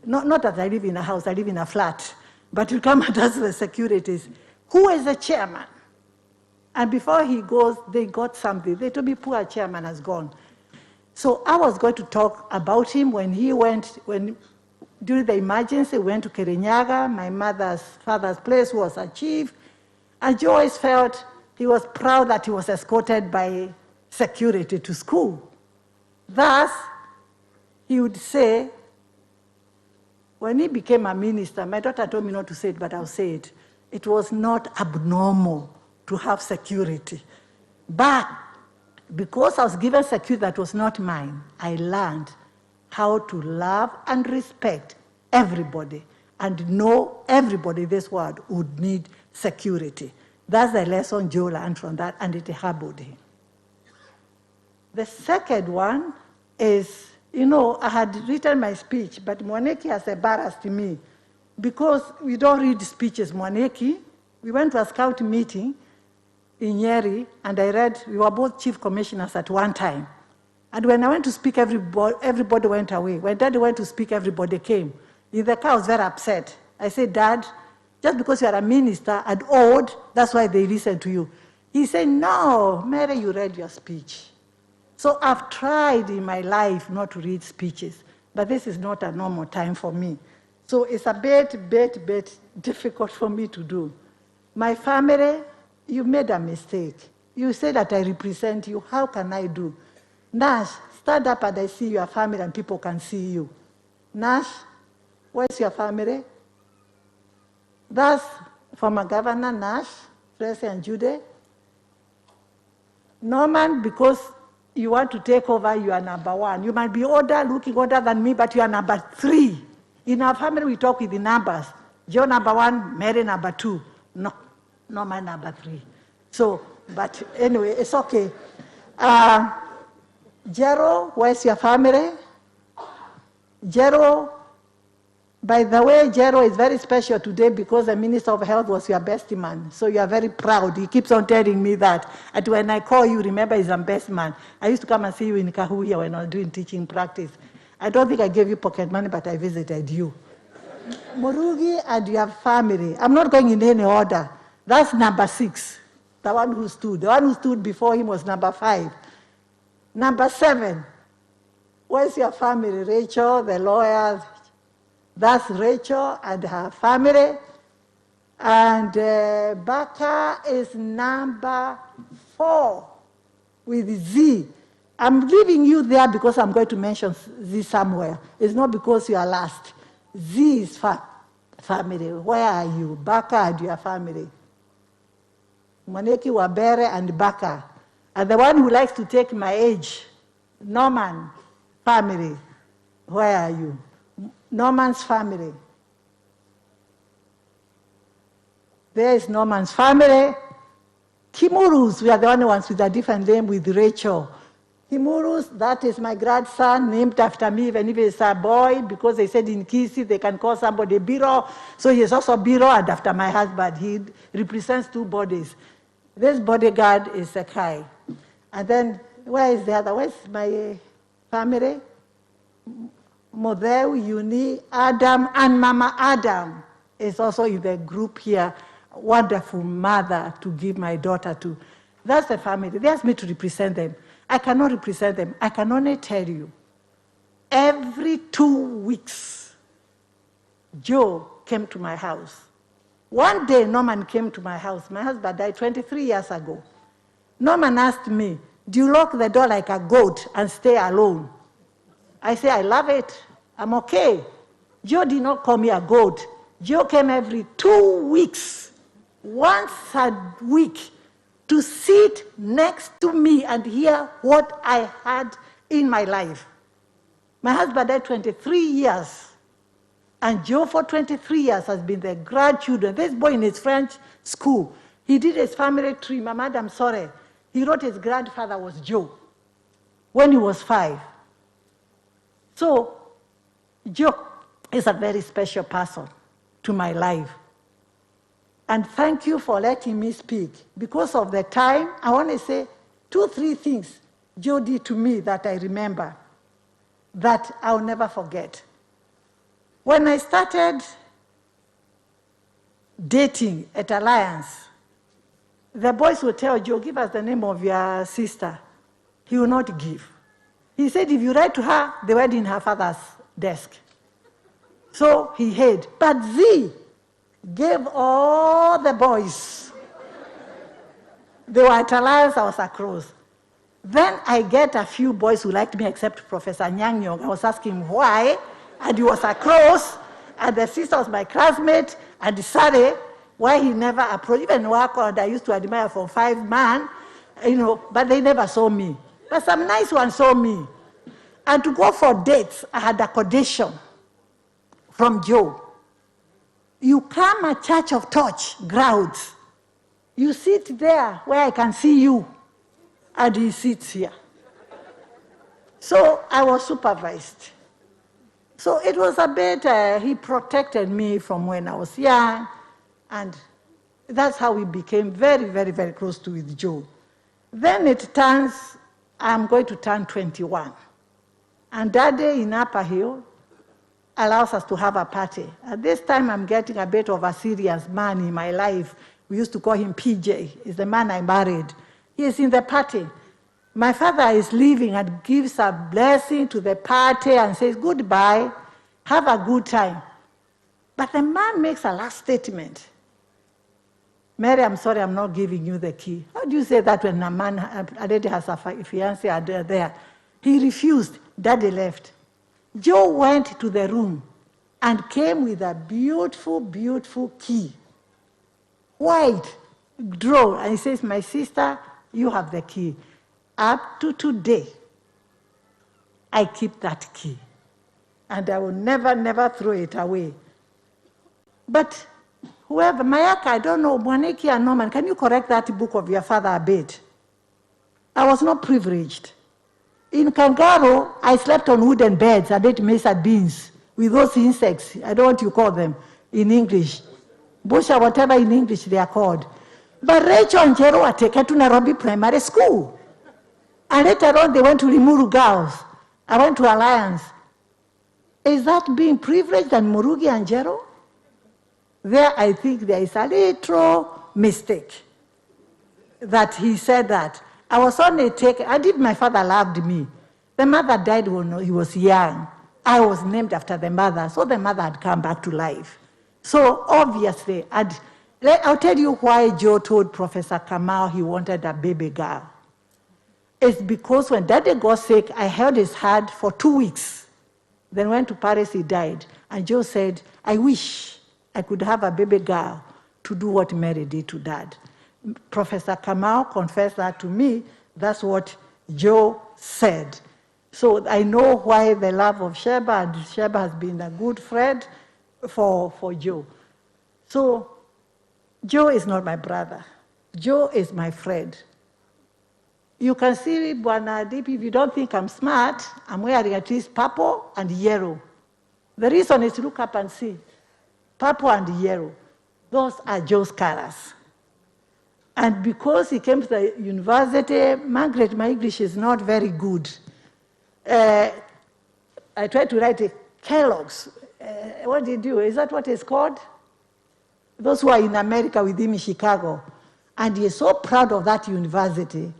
not that I live in a house, I live in a flat, but you come and ask the securities, who is the chairman? And before he goes, they got something. They told me, poor chairman has gone. So I was going to talk about him when during the emergency, went to Kirinyaga, my father's place was a chief, and Joe always felt he was proud that he was escorted by security to school. Thus, he would say, when he became a minister, my daughter told me not to say it, but I'll say it. It was not abnormal to have security. But because I was given security that was not mine, I learned how to love and respect everybody and know everybody in this world would need security. That's the lesson Joe learned from that, and it harbored him. The second one is, I had written my speech, but Mwaniki has embarrassed me because we don't read speeches, Mwaniki. We went to a scout meeting in Nyeri, and we were both chief commissioners at one time. And when I went to speak, everybody went away. When Daddy went to speak, everybody came. In the car, I was very upset. I said, Dad, just because you are a minister and old, that's why they listen to you. He said, no, Mary, you read your speech. So I've tried in my life not to read speeches, but this is not a normal time for me. So it's a bit difficult for me to do. My family, you made a mistake. You say that I represent you. How can I do? Nash, stand up and I see your family and people can see you. Nash, where's your family? That's former Governor Nash, Tracy and Jude. Norman, because you want to take over, you are number one. You might be older, looking older than me, but you are number 3. In our family, we talk with the numbers. Joe number 1, Mary number 2. No, Norman number 3. So, but anyway, it's okay. Jero, where's your family? Jero, by the way, Jero is very special today because the Minister of Health was your best man. So you are very proud. He keeps on telling me that. And when I call you, remember he's a best man. I used to come and see you in Kahuya when I was doing teaching practice. I don't think I gave you pocket money, but I visited you. Murugi and your family. I'm not going in any order. That's number 6. The one who stood. The one who stood before him was number 5. Number 7. Where's your family? Rachel, the lawyer. That's Rachel and her family. And Baka is number 4 with Z. I'm leaving you there because I'm going to mention Z somewhere. It's not because you are last. Z is family. Where are you? Baka and your family. Mwaneki, Wabere, and Baka. And the one who likes to take my age, Norman, family. Where are you? Norman's family. There is Norman's family. Kimurus, we are the only ones with a different name with Rachel. Kimurus, that is my grandson, named after me, even if it's a boy, because they said in Kisi they can call somebody Biro. So he is also Biro, and after my husband, he represents 2 bodies. This bodyguard is Sakai. And then, where is the other? Where's my family? Model, Uni, Adam, and Mama Adam is also in the group here. Wonderful mother to give my daughter to. That's the family. They asked me to represent them. I cannot represent them. I can only tell you, every 2 weeks, Joe came to my house. One day, Norman came to my house. My husband died 23 years ago. Norman asked me, do you lock the door like a goat and stay alone? I say, I love it. I'm okay. Joe did not call me a goat. Joe came every 2 weeks, once a week, to sit next to me and hear what I had in my life. My husband died 23 years. And Joe, for 23 years, has been the grandchildren. This boy in his French school, he did his family tree. My madam, sorry. He wrote his grandfather was Joe when he was 5. So, Joe is a very special person to my life. And thank you for letting me speak. Because of the time, I want to say 2, 3 things Joe did to me that I remember that I'll never forget. When I started dating at Alliance, the boys would tell Joe, give us the name of your sister. He will not give. He said, if you write to her, they were in her father's desk. So he hid. But Z gave all the boys. They were at Alliance, I was across. Then I get a few boys who liked me except Professor Nyang Nyong. I was asking why, and he was across, and the sister was my classmate, and Sare, why he never approached, even Wako, and I used to admire for 5 man, but they never saw me. But some nice ones saw me. And to go for dates, I had a condition from Joe. You come at Church of Torch grounds. You sit there where I can see you, and he sits here. So I was supervised. So it was a bit, he protected me from when I was young, and that's how we became very, very, very close to with Joe. Then it turns I'm going to turn 21. And Daddy in Upper Hill allows us to have a party. At this time, I'm getting a bit of a serious man in my life. We used to call him PJ. He's the man I married. He is in the party. My father is leaving and gives a blessing to the party and says, goodbye, have a good time. But the man makes a last statement. Mary, I'm sorry, I'm not giving you the key. How do you say that when a man already has a fiancé there? He refused. Daddy left. Joe went to the room and came with a beautiful, beautiful key. White drawer. And he says, my sister, you have the key. Up to today, I keep that key. And I will never, never throw it away. But whoever, Mayaka, I don't know, Mwaniki and Norman, can you correct that book of your father a bit? I was not privileged. In Kangaroo, I slept on wooden beds. I ate mesa beans with those insects. I don't know what you call them in English. Busha, whatever in English they are called. But Rachel and Jero were taken to Nairobi Primary School. And later on, they went to Limuru Girls. I went to Alliance. Is that being privileged than Murugi and Jero? There, I think there is a little mistake that he said that. I was on a take, my father loved me. The mother died when he was young. I was named after the mother, so the mother had come back to life. So obviously, I'll tell you why Joe told Professor Kamau he wanted a baby girl. It's because when Daddy got sick, I held his hand for 2 weeks. Then went to Paris, he died. And Joe said, I wish I could have a baby girl to do what Mary did to Dad. Professor Kamau confessed that to me. That's what Joe said. So I know why the love of Sheba, and Sheba has been a good friend for Joe. So Joe is not my brother. Joe is my friend. You can see, Bwana Deep, if you don't think I'm smart, I'm wearing at least purple and yellow. The reason is look up and see. Purple and yellow. Those are Joe's colors. And because he came to the university, Margaret, my English is not very good. I tried to write Kellogg's. What did he do? Is that what it's called? Those who are in America with him in Chicago. And he is so proud of that university,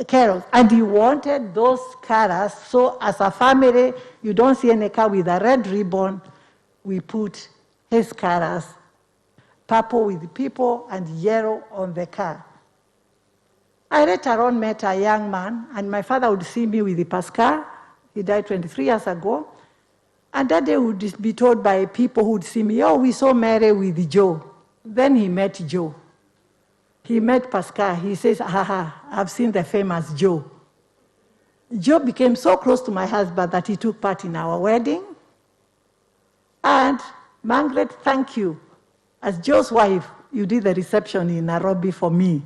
Kellogg's. And he wanted those colors. So as a family, you don't see any car with a red ribbon. We put his colors. Purple with people and yellow on the car. I later on met a young man, and my father would see me with the Pascal. He died 23 years ago. And Daddy would be told by people who would see me, oh, we saw Mary with Joe. Then he met Joe. He met Pascal. He says, I've seen the famous Joe. Joe became so close to my husband that he took part in our wedding. And Margaret, thank you. As Joe's wife, you did the reception in Nairobi for me.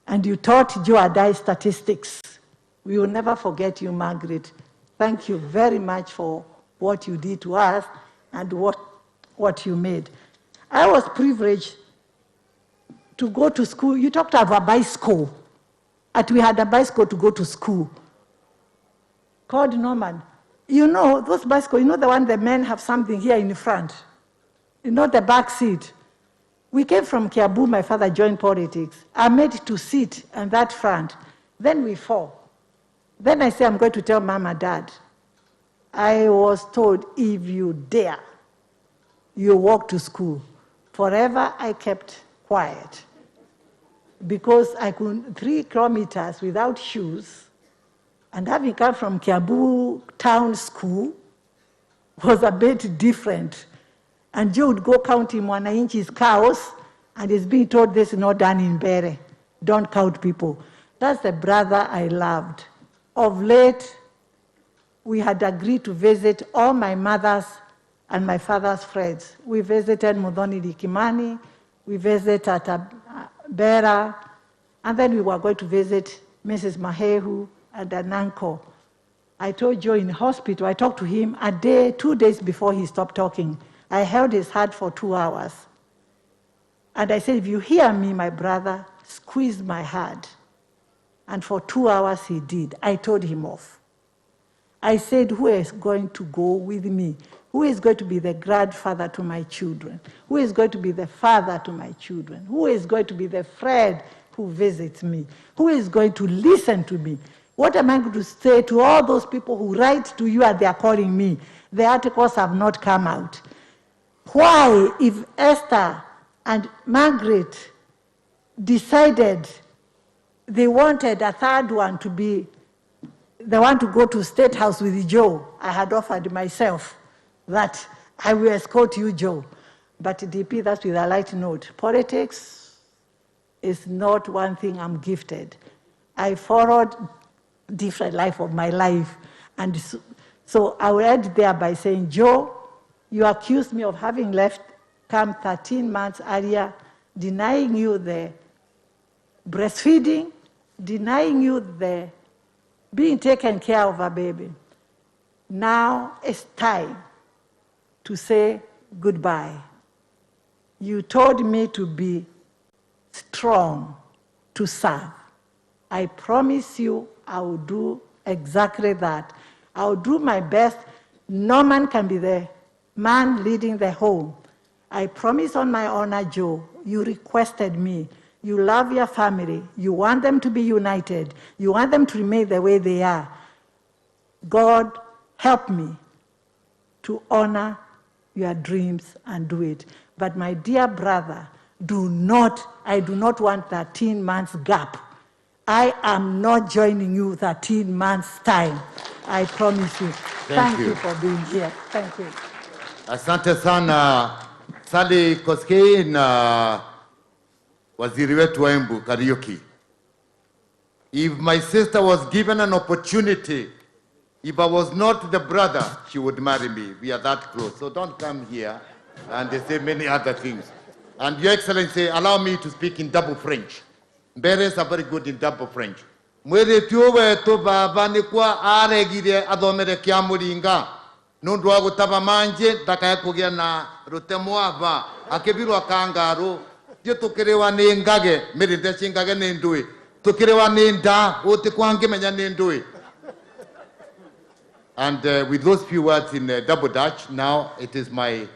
And you taught Joe Adai statistics. We will never forget you, Margaret. Thank you very much for what you did to us and what you made. I was privileged to go to school. You talked about a bicycle. And we had a bicycle to go to school called Norman. You know, those bicycles, you know the one the men have something here in the front? Not the back seat. We came from Kiabu, my father joined politics. I made to sit on that front. Then we fall. Then I say, I'm going to tell Mama, Dad. I was told, if you dare, you walk to school. Forever, I kept quiet. Because I could 3 kilometers without shoes, and having come from Kiabu town school was a bit different. And Joe would go counting Mwananchi's cows, and he's being told this is not done in Bere. Don't count people. That's the brother I loved. Of late, we had agreed to visit all my mother's and my father's friends. We visited Mudhoni Dikimani, we visited Bera, and then we were going to visit Mrs. Mahehu and Ananko. I told Joe in hospital, I talked to him a day, 2 days before he stopped talking. I held his hand for 2 hours. And I said, if you hear me, my brother, squeeze my hand. And for 2 hours he did. I told him off. I said, who is going to go with me? Who is going to be the grandfather to my children? Who is going to be the father to my children? Who is going to be the friend who visits me? Who is going to listen to me? What am I going to say to all those people who write to you and they are calling me? The articles have not come out. Why, if Esther and Margaret decided they wanted a third one to be the one to go to State House with Joe, I had offered myself that I will escort you, Joe. But DP, that's with a light note. Politics is not one thing I'm gifted. I followed different life of my life. And so I will end there by saying, Joe, you accused me of having left camp 13 months earlier, denying you the breastfeeding, denying you the being taken care of a baby. Now it's time to say goodbye. You told me to be strong, to serve. I promise you I will do exactly that. I will do my best. No man can be the man leading the home. I promise on my honor, Joe, you requested me. You love your family. You want them to be united. You want them to remain the way they are. God, help me to honor your dreams and do it. But my dear brother, I do not want 13 months gap. I am not joining you 13 months time. I promise you. Thank you for being here. Thank you. Asante sana Sally Koskei na waziri wetu wa Embu Kariuki. If my sister was given an opportunity, if I was not the brother, she would marry me. We are that close. So don't come here and they say many other things. And Your Excellency, allow me to speak in double French. Mberes are very good in double French. Mwere tuwe to baba ni kwa aregire athomere kia muringa. Nundu wa gutaba manje ndakaya kugia na rutemo ava akibirwa kangaru dio tukirewa ni ngage mirinde chingage ni ndui tukirewa ni nda uti kwange menya ni ndui. And with those few words in double Dutch, now it is my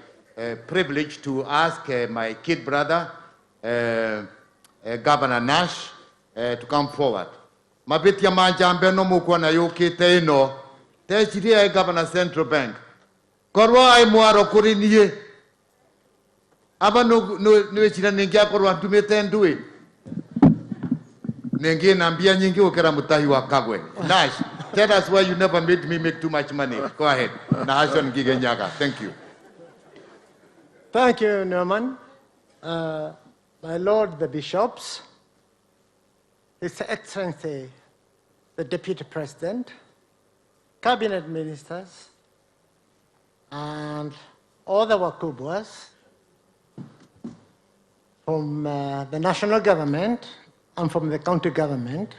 privilege to ask my kid brother, Governor Nash, to come forward. Mabiti ya manjambe no mukwa na yuki teino, te chiria Governor Central Bank. Korwa ai mwaro kuri niye. Aba no chira ningia korwa tumete ndui. Nengi nambia nyingi ukera mutahi wa Kagwe. Nash, tell us why you never made me make too much money. Go ahead. Nahashon Gigenyaga. Thank you. Thank you, Norman. My Lord, the Bishops, His Excellency, the Deputy President, Cabinet Ministers, and all the Wakubwas from the national government and from the county government.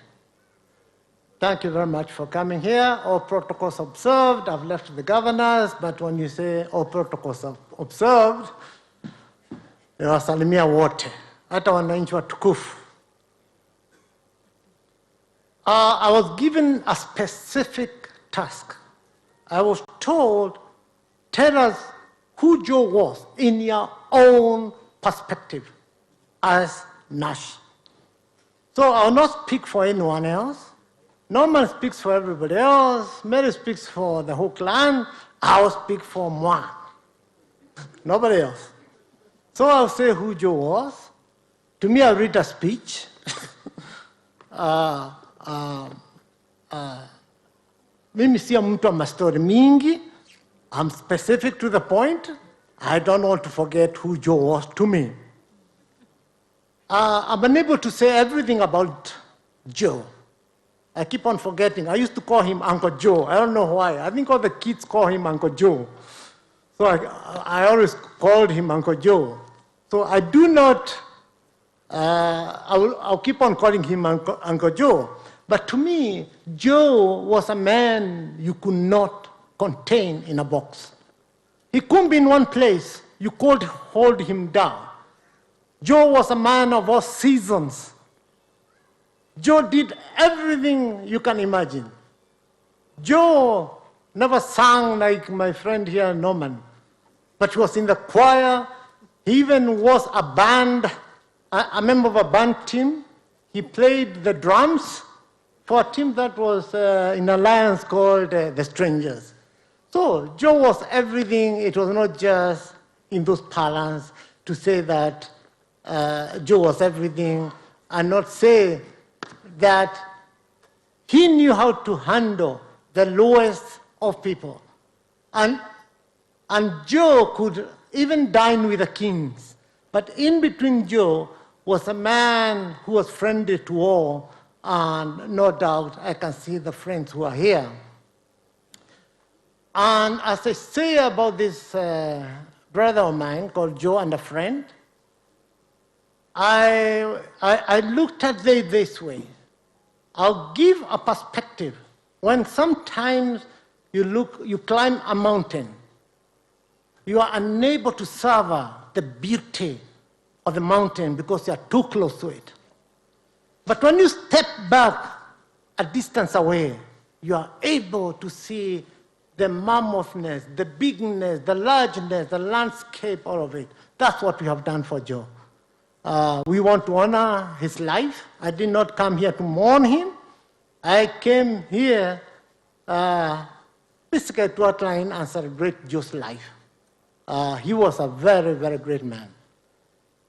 Thank you very much for coming here. All protocols observed. I've left the governors, but when you say all protocols observed, niwasalimia wote, hata wananchi watukufu. I was given a specific task. I was told, tell us who Joe was in your own perspective as Nash. So I will not speak for anyone else. Norman speaks for everybody else. Mary speaks for the whole clan. I will speak for moi. Nobody else. So I'll say who Joe was. To me, I'll read a speech. Mimi siya mtu wa mastori mingi. I'm specific to the point. I don't want to forget who Joe was to me. I'm unable to say everything about Joe. I keep on forgetting. I used to call him Uncle Joe. I don't know why. I think all the kids call him Uncle Joe. So I always called him Uncle Joe. So I do not, I'll keep on calling him Uncle Joe. But to me, Joe was a man you could not contain in a box. He couldn't be in one place. You could hold him down. Joe was a man of all seasons. Joe did everything you can imagine. Joe never sang like my friend here, Norman, but he was in the choir. He even was a member of a band team. He played the drums for a team that was in alliance called The Strangers. So Joe was everything. It was not just in those parlance to say that Joe was everything and not say that he knew how to handle the lowest of people. And Joe could even dine with the kings. But in between Joe was a man who was friendly to all, and no doubt I can see the friends who are here. And as I say about this brother of mine called Joe and a friend, I looked at it this way. I'll give a perspective. When sometimes you climb a mountain, you are unable to savor the beauty of the mountain because you are too close to it. But when you step back a distance away, you are able to see the mammothness, the bigness, the largeness, the landscape, all of it. That's what we have done for Joe. We want to honor his life. I did not come here to mourn him. I came here basically to outline and celebrate Joe's life. He was a very, very great man.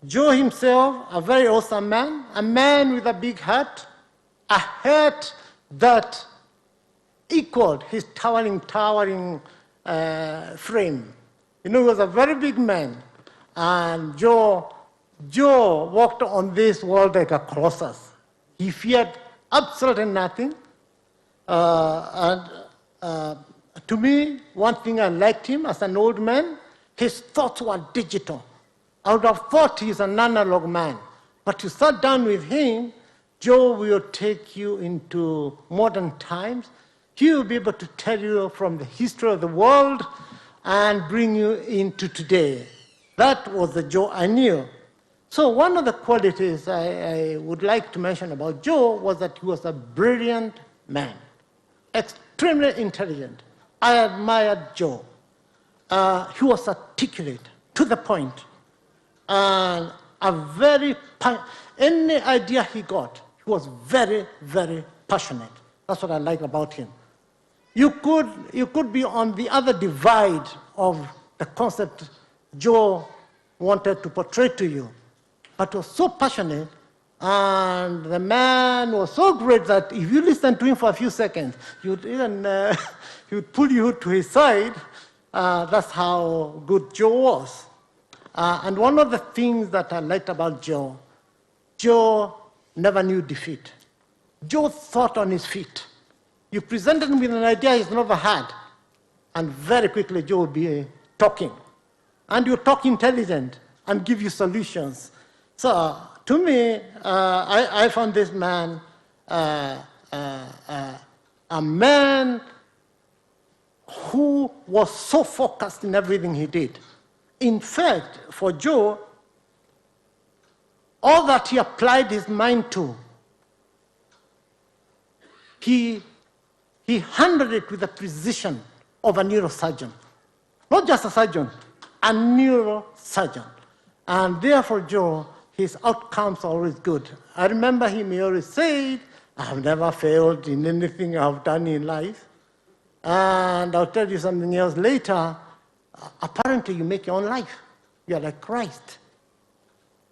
Joe himself, a very awesome man, a man with a big heart, a heart that equaled his towering frame. You know, he was a very big man, and Joe walked on this world like a colossus. He feared absolutely nothing. To me, one thing I liked him as an old man, his thoughts were digital. I would have thought he's an analog man. But you sat down with him, Joe will take you into modern times. He will be able to tell you from the history of the world and bring you into today. That was the Joe I knew. So one of the qualities I would like to mention about Joe was that he was a brilliant man, extremely intelligent. I admired Joe. He was articulate, to the point, and any idea he got, he was very, very passionate. That's what I like about him. You could be on the other divide of the concept Joe wanted to portray to you, but he was so passionate, and the man was so great that if you listen to him for a few seconds, he would pull you to his side. That's how good Joe was. And one of the things that I liked about Joe never knew defeat. Joe thought on his feet. You presented him with an idea he's never had, and very quickly Joe would be talking. And you talk intelligent and give you solutions. So to me, I found this man a man who was so focused in everything he did. In fact, for Joe, all that he applied his mind to, he handled it with the precision of a neurosurgeon. Not just a surgeon, a neurosurgeon. And therefore, Joe, his outcomes are always good. I remember him, he always said, I have never failed in anything I've done in life. And I'll tell you something else later. Apparently, you make your own life. You're like Christ.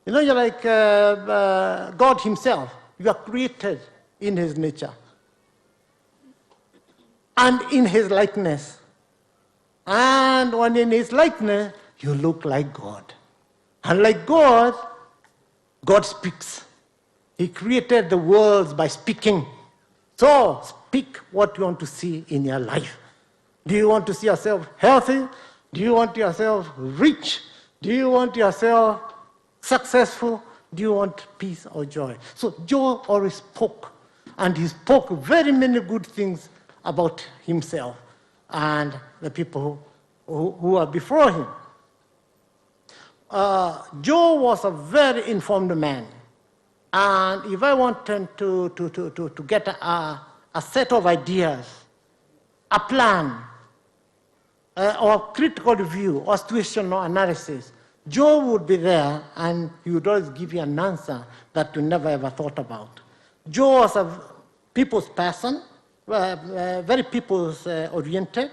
You know, you're like God himself. You are created in his nature and in his likeness. And when in his likeness, you look like God. And like God, God speaks. He created the worlds by speaking. So speak what you want to see in your life. Do you want to see yourself healthy? Do you want yourself rich? Do you want yourself successful? Do you want peace or joy? So Joe always spoke, and he spoke very many good things about himself and the people who are before him. Joe was a very informed man. And if I wanted to get a set of ideas, a plan, or critical review, or situational analysis, Joe would be there and he would always give you an answer that you never ever thought about. Joe was a people's person, very people's oriented.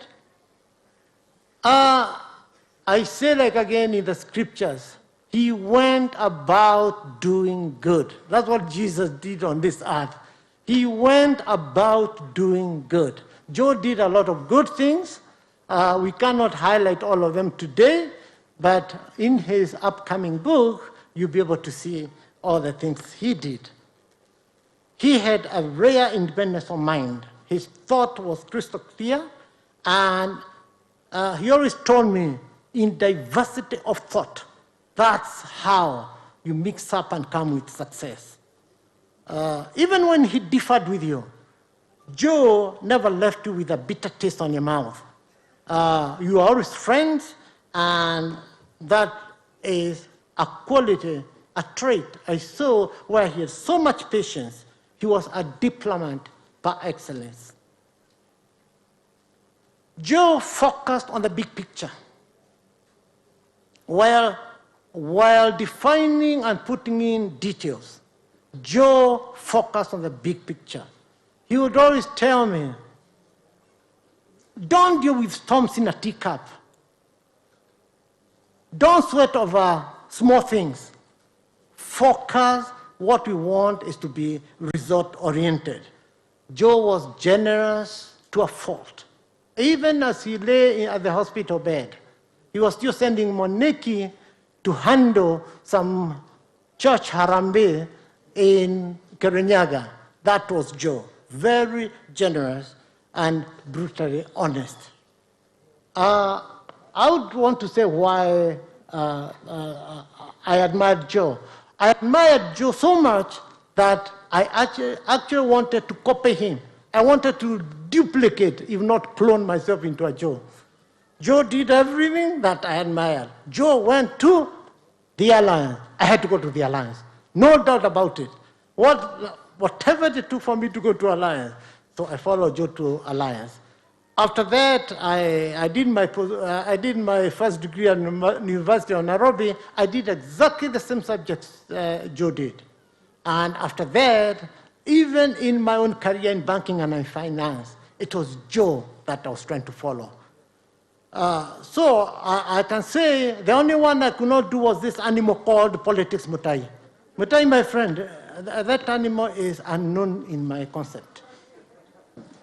I say like again in the scriptures, he went about doing good. That's what Jesus did on this earth. He went about doing good. Joe did a lot of good things. We cannot highlight all of them today, but in his upcoming book, you'll be able to see all the things he did. He had a rare independence of mind. His thought was crystal clear, and he always told me, in diversity of thought, that's how you mix up and come with success. Even when he differed with you, Joe never left you with a bitter taste on your mouth. You are always friends, and that is a quality, a trait I saw where he had so much patience. He was a diplomat par excellence. Joe focused on the big picture while defining and putting in details. Joe focused on the big picture. He would always tell me, don't deal with storms in a teacup. Don't sweat over small things. Focus. What we want is to be result-oriented. Joe was generous to a fault. Even as he lay at the hospital bed, he was still sending Moneki to handle some church harambe in Kirinyaga. That was Joe. Very generous and brutally honest. I would want to say why I admired Joe. I admired Joe so much that I actually wanted to copy him. I wanted to duplicate, if not clone myself into a Joe. Joe did everything that I admired. Joe went to the Alliance. I had to go to the Alliance. No doubt about it. Whatever it took for me to go to Alliance. So I followed Joe to Alliance. After that, I did my first degree at University of Nairobi. I did exactly the same subjects Joe did. And after that, even in my own career in banking and in finance, it was Joe that I was trying to follow. So I can say the only one I could not do was this animal called politics, Mutai. Mutai, my friend, that animal is unknown in my concept.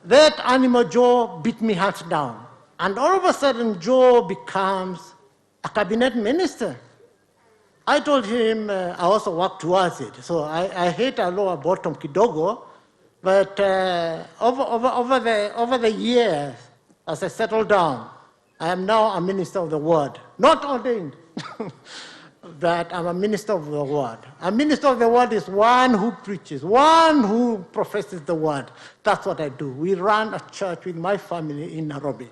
That animal, Joe, beat me hands down. And all of a sudden, Joe becomes a cabinet minister. I told him I also work towards it. So I hate a lower bottom kidogo, but over the years, as I settled down, I am now a minister of the word. Not ordained, but I'm a minister of the word. A minister of the word is one who preaches, one who professes the word. That's what I do. We run a church with my family in Nairobi.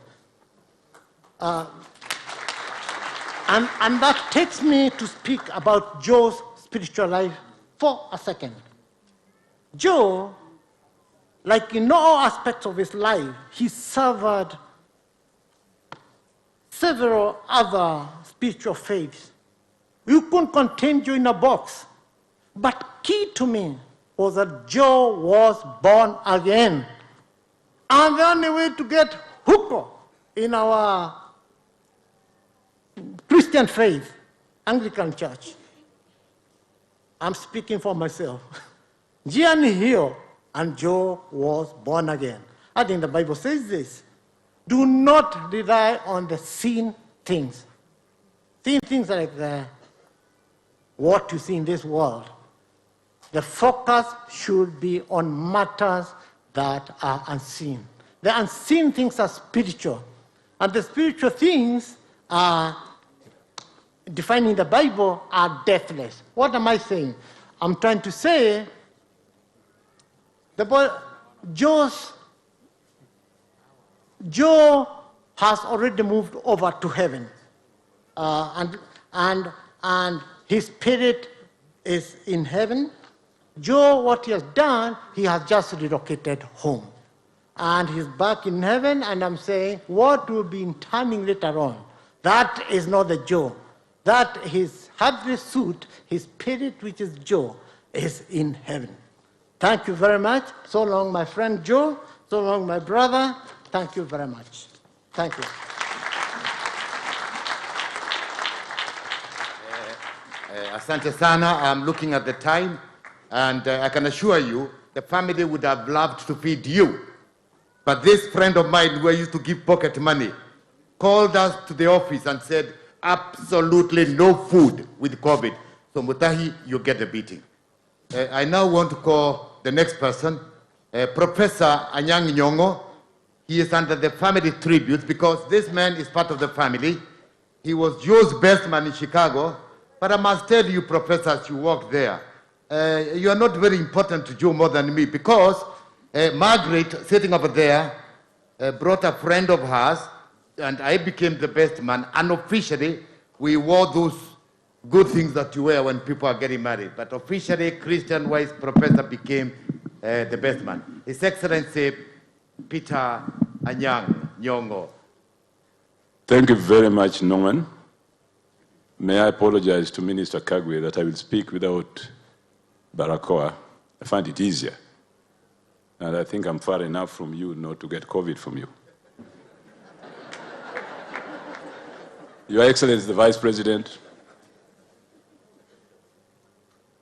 And that takes me to speak about Joe's spiritual life for a second. Joe, like in all aspects of his life, he suffered several other spiritual faiths. You couldn't contain Joe in a box. But key to me was that Joe was born again. And the only way to get hooked in our Christian faith, Anglican Church, I'm speaking for myself. Gianni Hill and Joe was born again. I think the Bible says this. Do not rely on the seen things. Seen things like what you see in this world. The focus should be on matters that are unseen. The unseen things are spiritual. And the spiritual things are, defined in the Bible, are deathless. What am I saying? I'm trying to say Joe has already moved over to heaven. And his spirit is in heaven. Joe, what he has done, he has just relocated home. And he's back in heaven, and I'm saying, what will be in timing later on? That is not the Joe. That his heavenly suit, his spirit, which is Joe, is in heaven. Thank you very much. So long, my friend Joe. So long, my brother. Thank you very much. Thank you. Asante sana. I'm looking at the time, and I can assure you, the family would have loved to feed you. But this friend of mine who I used to give pocket money called us to the office and said, absolutely no food with COVID. So Mutahi, you get the beating. I now want to call the next person, Professor Anyang' Nyong'o. He is under the family tribute because this man is part of the family. He was Joe's best man in Chicago. But I must tell you, Professor, as you walk there, you are not very important to Joe more than me because Margaret, sitting over there, brought a friend of hers, and I became the best man. Unofficially, we wore those good things that you wear when people are getting married. But officially, Christian-wise, Professor became the best man. His Excellency, Peter Anyang' Nyong'o. Thank you very much, Norman. May I apologize to Minister Kagwe that I will speak without Barakoa. I find it easier. And I think I'm far enough from you not to get COVID from you. Your Excellency, the Vice President,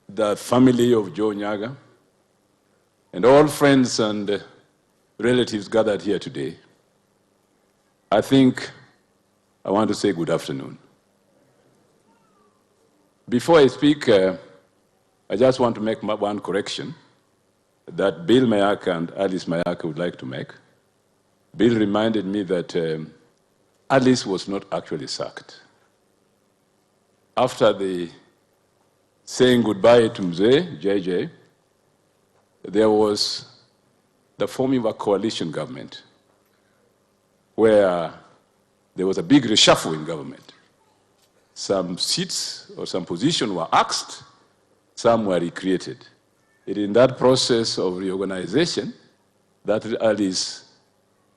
the family of Joe Nyaga, and all friends and relatives gathered here today, I think I want to say good afternoon. Before I speak, I just want to make one correction that Bill Mayaka and Alice Mayaka would like to make. Bill reminded me that Alice was not actually sacked. After the saying goodbye to Mzee, JJ, there was the forming of a coalition government where there was a big reshuffle in government. Some seats or some positions were axed, some were recreated. It is in that process of reorganization that Alice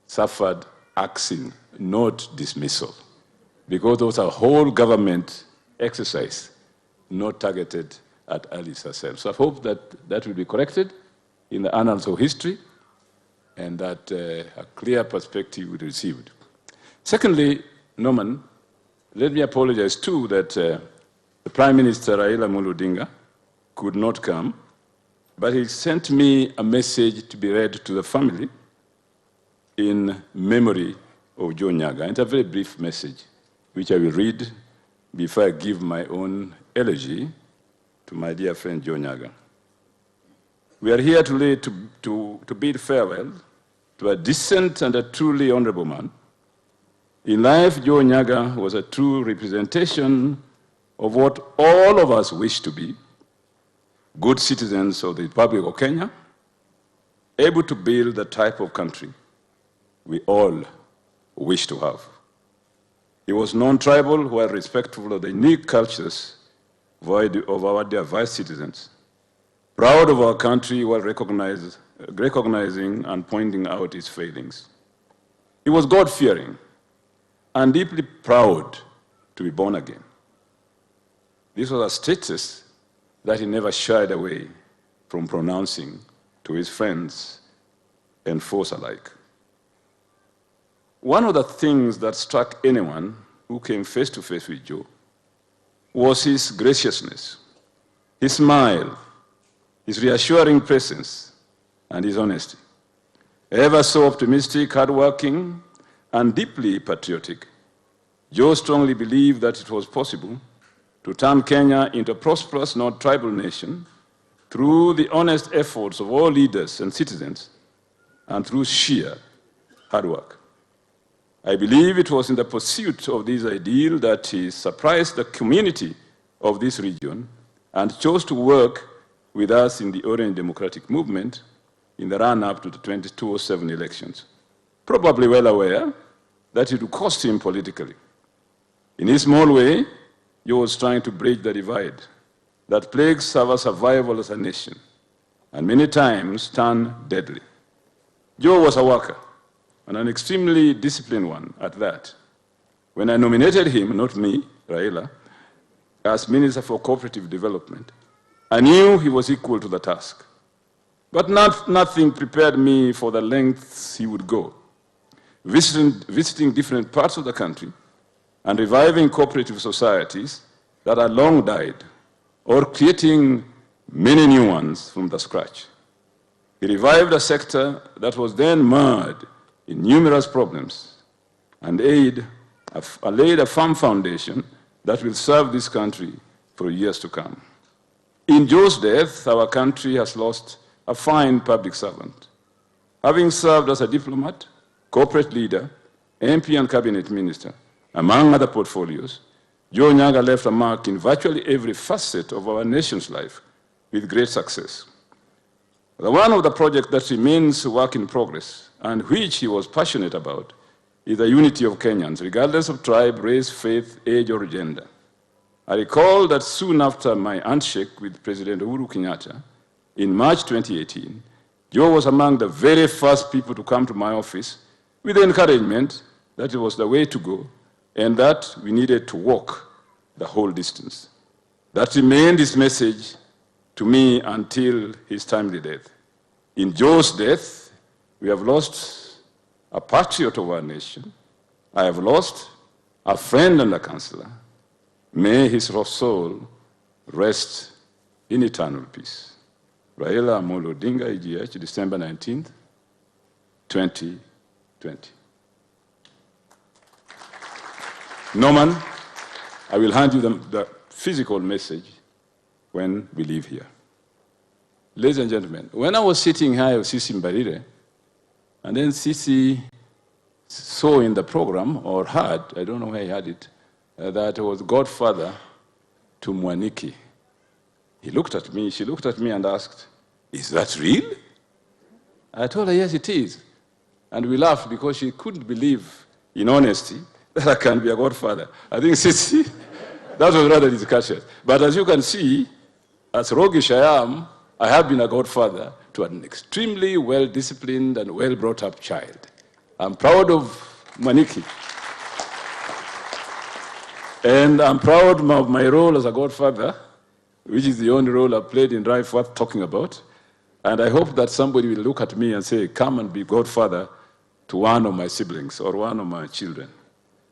suffered axing, not dismissal, because there was a whole government exercise not targeted at Alice herself. So I hope that that will be corrected in the annals of history and that a clear perspective will be received. Secondly, Norman, let me apologize too that the Prime Minister Raila Amolo Odinga could not come, but he sent me a message to be read to the family in memory of Joe Nyaga. It's a very brief message, which I will read before I give my own elegy to my dear friend Joe Nyaga. We are here today to bid farewell to a decent and a truly honorable man. In life, Joe Nyaga was a true representation of what all of us wish to be: good citizens of the Republic of Kenya, able to build the type of country we all wish to have. He was non-tribal while respectful of the unique cultures of our dear vice citizens, proud of our country while recognizing and pointing out its failings. He was God-fearing and deeply proud to be born again. This was a status that he never shied away from pronouncing to his friends and foes alike. One of the things that struck anyone who came face to face with Joe was his graciousness, his smile, his reassuring presence, and his honesty. Ever so optimistic, hardworking, and deeply patriotic, Joe strongly believed that it was possible to turn Kenya into a prosperous, not tribal nation through the honest efforts of all leaders and citizens and through sheer hard work. I believe it was in the pursuit of this ideal that he surprised the community of this region and chose to work with us in the Orange Democratic Movement in the run-up to the 2007 elections, probably well aware that it would cost him politically. In his small way, he was trying to bridge the divide that plagues our survival as a nation and many times turn deadly. Joe was a worker, and an extremely disciplined one at that. When I nominated him, not me, Raila, as Minister for Cooperative Development, I knew he was equal to the task. But nothing prepared me for the lengths he would go, visiting different parts of the country and reviving cooperative societies that had long died, or creating many new ones from the scratch. He revived a sector that was then mired in numerous problems and laid a firm foundation that will serve this country for years to come. In Joe's death, our country has lost a fine public servant. Having served as a diplomat, corporate leader, MP and cabinet minister, among other portfolios, Joe Nyaga left a mark in virtually every facet of our nation's life with great success. One of the projects that remains a work in progress and which he was passionate about is the unity of Kenyans, regardless of tribe, race, faith, age, or gender. I recall that soon after my handshake with President Uhuru Kenyatta in March 2018, Joe was among the very first people to come to my office with the encouragement that it was the way to go and that we needed to walk the whole distance. That remained his message to me until his timely death. In Joe's death, we have lost a patriot of our nation. I have lost a friend and a counselor. May his soul rest in eternal peace. Raila Amolo Odinga, EGH, December 19th, 2020. Norman, I will hand you the physical message when we leave here. Ladies and gentlemen, when I was sitting here with Sisi Mbarire, and then Sisi saw in the program, or heard, I don't know where he had it, that I was godfather to Mwaniki. He looked at me, she looked at me and asked, "Is that real?" I told her, "Yes, it is." And we laughed because she couldn't believe, in honesty, that I can be a godfather. I think Sisi, that was rather discussion. But as you can see, as roguish I am, I have been a godfather to an extremely well-disciplined and well-brought-up child. I'm proud of Mwaniki. And I'm proud of my role as a godfather, which is the only role I've played in life worth talking about. And I hope that somebody will look at me and say, "Come and be godfather to one of my siblings or one of my children."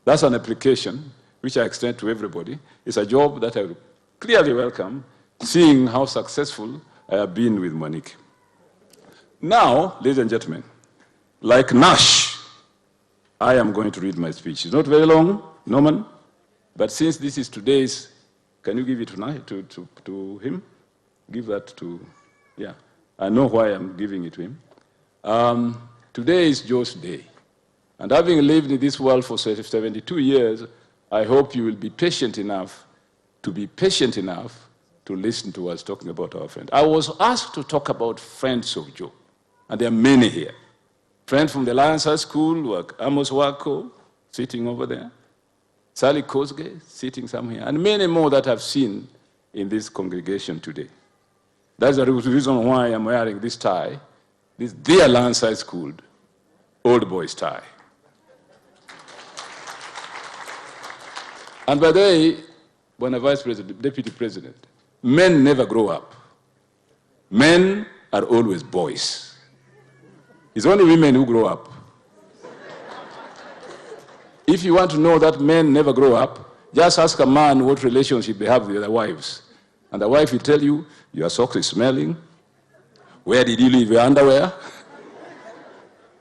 That's an application which I extend to everybody. It's a job that I clearly welcome, seeing how successful I have been with Mwaniki. Now, ladies and gentlemen, like Nash, I am going to read my speech. It's not very long, Norman, but since this is today's, can you give it to him? Give that to, yeah. I know why I'm giving it to him. Today is Joe's day. And having lived in this world for 72 years, I hope you will be patient enough to listen to us talking about our friend. I was asked to talk about friends of Joe, and there are many here. Friends from the Lions High School, Amos Wako, sitting over there, Sally Kosge, sitting somewhere, and many more that I've seen in this congregation today. That's the reason why I'm wearing this tie, this dear Lions High School old boys tie. And by the way, when a vice president, deputy president, men never grow up. Men are always boys. It's only women who grow up. If you want to know that men never grow up, just ask a man what relationship they have with their wives. And the wife will tell you, your socks is smelling. Where did you leave your underwear?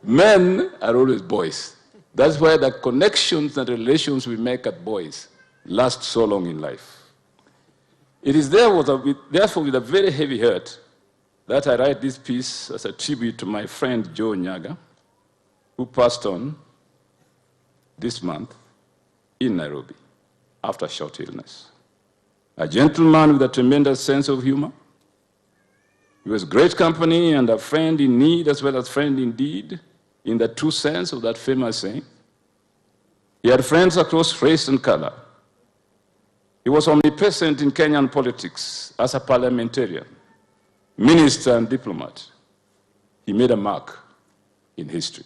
Men are always boys. That's why the connections and relations we make as boys last so long in life. It is therefore with a very heavy heart that I write this piece as a tribute to my friend Joe Nyaga, who passed on this month in Nairobi after a short illness. A gentleman with a tremendous sense of humor. He was great company and a friend in need as well as friend indeed, in the true sense of that famous saying. He had friends across race and color. He was omnipresent in Kenyan politics as a parliamentarian, minister and diplomat, he made a mark in history.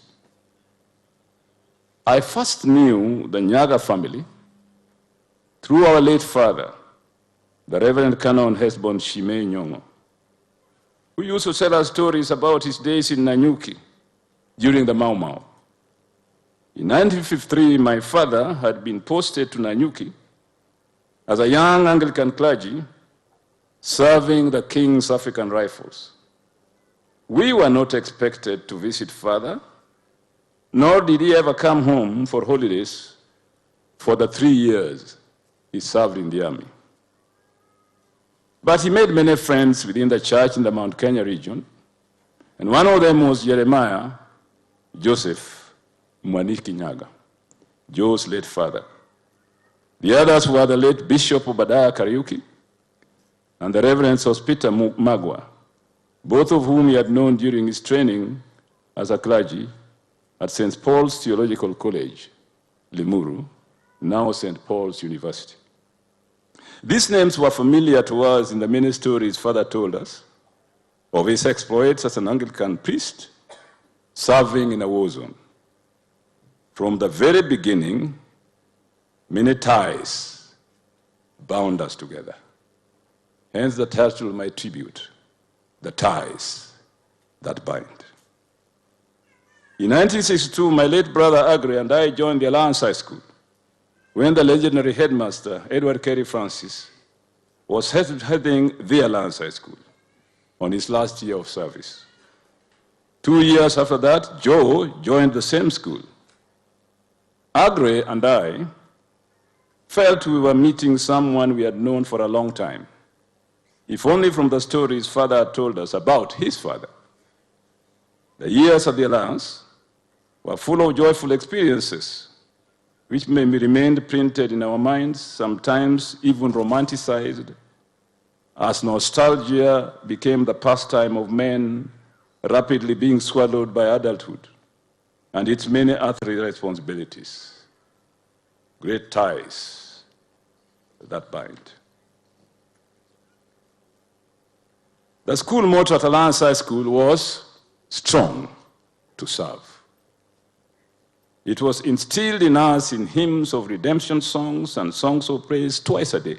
I first knew the Nyaga family through our late father, the Reverend Canon Hesbon Shimei Nyong'o, who used to tell us stories about his days in Nanyuki during the Mau Mau. In 1953, my father had been posted to Nanyuki as a young Anglican clergy serving the King's African Rifles. We were not expected to visit father, nor did he ever come home for holidays for the 3 years he served in the army. But he made many friends within the church in the Mount Kenya region, and one of them was Jeremiah Joseph Mwaniki Nyaga, Joe's late father. The others were the late Bishop Obadiah Kariuki and the Reverend Sospita Magwa, both of whom he had known during his training as a clergy at St. Paul's Theological College, Limuru, now St. Paul's University. These names were familiar to us in the many stories father told us of his exploits as an Anglican priest serving in a war zone. From the very beginning, many ties bound us together. Hence the title of my tribute, The Ties That Bind. In 1962, my late brother Agre and I joined the Alliance High School when the legendary headmaster, Edward Carey Francis, was heading the Alliance High School on his last year of service. 2 years after that, Joe joined the same school. Agre and I felt we were meeting someone we had known for a long time, if only from the stories father had told us about his father. The years at the Alliance were full of joyful experiences, which may be remained printed in our minds, sometimes even romanticized, as nostalgia became the pastime of men rapidly being swallowed by adulthood and its many earthly responsibilities. Great ties that bind. The school motto at Alliance High School was strong to serve. It was instilled in us in hymns of redemption songs and songs of praise twice a day,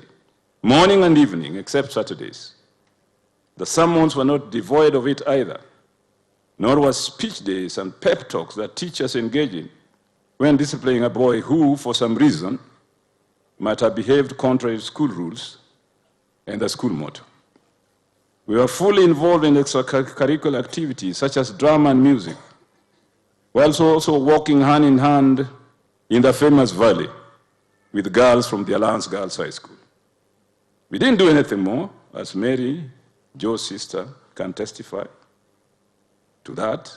morning and evening, except Saturdays. The sermons were not devoid of it either, nor was speech days and pep talks that teachers engaged in when disciplining a boy who, for some reason, might have behaved contrary to school rules and the school motto. We were fully involved in extracurricular activities such as drama and music, while also walking hand in hand in the famous valley with girls from the Alliance Girls High School. We didn't do anything more, as Mary, Joe's sister, can testify to that,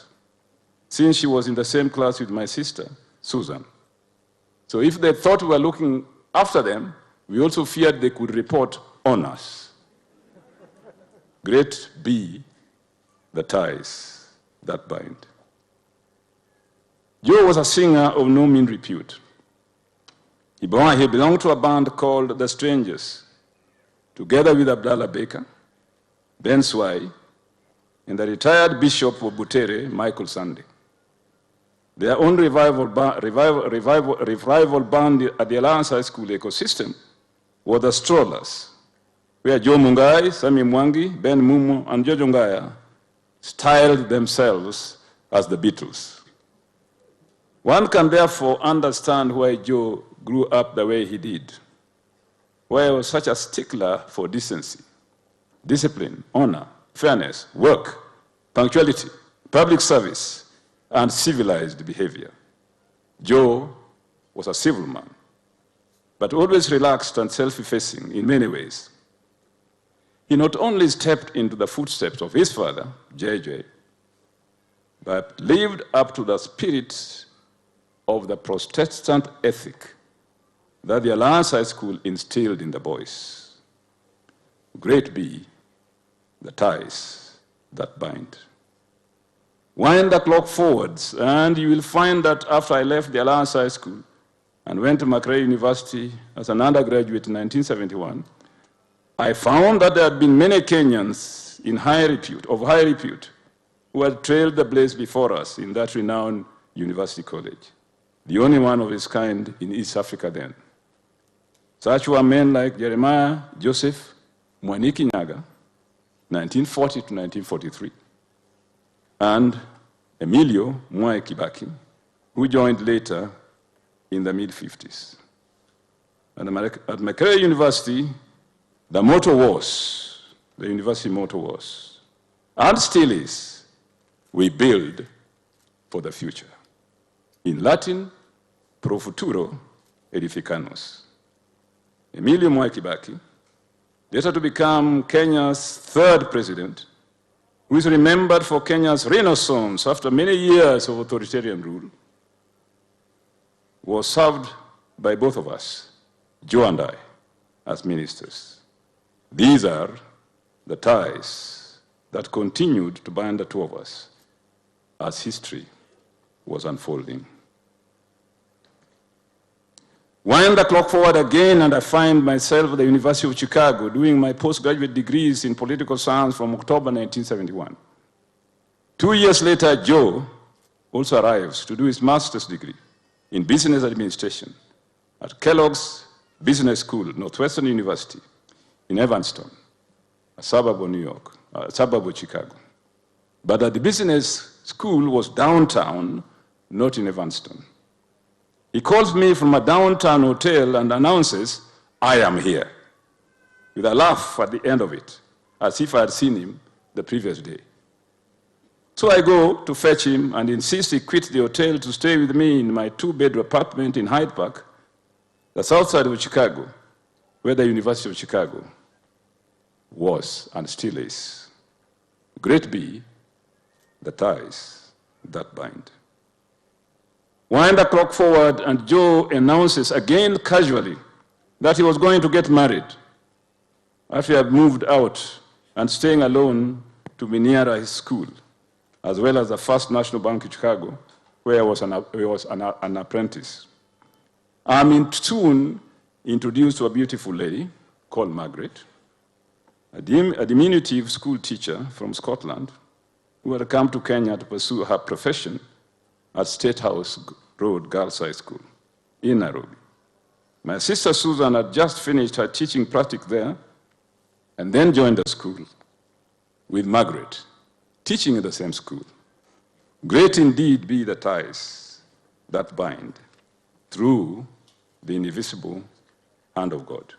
since she was in the same class with my sister, Susan. So if they thought we were looking after them, we also feared they could report on us. Great be the ties that bind. Joe was a singer of no mean repute. He belonged to a band called The Strangers, together with Abdallah Baker, Ben Swai, and the retired Bishop of Butere, Michael Sunday. Their own revival band at the Alliance High School ecosystem was the Strollers, where Joe Mungai, Sami Mwangi, Ben Mumo, and Jojo Ngaya styled themselves as the Beatles. One can therefore understand why Joe grew up the way he did, why he was such a stickler for decency, discipline, honor, fairness, work, punctuality, public service, and civilized behavior. Joe was a civil man, but always relaxed and self-effacing in many ways. He not only stepped into the footsteps of his father, JJ, but lived up to the spirit of the Protestant ethic that the Alliance High School instilled in the boys. Great be the ties that bind. Wind the clock forwards, and you will find that after I left the Alliance High School and went to Makerere University as an undergraduate in 1971, I found that there had been many Kenyans in high repute, of high repute, who had trailed the blaze before us in that renowned university college, the only one of its kind in East Africa then. Such were men like Jeremiah Joseph Mwaniki Nyaga, 1940 to 1943, and Emilio Mwai Kibaki, who joined later in the mid-50s. And at Makerere University, the motto was, the university motto was, and still is, we build for the future. In Latin, pro futuro edificamus. Emilio Mwai Kibaki, later to become Kenya's third president, who is remembered for Kenya's renaissance after many years of authoritarian rule, was served by both of us, Joe and I, as ministers. These are the ties that continued to bind the two of us as history was unfolding. Wind the clock forward again, and I find myself at the University of Chicago doing my postgraduate degrees in political science from October 1971. 2 years later, Joe also arrives to do his master's degree in business administration at Kellogg's Business School, Northwestern University in Evanston, a suburb of New York, a suburb of Chicago. But the business school was downtown, not in Evanston. He calls me from a downtown hotel and announces, I am here, with a laugh at the end of it, as if I had seen him the previous day. So I go to fetch him and insist he quit the hotel to stay with me in my 2-bedroom apartment in Hyde Park, the south side of Chicago, where the University of Chicago was and still is. Great be the ties that bind. Wind the clock forward, and Joe announces again casually that he was going to get married after he had moved out and staying alone to be nearer his school, as well as the First National Bank in Chicago, where he was an apprentice. I'm soon introduced to a beautiful lady called Margaret, a diminutive school teacher from Scotland who had come to Kenya to pursue her profession at State House Road Girls High School in Nairobi. My sister Susan had just finished her teaching practice there and then joined the school with Margaret, teaching in the same school. Great indeed be the ties that bind through the invisible hand of God.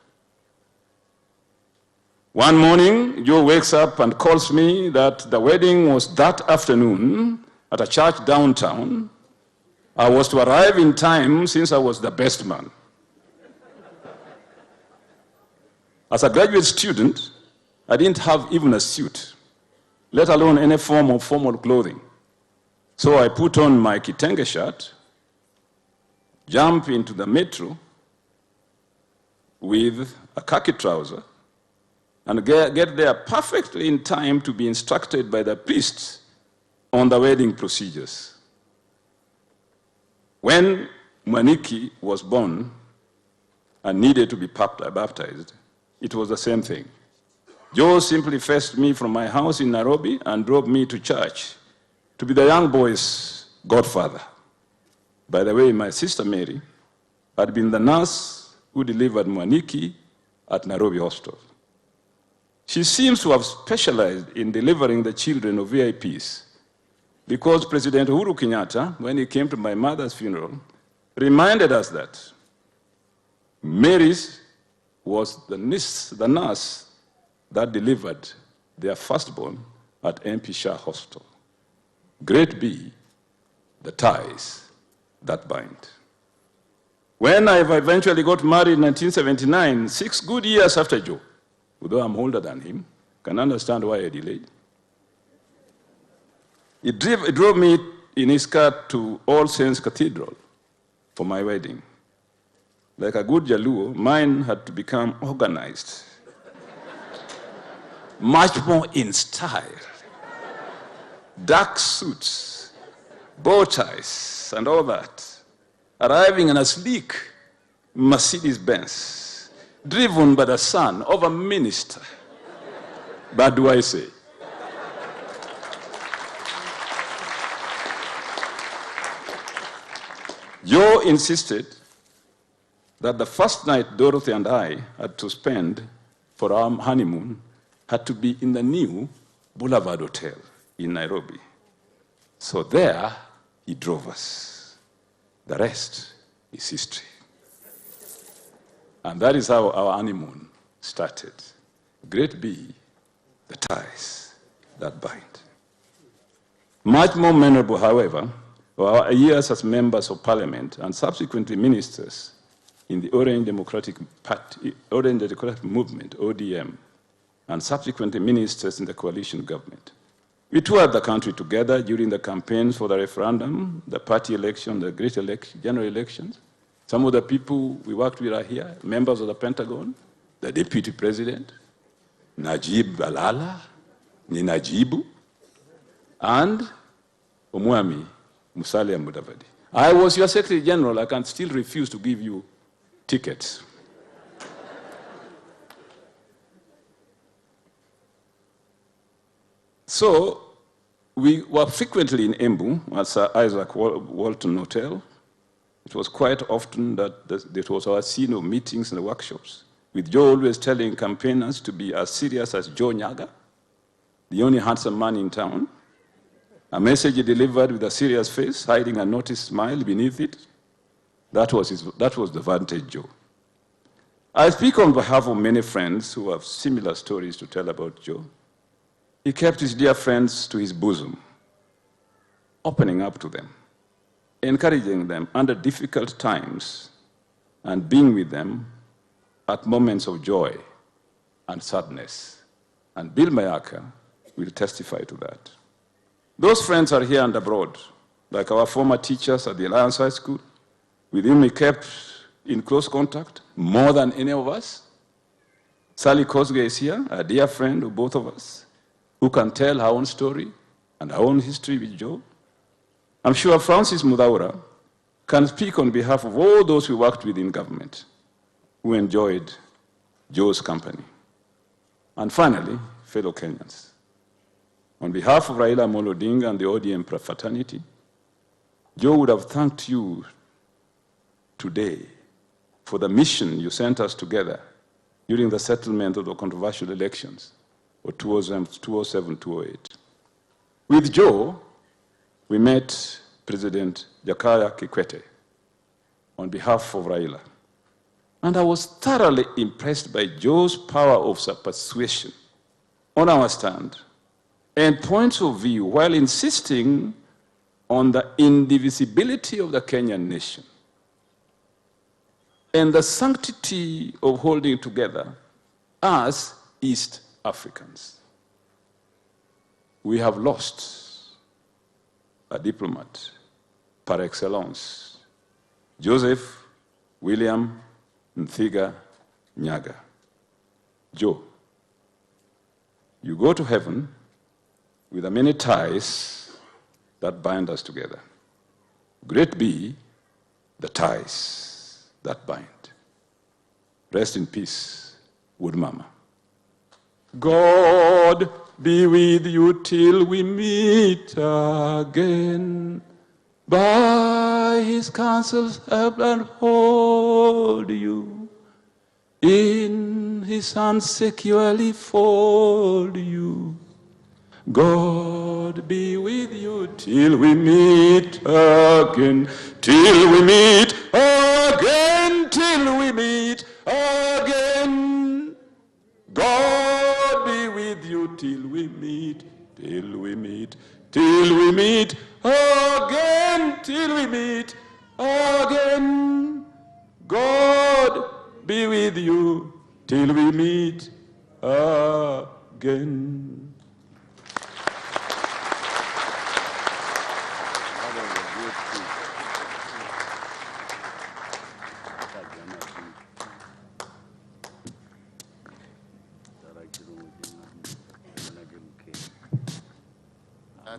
One morning, Joe wakes up and calls me that the wedding was that afternoon at a church downtown. I was to arrive in time since I was the best man. As a graduate student, I didn't have even a suit, let alone any form of formal clothing. So I put on my kitenge shirt, jump into the metro with a khaki trouser, and get there perfectly in time to be instructed by the priest on the wedding procedures. When Mwaniki was born and needed to be baptized, it was the same thing. Joe simply fetched me from my house in Nairobi and drove me to church to be the young boy's godfather. By the way, my sister Mary had been the nurse who delivered Mwaniki at Nairobi Hospital. She seems to have specialized in delivering the children of VIPs because President Uhuru Kenyatta, when he came to my mother's funeral, reminded us that Mary's was the nurse that delivered their firstborn at MP Shah Hospital. Great be the ties that bind. When I eventually got married in 1979, 6 good years after Joe, although I'm older than him, can understand why I delayed. It drove me in his car to All Saints Cathedral for my wedding. Like a good Jaluo, mine had to become organized, much more in style. Dark suits, bow ties, and all that. Arriving in a sleek Mercedes-Benz, driven by the son of a minister. But do I say? Joe insisted that the first night Dorothy and I had to spend for our honeymoon had to be in the new Boulevard Hotel in Nairobi. So there, he drove us. The rest is history. And that is how our honeymoon started. Great be the ties that bind. Much more memorable, however, were our years as members of parliament and subsequently ministers in the Orange Democratic Movement, ODM, and subsequently ministers in the coalition government. We toured the country together during the campaigns for the referendum, the party election, the great election, general elections. Some of the people we worked with are here, members of the Pentagon, the Deputy President, Najib Balala, ni Najibu, and Omwami Musalia Mudavadi. I was your Secretary General. I can still refuse to give you tickets. So we were frequently in Embu at Sir Isaac Walton Hotel. It was quite often that it was our scene of meetings and workshops, with Joe always telling campaigners to be as serious as Joe Nyaga, the only handsome man in town. A message he delivered with a serious face, hiding a naughty smile beneath it. That was the Vantage Joe. I speak on behalf of many friends who have similar stories to tell about Joe. He kept his dear friends to his bosom, opening up to them, encouraging them under difficult times, and being with them at moments of joy and sadness. And Bill Mayaka will testify to that. Those friends are here and abroad, like our former teachers at the Alliance High School, with whom he kept in close contact, more than any of us. Sally Kosgei is here, a dear friend of both of us, who can tell her own story and her own history with Joe. I'm sure Francis Mudaura can speak on behalf of all those we worked with in government who enjoyed Joe's company. And finally, fellow Kenyans, on behalf of Raila Amolo Odinga and the ODM fraternity, Joe would have thanked you today for the mission you sent us together during the settlement of the controversial elections of 2007-2008. With Joe, we met President Jakaya Kikwete on behalf of Raila. And I was thoroughly impressed by Joe's power of persuasion on our stand and points of view while insisting on the indivisibility of the Kenyan nation and the sanctity of holding together as East Africans. We have lost a diplomat par excellence, Joseph William Nthiga Nyaga. Joe, you go to heaven with the many ties that bind us together. Great be the ties that bind. Rest in peace, Wood Mama. God be with you till we meet again. By his counsels help and hold you. In his hands securely fold you. God be with you till we meet again. Till we meet again. Till we meet again. God be with you till we meet, till we meet, till we meet again, till we meet again. God be with you till we meet again.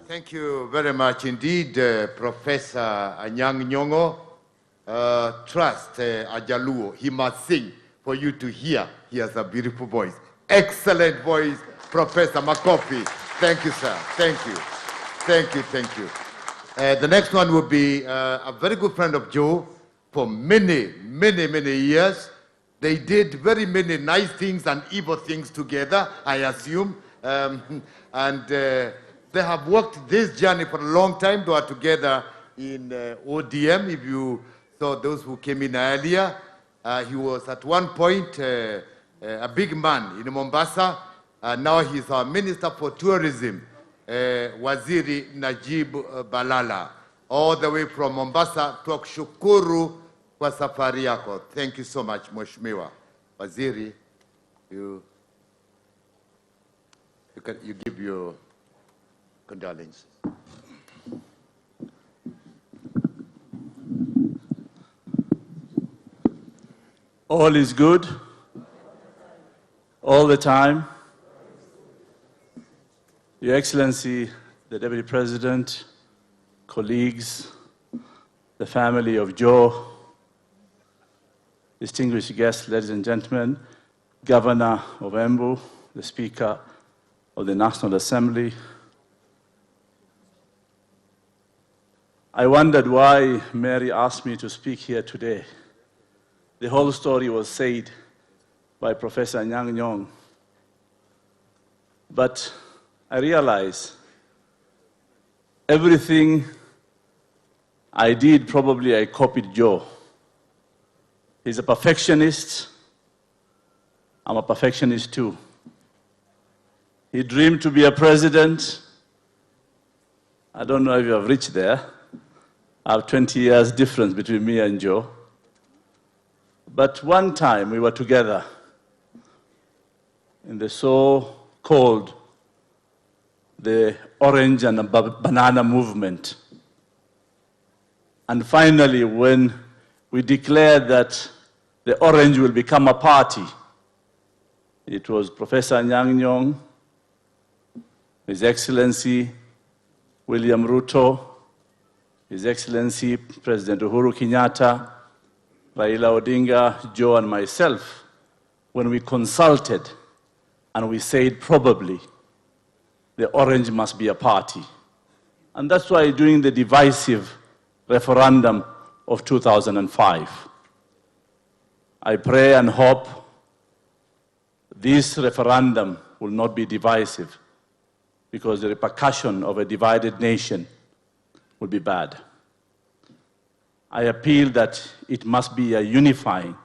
Thank you very much indeed, Professor Anyang' Nyong'o. Trust Ajaluo, he must sing for you to hear. He has a beautiful voice. Excellent voice, Professor Makofi. Thank you, sir. Thank you. Thank you, thank you. The next one will be a very good friend of Joe for many, many, many years. They did very many nice things and evil things together, I assume. They have worked this journey for a long time. They are together in ODM. If you saw those who came in earlier, he was at one point a big man in Mombasa. Now he's our Minister for Tourism, Waziri Najib Balala, all the way from Mombasa. Tukushukuru kwa safari yako. Thank you so much, Mheshimiwa Waziri. You give your condolences. All is good, all the time. Your Excellency, the Deputy President, colleagues, the family of Joe, distinguished guests, ladies and gentlemen, Governor of Embu, the Speaker of the National Assembly. I wondered why Mary asked me to speak here today. The whole story was said by Professor Anyang' Nyong'o. But I realized everything I did, probably I copied Joe. He's a perfectionist. I'm a perfectionist too. He dreamed to be a president. I don't know if you have reached there. I have 20 years difference between me and Joe. But one time we were together in the so-called the orange and banana movement. And finally, when we declared that the orange will become a party, it was Professor Anyang' Nyong'o, His Excellency William Ruto, His Excellency President Uhuru Kenyatta, Raila Odinga, Joe, and myself, when we consulted and we said probably the orange must be a party. And that's why during the divisive referendum of 2005, I pray and hope this referendum will not be divisive, because the repercussion of a divided nation would be bad. I appeal that it must be a unifying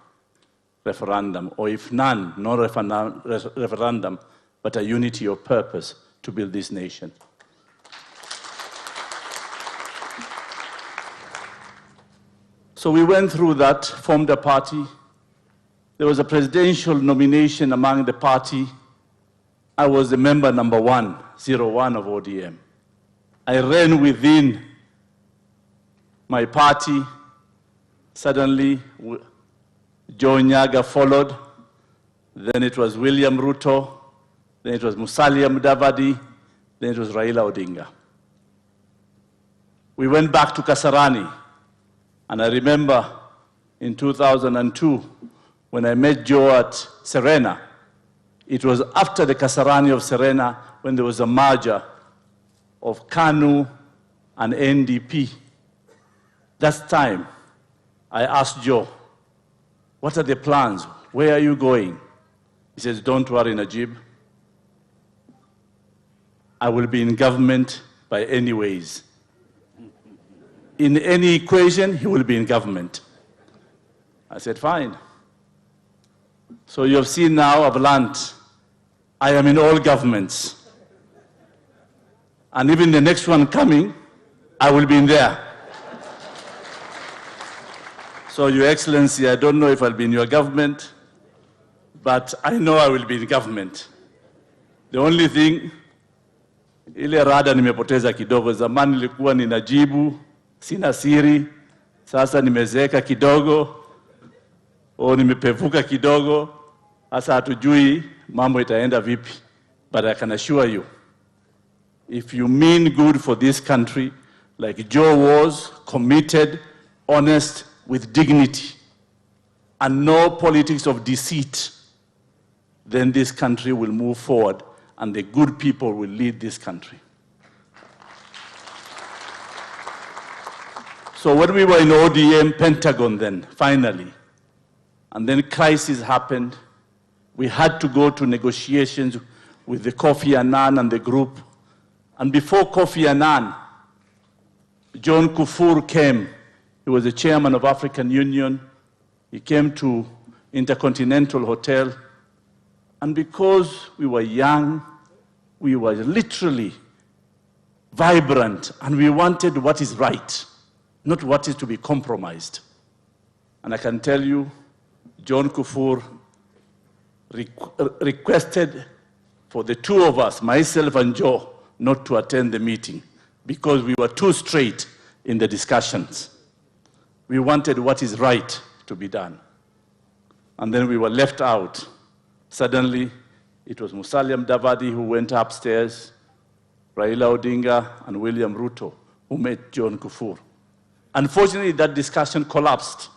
referendum, or if none, no referendum, but a unity of purpose to build this nation. So we went through that, formed a party. There was a presidential nomination among the party. I was the member number 101 of ODM. I ran within my party. Suddenly, Joe Nyaga followed. Then it was William Ruto. Then it was Musalia Mudavadi. Then it was Raila Odinga. We went back to Kasarani. And I remember in 2002, when I met Joe at Serena, it was after the Kasarani of Serena when there was a merger of KANU and NDP. That time, I asked Joe, what are the plans? Where are you going? He says, don't worry, Najib. I will be in government by any ways. In any equation, he will be in government. I said, fine. So you have seen now, I've learned, I am in all governments. And even the next one coming, I will be in there. So, Your Excellency, I don't know if I'll be in your government, but I know I will be in government. The only thing, ile rada nimepoteza kidogo. Zamani nilikuwa ninajibu, sina siri. Sasa nimezeeka kidogo, nimepevuka kidogo. Sasa hatujui mambo itaenda vipi. But I can assure you, if you mean good for this country, like Joe was, committed, honest, with dignity, and no politics of deceit, then this country will move forward and the good people will lead this country. So when we were in ODM, Pentagon then, finally, and then crisis happened, we had to go to negotiations with the Kofi Annan and the group. And before Kofi Annan, John Kufur came. He was the chairman of African Union. He came to Intercontinental Hotel. And because we were young, we were literally vibrant, and we wanted what is right, not what is to be compromised. And I can tell you, John Kufur requested for the two of us, myself and Joe, not to attend the meeting because we were too straight in the discussions. We wanted what is right to be done. And then we were left out. Suddenly, it was Musalia Mudavadi who went upstairs, Raila Odinga and William Ruto who met John Kufur. Unfortunately, that discussion collapsed.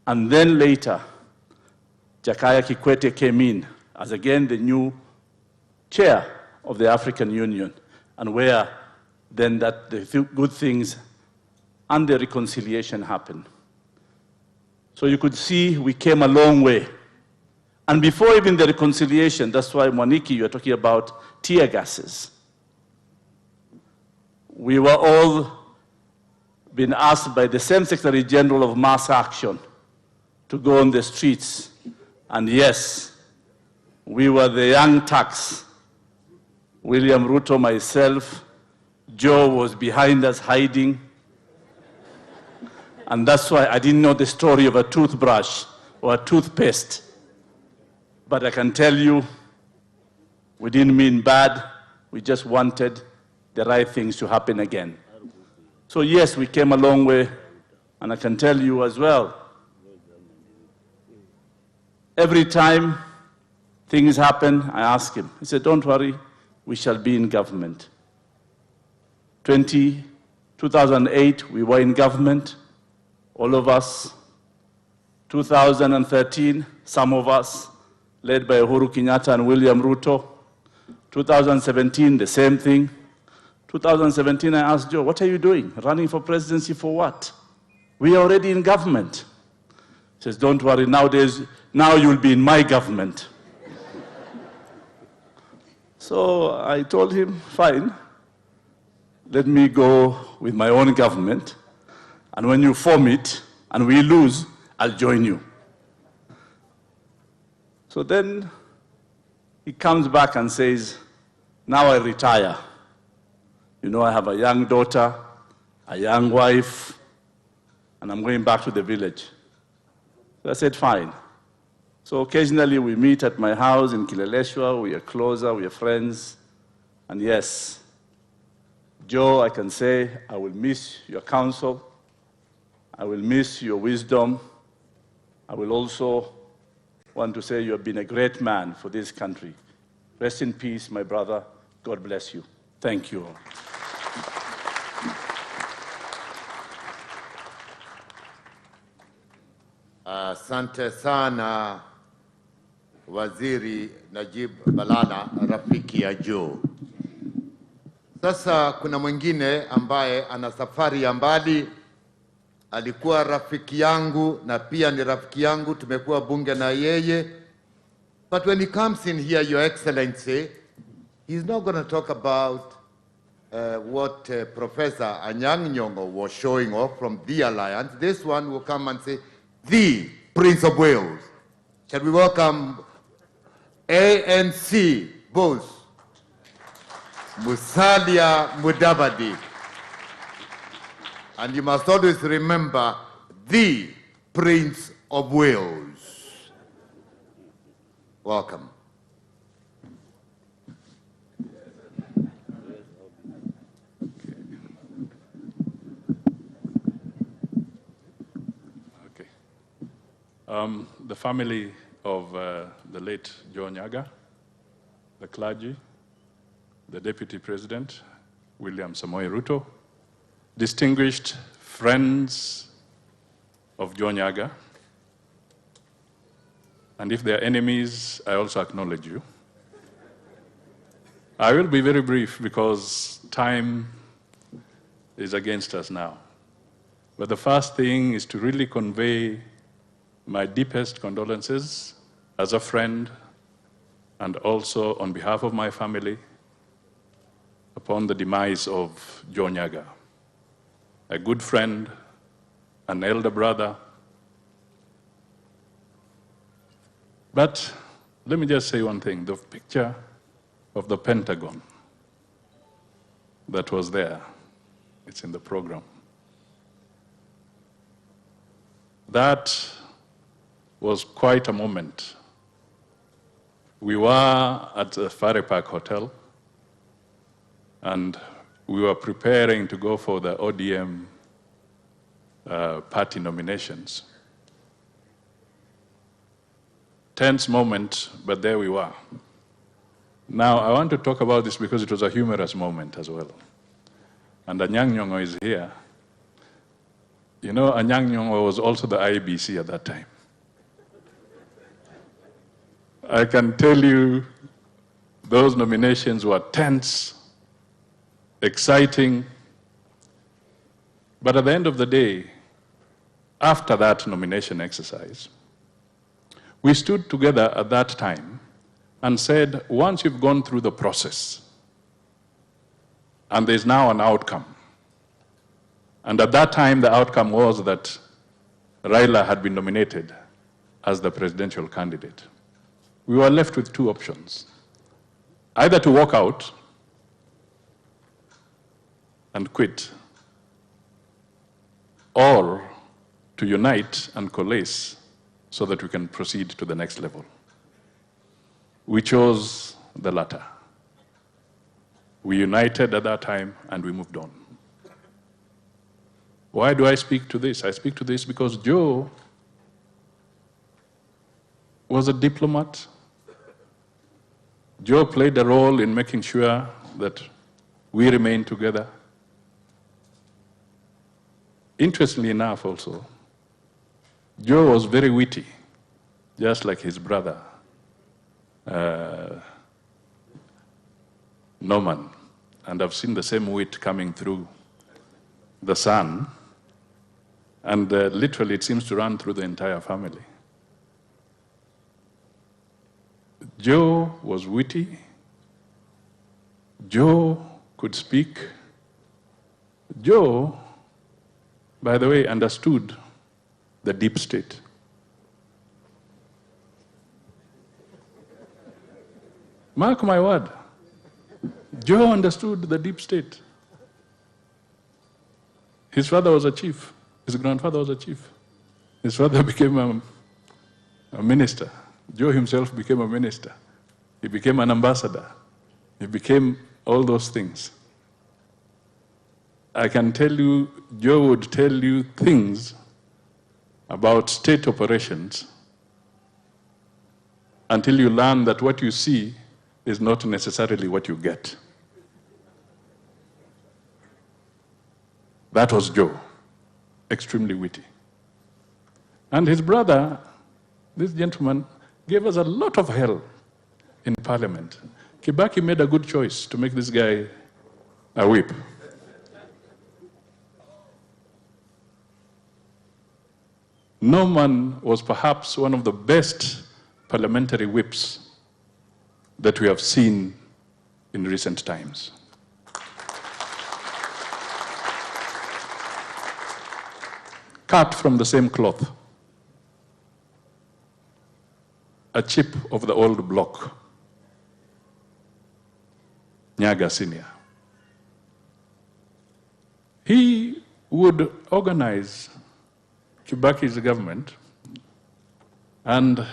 And then later, Jakaya Kikwete came in as again the new chair of the African Union, and where then that the good things and the reconciliation happened. So you could see we came a long way. And before even the reconciliation, that's why, Mwaniki, you are talking about tear gases. We were all being asked by the same Secretary General of Mass Action to go on the streets. And yes, we were the young Turks. William Ruto, myself, Joe was behind us hiding. And that's why I didn't know the story of a toothbrush or a toothpaste. But I can tell you, we didn't mean bad. We just wanted the right things to happen again. So yes, we came a long way. And I can tell you as well, every time things happen, I ask him. He said, don't worry, we shall be in government. 2008, we were in government, all of us. 2013, some of us, led by Uhuru Kenyatta and William Ruto. 2017, the same thing. 2017, I asked Joe, what are you doing? Running for presidency for what? We are already in government. He says, don't worry, now you'll be in my government. So I told him, fine, let me go with my own government, and when you form it and we lose, I'll join you. So then he comes back and says, now I retire. You know, I have a young daughter, a young wife, and I'm going back to the village. So I said, fine. So occasionally we meet at my house in Kileleshwa, we are closer, we are friends. And yes, Joe, I can say, I will miss your counsel. I will miss your wisdom. I will also want to say you have been a great man for this country. Rest in peace, my brother. God bless you. Thank you all. Asante sana Waziri Najib Balala, rafiki ya Joe. Sasa kuna mwingine ambaye ana safari ya mbali, alikuwa rafiki yangu na pia ni rafiki yangu, tumekuwa bunge na yeye. But when he comes in here, Your Excellency, he's not going to talk about what Professor Anyang' Nyong'o was showing off from the Alliance. This one will come and say, the Prince of Wales. Shall we welcome ANC boss, Musalia Mudavadi. And you must always remember, the Prince of Wales. Welcome. The family of the late Joe Nyaga, the clergy, the Deputy President, William Samoei Ruto, distinguished friends of Joe Nyaga, and if they are enemies, I also acknowledge you. I will be very brief because time is against us now. But the first thing is to really convey my deepest condolences as a friend and also on behalf of my family upon the demise of Joe Nyaga, a good friend, an elder brother. But let me just say one thing. The picture of the Pentagon that was there, it's in the program. That was quite a moment. We were at the Fare Park Hotel, and we were preparing to go for the ODM party nominations. Tense moment, but there we were. Now, I want to talk about this because it was a humorous moment as well. And Anyang' Nyong'o is here. You know, Anyang' Nyong'o was also the IEBC at that time. I can tell you those nominations were tense, exciting, but at the end of the day, after that nomination exercise, we stood together at that time and said, once you've gone through the process, and there's now an outcome, and at that time the outcome was that Raila had been nominated as the presidential candidate, we were left with two options: either to walk out and quit, or to unite and coalesce so that we can proceed to the next level. We chose the latter. We united at that time and we moved on. Why do I speak to this? I speak to this because Joe was a diplomat. Joe played a role in making sure that we remain together. Interestingly enough also, Joe was very witty, just like his brother, Norman. And I've seen the same wit coming through the son, and literally it seems to run through the entire family. Joe was witty. Joe could speak. Joe, by the way, understood the deep state. Mark my word, Joe understood the deep state. His father was a chief. His grandfather was a chief. His father became a minister. Joe himself became a minister. He became an ambassador. He became all those things. I can tell you, Joe would tell you things about state operations until you learn that what you see is not necessarily what you get. That was Joe, extremely witty. And his brother, this gentleman, gave us a lot of hell in Parliament. Kibaki made a good choice to make this guy a whip. Norman was perhaps one of the best parliamentary whips that we have seen in recent times. Cut from the same cloth. A chip of the old block. Nyaga Senior. He would organize Kibaki's government, and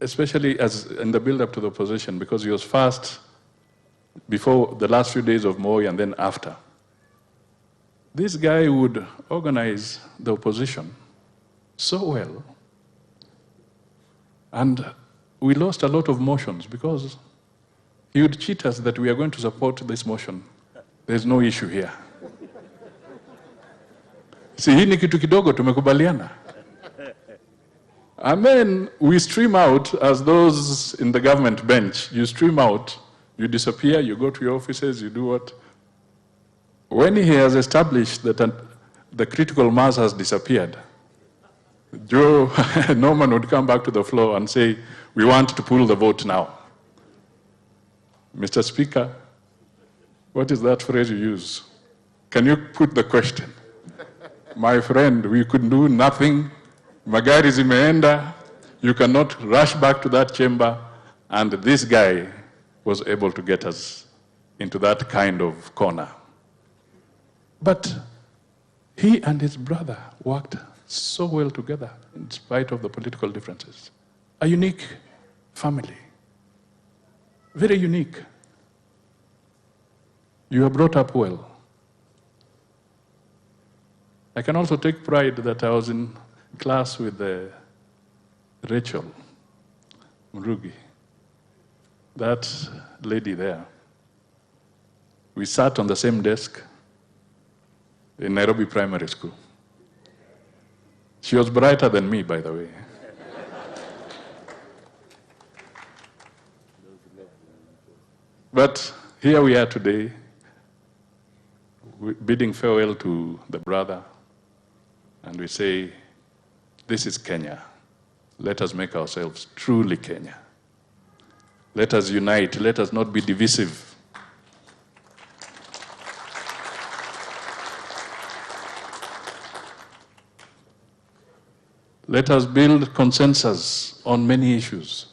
especially as in the build-up to the opposition, because he was first before the last few days of Moi and then after. This guy would organize the opposition so well, and we lost a lot of motions because he would cheat us that we are going to support this motion. There's no issue here. See, hii ni kitu kidogo tumekubaliana. And then we stream out as those in the government bench. You stream out, you disappear, you go to your offices, you do what? When he has established that the critical mass has disappeared, Joe Norman would come back to the floor and say, we want to pull the vote now. Mr. Speaker, what is that phrase you use? Can you put the question? My friend, we could do nothing. Magari zimeenda. You cannot rush back to that chamber. And this guy was able to get us into that kind of corner. But he and his brother worked so well together in spite of the political differences. A unique family. Very unique. You are brought up well. I can also take pride that I was in class with Rachel Murugi, that lady there. We sat on the same desk in Nairobi Primary School. She was brighter than me, by the way. But here we are today, bidding farewell to the brother, and we say, this is Kenya. Let us make ourselves truly Kenya. Let us unite. Let us not be divisive. Let us build consensus on many issues.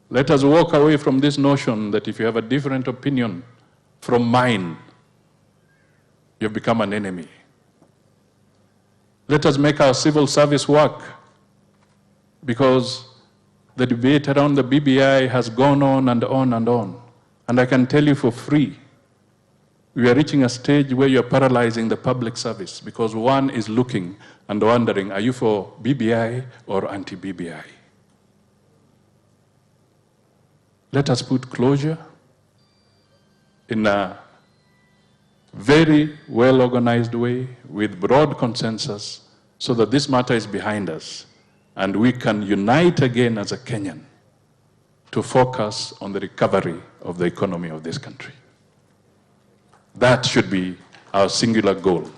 Let us walk away from this notion that if you have a different opinion from mine, you've become an enemy. Let us make our civil service work, because the debate around the BBI has gone on and on and on. And I can tell you for free, we are reaching a stage where you're paralyzing the public service, because one is looking and wondering, are you for BBI or anti-BBI? Let us put closure in a very well-organized way with broad consensus so that this matter is behind us and we can unite again as a Kenyan to focus on the recovery of the economy of this country. That should be our singular goal.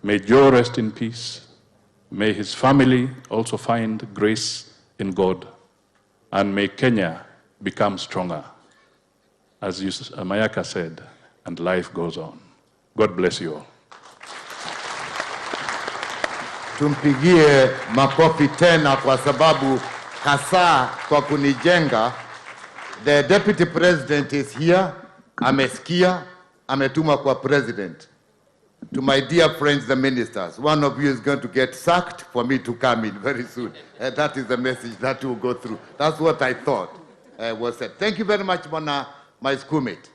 May Joe rest in peace. May his family also find grace in God. And may Kenya become stronger. As Mayaka said, and life goes on. God bless you all. Tumpigie makofi tena kwa sababu hasa kwa kunijenga. The Deputy President is here. Amesikia, ametuma kwa President. To my dear friends, the ministers, one of you is going to get sacked for me to come in very soon. That is the message that will go through. That's what I thought was said. Thank you very much, my schoolmate.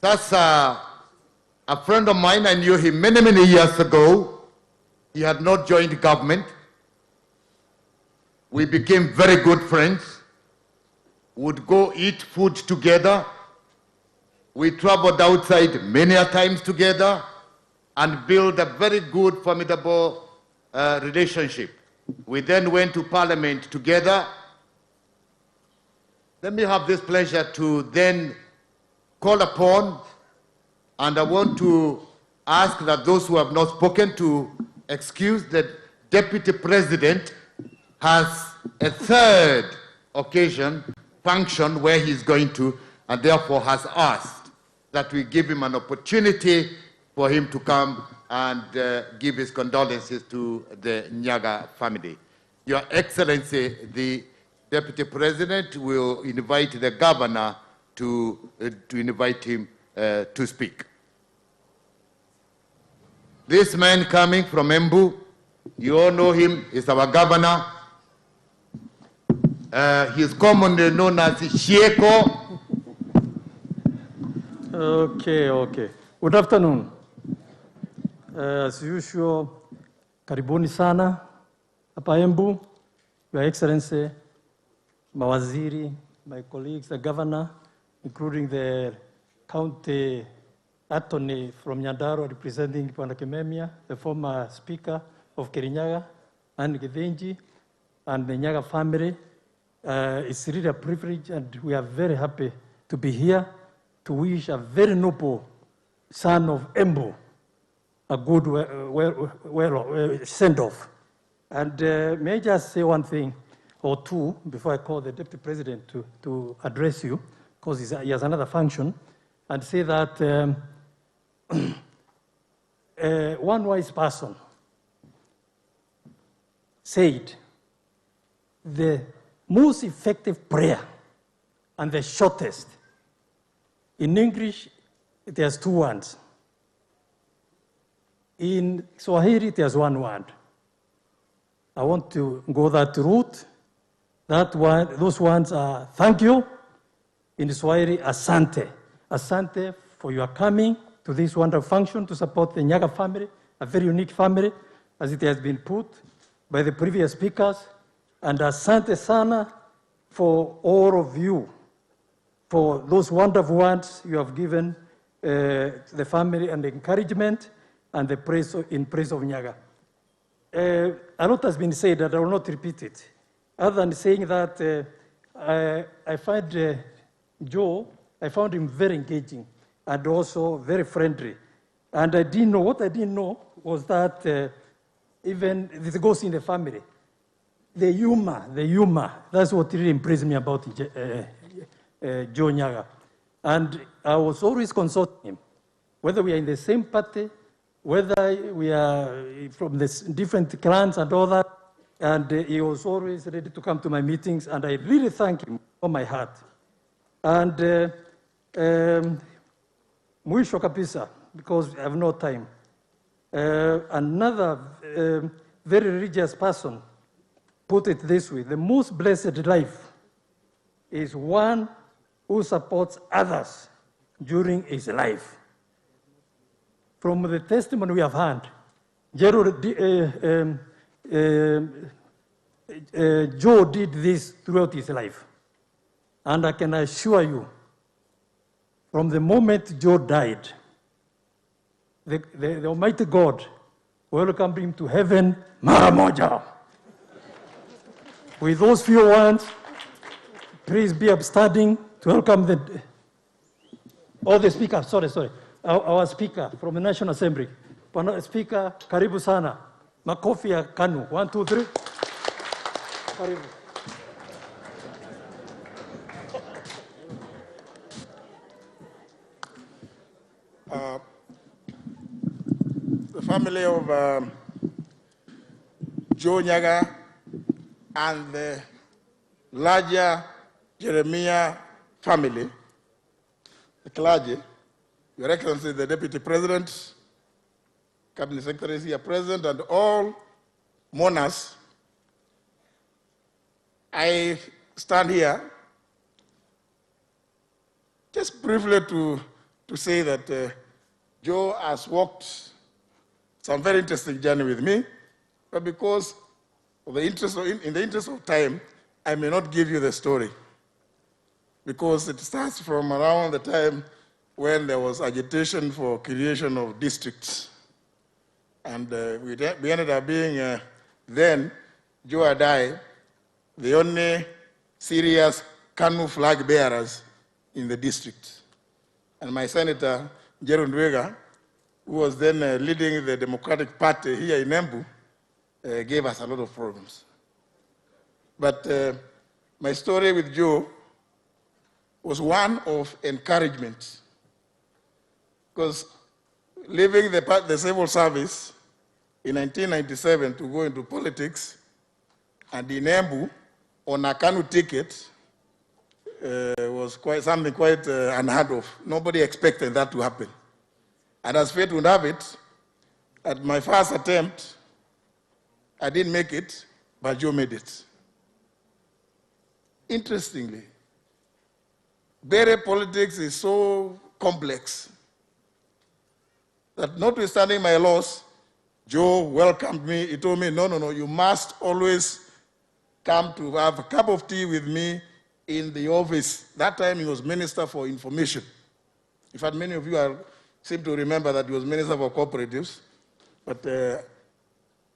Sasa, a friend of mine, I knew him many, many years ago. He had not joined government. We became very good friends. Would go eat food together. We traveled outside many a times together and built a very good, formidable relationship. We then went to Parliament together. Let me have this pleasure to then call upon, and I want to ask that those who have not spoken to excuse that Deputy President has a third occasion, function where he's going to, and therefore has asked that we give him an opportunity for him to come and give his condolences to the Nyaga family. Your Excellency, the Deputy President will invite the governor to invite him to speak. This man coming from Embu, you all know him, is our governor. He is commonly known as Shieko. Okay. Good afternoon. As usual, karibuni sana hapa Embu, Your Excellency, mawaziri, my colleagues, the governor, including the county attorney from Nyandarua representing Kimemia, the former speaker of Kirinyaga, and Githinji, and the Nyaga family. It's really a privilege, and we are very happy to be here to wish a very noble son of Embu a good send-off. And may I just say one thing or two before I call the Deputy President to address you, because he has another function, and say that one wise person said the most effective prayer and the shortest. In English, it has two words. In Swahili, it has one word. I want to go that route. That one, those ones are thank you. In Swahili, asante. Asante for your coming to this wonderful function to support the Nyaga family, a very unique family, as it has been put by the previous speakers. And asante sana for all of you, for those wonderful words you have given the family and the encouragement and the praise in praise of Nyaga. A lot has been said that I will not repeat it, other than saying that I find Joe, I found him very engaging and also very friendly. And I didn't know, what I didn't know was that even this goes in the family. The humor, that's what really impressed me about Joe Nyaga. And I was always consulting him, whether we are in the same party, whether we are from the different clans and all that, and he was always ready to come to my meetings, and I really thank him from my heart. And mwisho kabisa, because I have no time, another very religious person put it this way: the most blessed life is one who supports others during his life. From the testimony we have heard, Joe did this throughout his life. And I can assure you, from the moment Joe died, the Almighty God welcomed him to heaven, mara moja. With those few words, please be upstanding to welcome the speaker, sorry. Our speaker from the National Assembly. Speaker, karibu sana. Makofi ya KANU. 1, 2, 3. Karibu. The family of Joe Nyaga and the larger Jeremiah family, the clergy, Your Excellency, the Deputy President, Cabinet Secretaries here present, and all mourners, I stand here just briefly to say that Joe has walked some very interesting journey with me, but because of in the interest of time, I may not give you the story, because it starts from around the time when there was agitation for creation of districts. And we ended up being, then, Joe and I, the only serious KANU flag bearers in the district. And my senator, Jerun Dwega, who was then leading the Democratic Party here in Embu, gave us a lot of problems. But my story with Joe was one of encouragement. Because leaving the civil service in 1997 to go into politics, and in Embu on a KANU ticket was something quite unheard of. Nobody expected that to happen. And as fate would have it, at my first attempt, I didn't make it, but Joe made it. Interestingly, Bere politics is so complex that notwithstanding my loss, Joe welcomed me. He told me, no, you must always come to have a cup of tea with me in the office. That time he was Minister for Information. In fact, many of you seem to remember that he was Minister for Cooperatives. But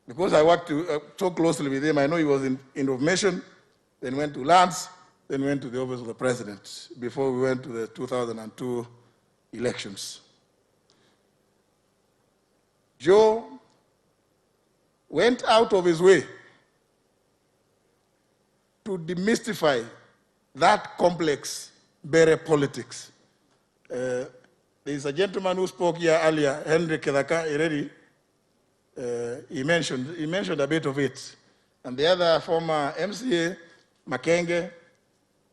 because I worked so closely with him, I know he was in Information, then went to Lands, then went to the office of the President before we went to the 2002 elections. Joe went out of his way to demystify that complex Bere politics. There is a gentleman who spoke here earlier, Henry Kedaka Ireri. He mentioned a bit of it. And the other former MCA, Makenge,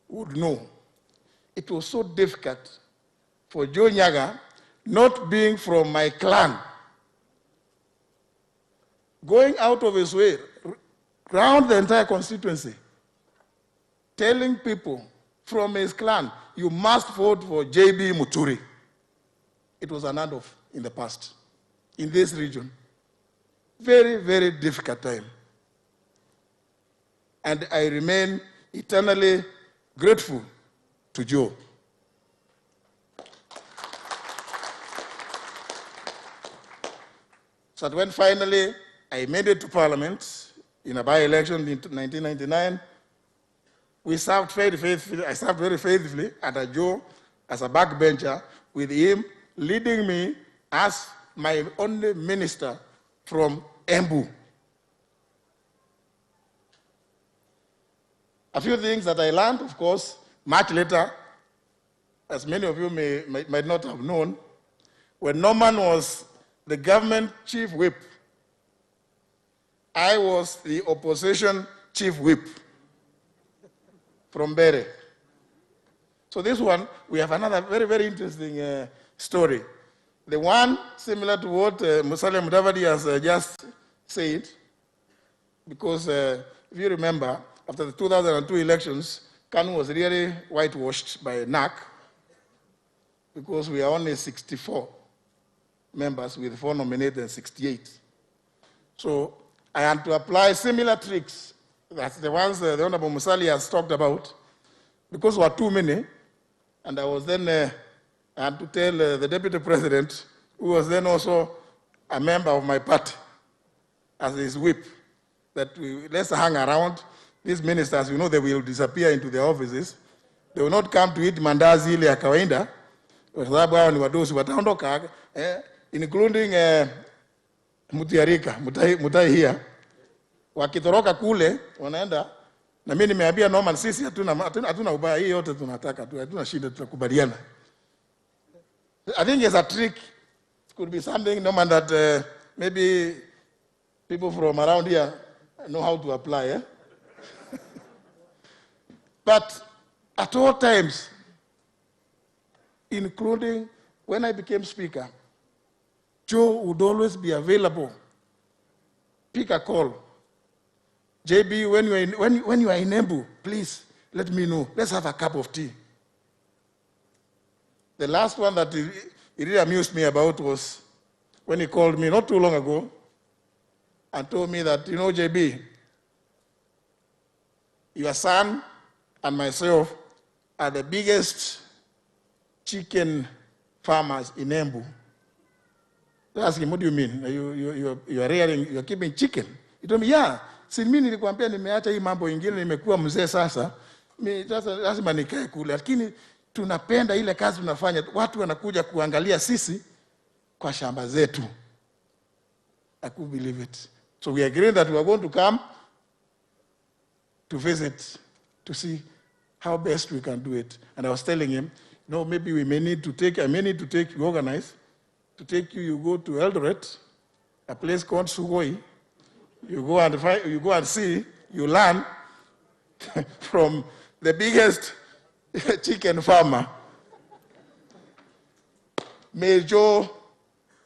would know. It was so difficult for Joe Nyaga, not being from my clan, going out of his way, around the entire constituency, telling people from his clan, you must vote for J.B. Muturi. It was unheard of in the past, in this region. Very, very difficult time. And I remain eternally grateful to Joe. So that when finally I made it to Parliament in a by-election in 1999, we served very faithfully. I served very faithfully under Joe as a backbencher, with him leading me as my only minister from Embu. A few things that I learned, of course, much later, as many of you might not have known, when Norman was the government chief whip, I was the opposition chief whip from Bere. So this one, we have another very, very interesting story. The one similar to what Musalia Mudavadi has just said, because if you remember, after the 2002 elections, KANU was really whitewashed by NAC, because we are only 64 members with 4 nominated and 68. So I had to apply similar tricks. That's the ones the Honorable Musalia has talked about, because we were too many. And I was then, I had to tell the deputy president, who was then also a member of my party, as his whip, that let's hang around. These ministers, you know, they will disappear into their offices. They will not come to eat mandazi ile ya kawaida, kwa sababu hao ni wadosi wataondoka, including Mutiarika, Mutai here. Wakitoroka kule, wanaenda, na mimi nimeambia Norman, sisi hatuna ubaya, hii yote tunataka tu, hatuna shida, tutakubaliana. I think it's a trick. It could be something, Norman, that maybe people from around here know how to apply. Eh? But at all times, including when I became speaker, Joe would always be available. Pick a call. JB, when you are in Embu, please let me know. Let's have a cup of tea. The last one that he really amused me about was when he called me not too long ago and told me that, you know, JB, your son and myself are the biggest chicken farmers in Embu. I asked him, what do you mean? You are rearing, you are keeping chicken? He told me, yeah. Si mimi nilikwambia nimeacha hii mambo ingine, nimekuwa mzee sasa. Sasa lazima nikae kule. Lakini tunapenda ile kazi tunafanya. Watu wanakuja kuangalia sisi kwa shamba zetu. I couldn't believe it. So we agreed that we are going to come to visit, to see how best we can do it. And I was telling him, no, maybe we may need to take, I may need to take you, organize, to take you, you go to Eldoret, a place called Sugoi. You go and see, you learn from the biggest chicken farmer. May Joe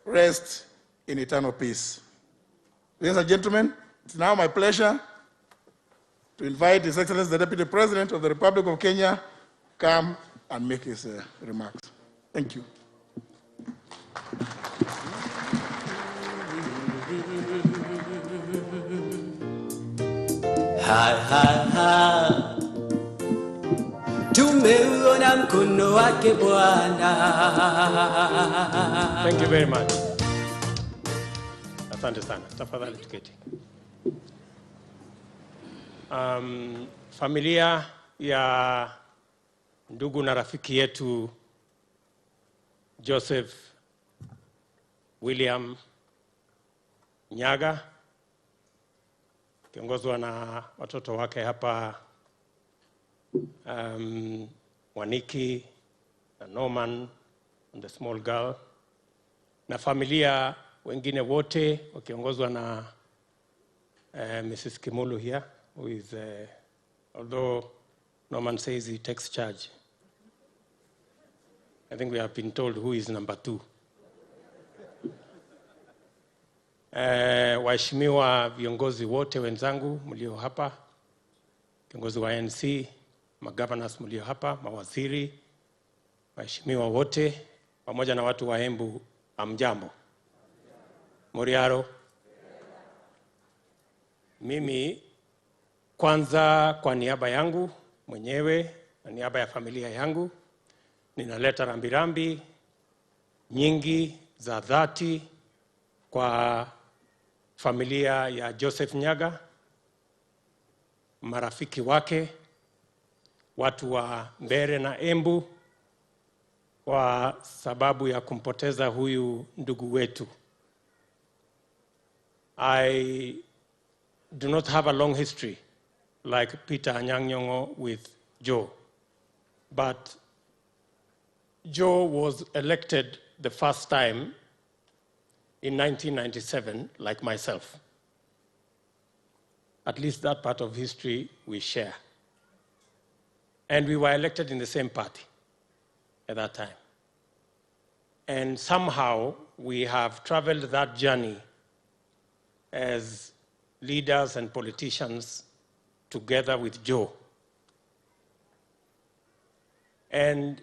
rest in eternal peace. Ladies and gentlemen, it's now my pleasure to invite His Excellency the Deputy President of the Republic of Kenya come and make his remarks. Thank you. Tumeuona mkono wake Bwana. Thank you very much. Asante sana. Tafadhali tuketi. Familia ya ndugu na rafiki yetu Joseph William Nyaga kiongozwa na watoto wake hapa Waniki na Norman and the small girl, na familia wengine wote wakiongozwa na Mrs. Kimulu here, who is, although Norman says he takes charge, I think we have been told who is number 2. Waheshimiwa viongozi wote wenzangu mlio hapa, kiongozi wa NC, magovernors mlio hapa, mawaziri, waheshimiwa wote, pamoja na watu wa Embu, amjambo. Muriaro. Mimi kwanza kwa niaba yangu mwenyewe na niaba ya familia yangu ninaleta rambirambi nyingi za dhati kwa familia ya Joseph Nyaga, marafiki wake, watu wa Mbeere na Embu, kwa sababu ya kumpoteza huyu ndugu wetu. I do not have a long history like Peter Anyang' Nyong'o with Joe, but Joe was elected the first time in 1997, like myself. At least that part of history we share. And we were elected in the same party at that time. And somehow we have traveled that journey as leaders and politicians together with Joe. And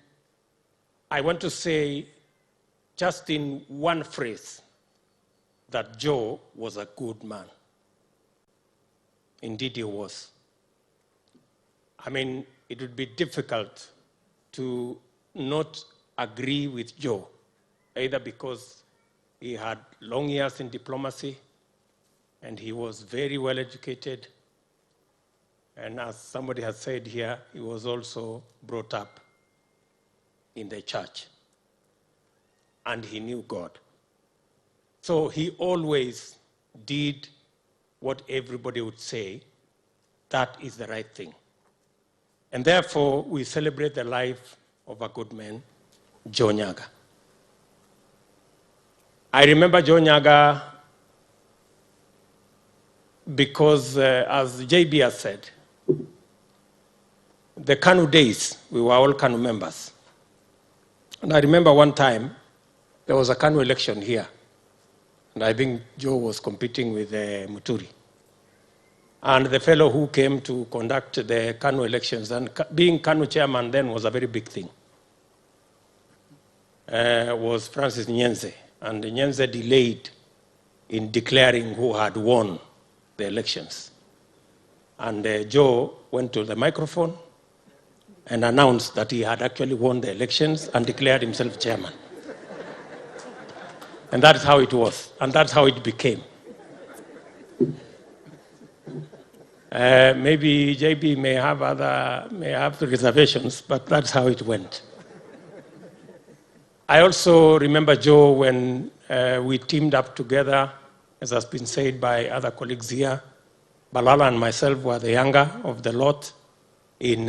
I want to say just in one phrase that Joe was a good man. Indeed he was. I mean, it would be difficult to not agree with Joe, either because he had long years in diplomacy and he was very well educated, and as somebody has said here, he was also brought up in the church, and he knew God. So he always did what everybody would say, that is the right thing. And therefore, we celebrate the life of a good man, Joe Nyaga. I remember Joe Nyaga because, as JB has said, the KANU days, we were all KANU members. And I remember one time, there was a KANU election here. And I think Joe was competing with Muturi. And the fellow who came to conduct the KANU elections, and being KANU chairman then was a very big thing, was Francis Nyenze. And Nyenze delayed in declaring who had won the elections. And Joe went to the microphone and announced that he had actually won the elections and declared himself chairman. And that's how it was, and that's how it became. Maybe JB may have reservations, but that's how it went. I also remember Joe when we teamed up together, as has been said by other colleagues here. Balala and myself were the younger of the lot in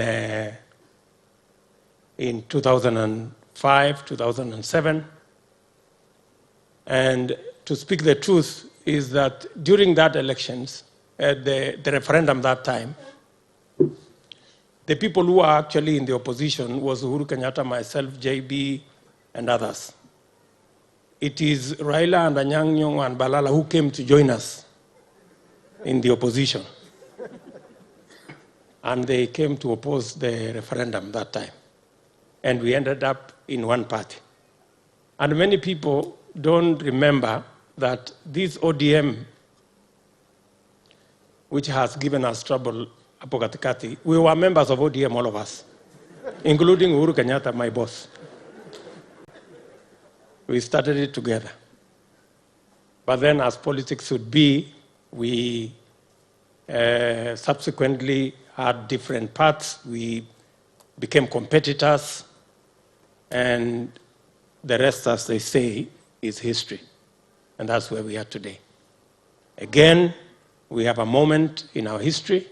2005, 2007. And to speak the truth is that during that elections, the referendum that time, the people who were actually in the opposition was Uhuru Kenyatta, myself, JB, and others. It is Raila and Anyang' Nyong'o and Balala who came to join us in the opposition. And they came to oppose the referendum that time. And we ended up in one party. And many people don't remember that this ODM, which has given us trouble, hapo katikati, we were members of ODM, all of us, including Uhuru Kenyatta, my boss. We started it together. But then, as politics would be, we subsequently had different paths. We became competitors, and the rest, as they say, is history. And that's where we are today. Again, we have a moment in our history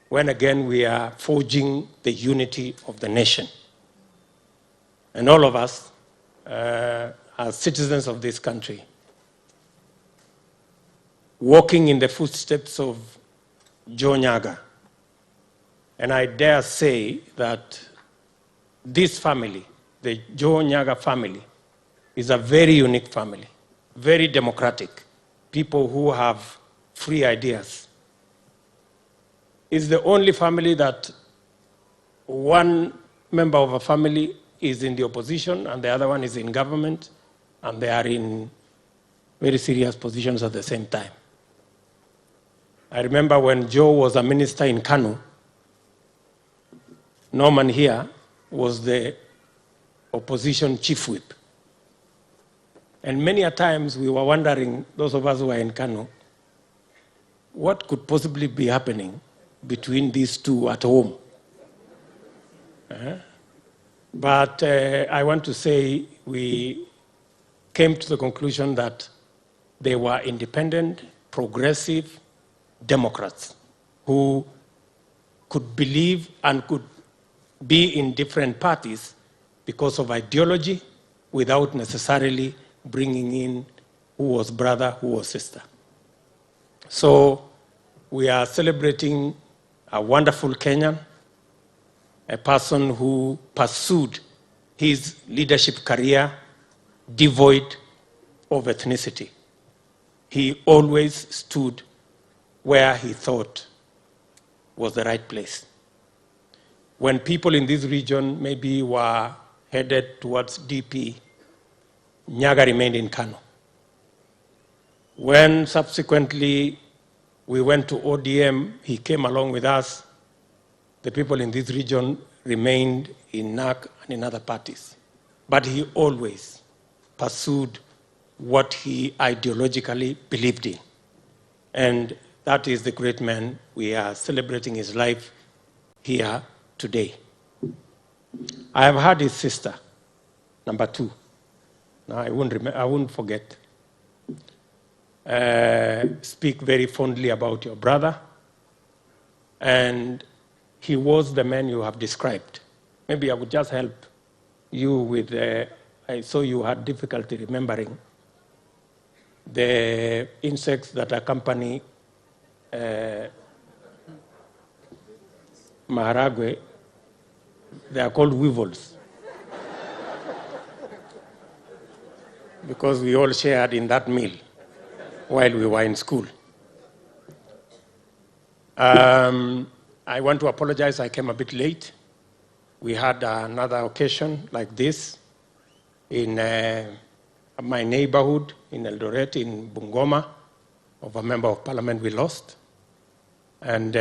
when again we are forging the unity of the nation. And all of us, as citizens of this country, walking in the footsteps of Joe Nyaga. And I dare say that this family, the Joe Nyaga family, is a very unique family, very democratic, people who have free ideas. It's the only family that one member of a family is in the opposition and the other one is in government, and they are in very serious positions at the same time. I remember when Joe was a minister in Kanu, Norman here was the opposition chief whip. And many a times we were wondering, those of us who were in Kanu, what could possibly be happening between these two at home? But I want to say we came to the conclusion that they were independent, progressive Democrats who could believe and could be in different parties because of ideology without necessarily bringing in who was brother, who was sister. So we are celebrating a wonderful Kenyan, a person who pursued his leadership career devoid of ethnicity. He always stood where he thought was the right place. When people in this region maybe were headed towards DP, Nyaga remained in Kano. When subsequently we went to ODM, he came along with us. The people in this region remained in NAC and in other parties. But he always pursued what he ideologically believed in. And that is the great man. We are celebrating his life here today. I have heard his sister, number 2. Now I won't forget. Speak very fondly about your brother. And he was the man you have described. Maybe I would just help you with, I saw you had difficulty remembering the insects that accompany maharagwe. They are called weevils. Because we all shared in that meal while we were in school. I want to apologize, I came a bit late. We had another occasion like this in my neighborhood in Eldoret, in Bungoma, of a member of parliament we lost. And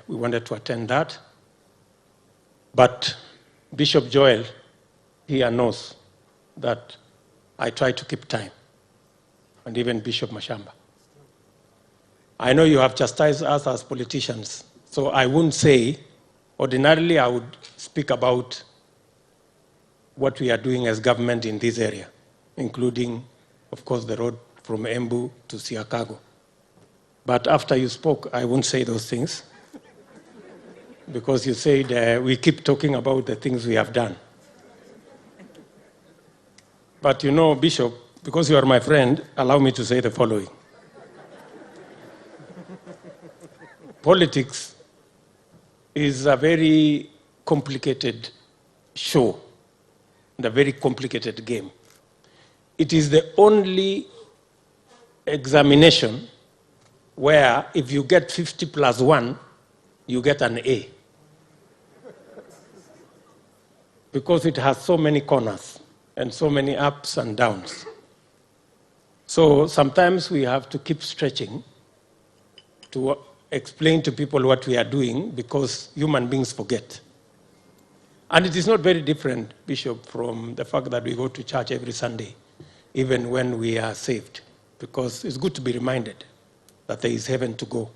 we wanted to attend that. But Bishop Joel here knows that I try to keep time, and even Bishop Mashamba. I know you have chastised us as politicians, so I wouldn't say, ordinarily I would speak about what we are doing as government in this area, including, of course, the road from Embu to Siakago. But after you spoke, I won't say those things, because you said we keep talking about the things we have done. But you know, Bishop, because you are my friend, allow me to say the following. Politics is a very complicated show, and a very complicated game. It is the only examination where if you get 50 plus 1, you get an A. Because it has so many corners and so many ups and downs. So sometimes we have to keep stretching to explain to people what we are doing, because human beings forget. And it is not very different, Bishop, from the fact that we go to church every Sunday, even when we are saved, because it's good to be reminded that there is heaven to go.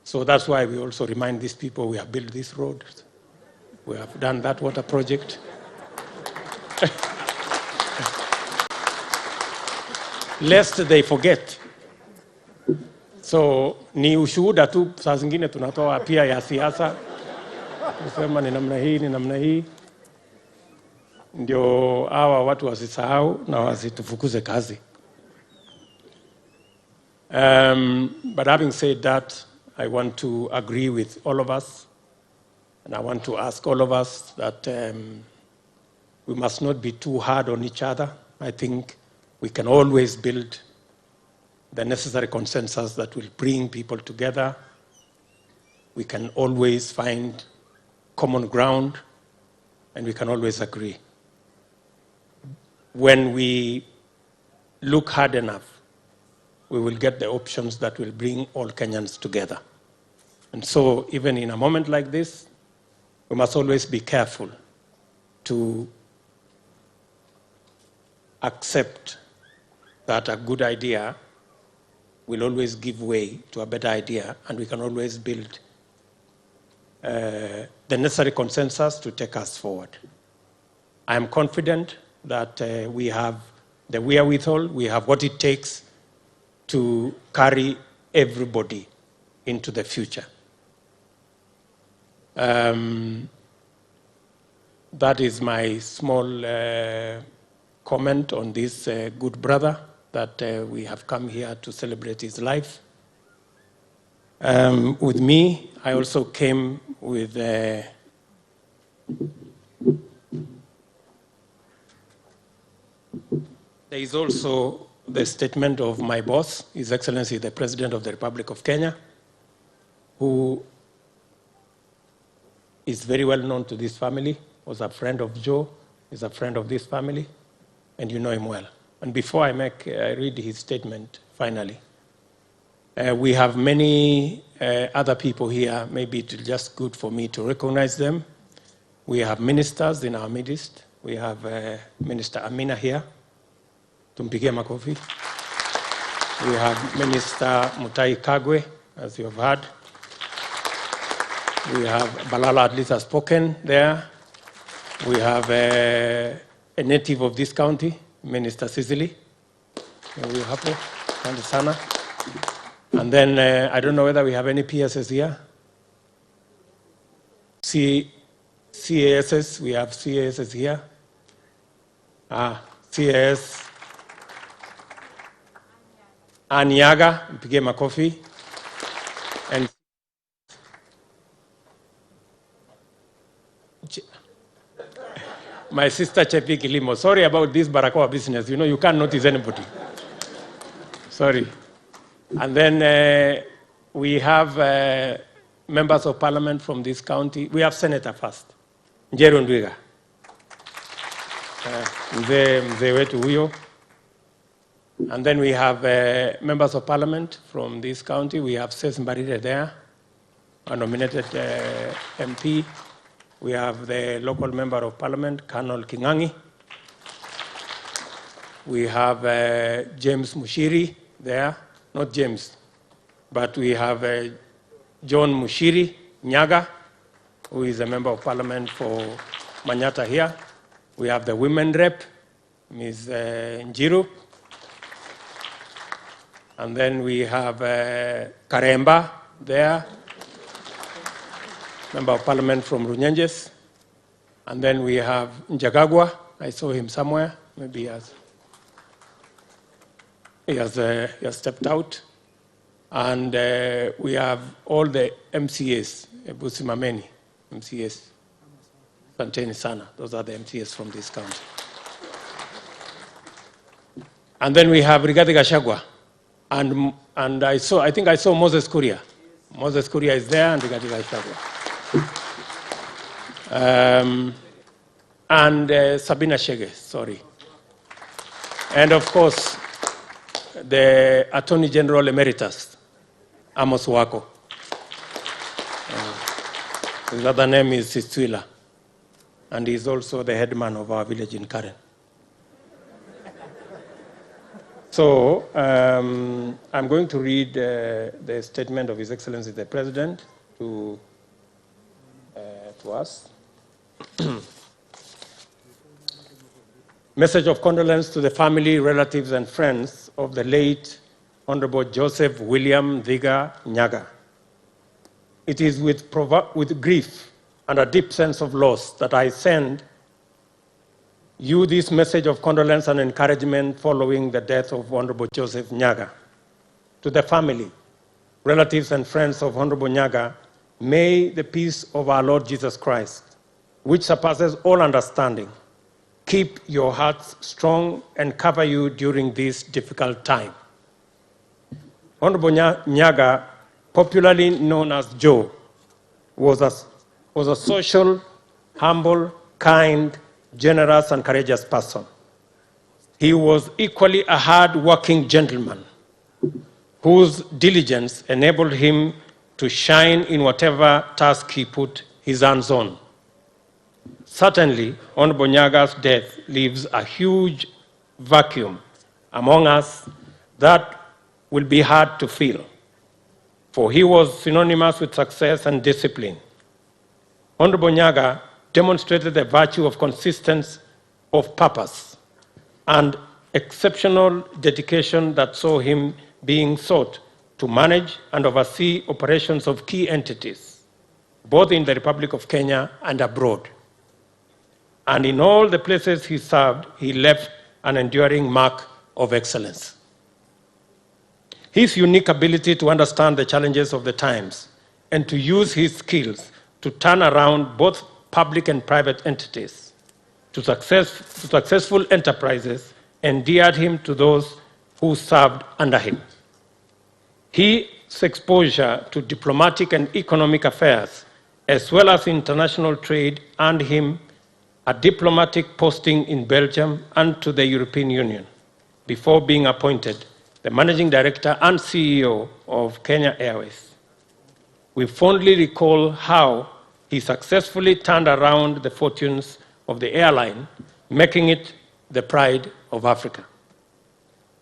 So that's why we also remind these people we have built this road, we have done that water project. Lest they forget. So ni ushuhuda tu, saa zingine tunatoa pia ya siasa, kusema ni namna hii, ni namna hii, ndio hawa watu wasisahau na wasitufukuze kazi. But having said that, I want to agree with all of us, and I want to ask all of us that we must not be too hard on each other. I think we can always build the necessary consensus that will bring people together. We can always find common ground, and we can always agree. When we look hard enough, we will get the options that will bring all Kenyans together. And so even in a moment like this, we must always be careful to accept that a good idea will always give way to a better idea, and we can always build the necessary consensus to take us forward. I am confident that we have the wherewithal, we have what it takes to carry everybody into the future. That is my small comment on this good brother that we have come here to celebrate his life. With me, I also came with there is also the statement of my boss, His Excellency the President of the Republic of Kenya, who is very well known to this family, was a friend of Joe, is a friend of this family, and you know him well. And before I read his statement, finally, we have many other people here. Maybe it's just good for me to recognize them. We have ministers in our midst. We have Minister Amina here. Tumpigie makofi. We have Minister Mutai Kagwe, as you have heard. We have Balala, at least has spoken there. We have a native of this county, Minister Sicily. We're happy. Asante sana. And then I don't know whether we have any PSS here. CASS, we have CASS here. CAS. Anyaga, mpige makofi. And my sister Chepi Kilimo. Sorry about this Barakoa business. You know, you can't notice anybody. Sorry. And then we have members of parliament from this county. We have senator first. Njeru Ndwiga. Mzee wetu huyo. And then we have members of parliament from this county. We have Seth Mbarire there, a nominated MP. We have the local member of parliament, Colonel Kingangi. We have James Mushiri there, not James, but we have John Mushiri Nyaga, who is a member of parliament for Manyata here. We have the women rep, Ms. Njiru. And then we have Karemba there, member of parliament from Runyenjes. And then we have Njagagwa. I saw him somewhere. Maybe he has stepped out. And we have all the MCAs, Busimameni MCAs, Santeni Sana. Those are the MCAs from this county. And then we have Rigathi Gachagua. And I think I saw Moses Kuria. Moses Kuria is there, and Rigathi Gachagua. And Sabina Chege, sorry. And of course, the Attorney General Emeritus, Amos Wako. His other name is Siswila, and he's also the headman of our village in Karen. So I'm going to read the statement of His Excellency the President to us. Message of condolence to the family, relatives, and friends of the late Honorable Joseph William Thiga Nyaga. It is with grief and a deep sense of loss that I send you this message of condolence and encouragement following the death of Honorable Joseph Nyaga. To the family, relatives, and friends of Honorable Nyaga, may the peace of our Lord Jesus Christ, which surpasses all understanding, keep your hearts strong and cover you during this difficult time. Honorable Nyaga, popularly known as Joe, was a social, humble, kind, generous, and courageous person. He was equally a hard-working gentleman whose diligence enabled him to shine in whatever task he put his hands on. Certainly, Honorable Nyaga's death leaves a huge vacuum among us that will be hard to fill, for he was synonymous with success and discipline. Honorable Nyaga demonstrated the virtue of consistency of purpose and exceptional dedication that saw him being sought to manage and oversee operations of key entities, both in the Republic of Kenya and abroad. And in all the places he served, he left an enduring mark of excellence. His unique ability to understand the challenges of the times and to use his skills to turn around both public and private entities to successful enterprises endeared him to those who served under him. His exposure to diplomatic and economic affairs, as well as international trade, earned him a diplomatic posting in Belgium and to the European Union before being appointed the Managing Director and CEO of Kenya Airways. We fondly recall how he successfully turned around the fortunes of the airline, making it the pride of Africa.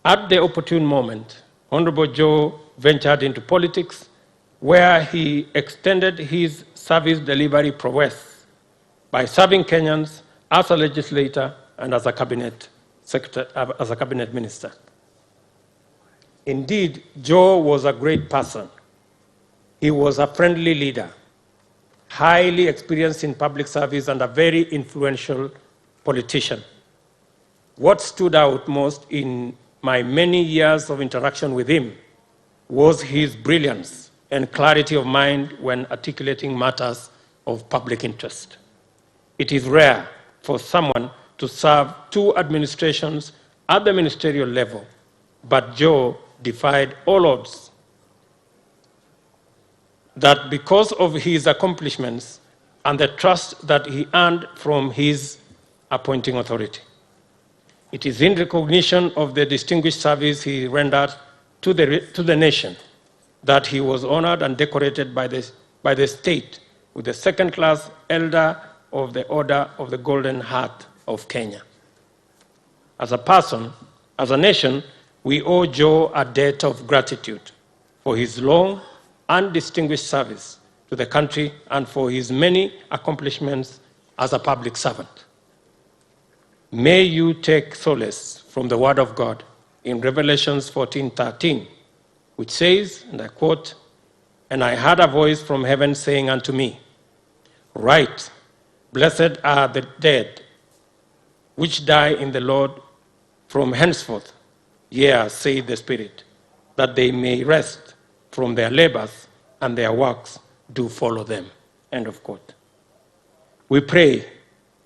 At the opportune moment, Honorable Joe ventured into politics, where he extended his service delivery prowess by serving Kenyans as a legislator and as a cabinet minister. Indeed, Joe was a great person. He was a friendly leader, highly experienced in public service, and a very influential politician. What stood out most in my many years of interaction with him was his brilliance and clarity of mind when articulating matters of public interest. It is rare for someone to serve two administrations at the ministerial level, but Joe defied all odds. That because of his accomplishments and the trust that he earned from his appointing authority. It is in recognition of the distinguished service he rendered to the nation that he was honored and decorated by the state with the second-class Elder of the Order of the Golden Heart of Kenya. As a person, as a nation, we owe Joe a debt of gratitude for his long and distinguished service to the country and for his many accomplishments as a public servant. May you take solace from the word of God in Revelations 14:13, which says, and I quote, "And I heard a voice from heaven saying unto me, Write, blessed are the dead which die in the Lord from henceforth, yea, saith the Spirit, that they may rest from their labors and their works do follow them." End of quote. We pray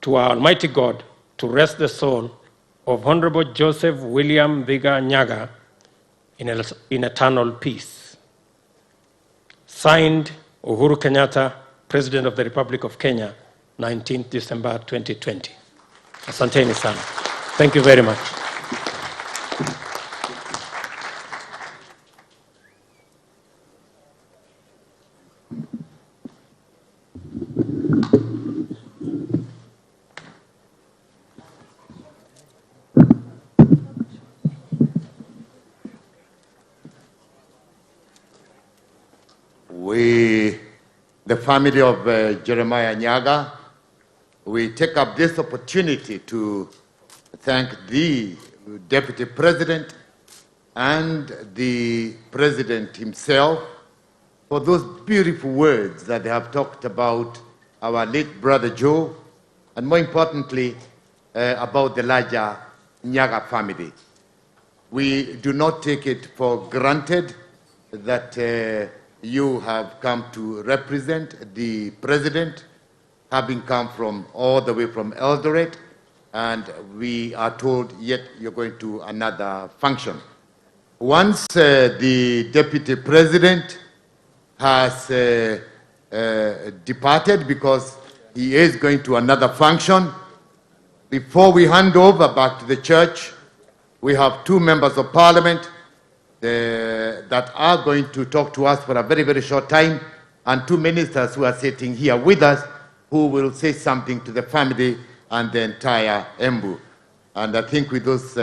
to our Almighty God to rest the soul of Honorable Joseph William Thiga Nyaga in eternal peace. Signed, Uhuru Kenyatta, President of the Republic of Kenya, 19th December 2020. Asanteni sana. Thank you very much. The family of Jeremiah Nyaga, we take up this opportunity to thank the Deputy President and the President himself for those beautiful words that they have talked about our late brother Joe, and more importantly, about the larger Nyaga family. We do not take it for granted that you have come to represent the President, having come from all the way from Eldoret, and we are told yet you're going to another function. Once the Deputy President has departed because he is going to another function, before we hand over back to the church, we have two members of Parliament that are going to talk to us for a very, very short time, and two ministers who are sitting here with us who will say something to the family and the entire Embu. And I think with those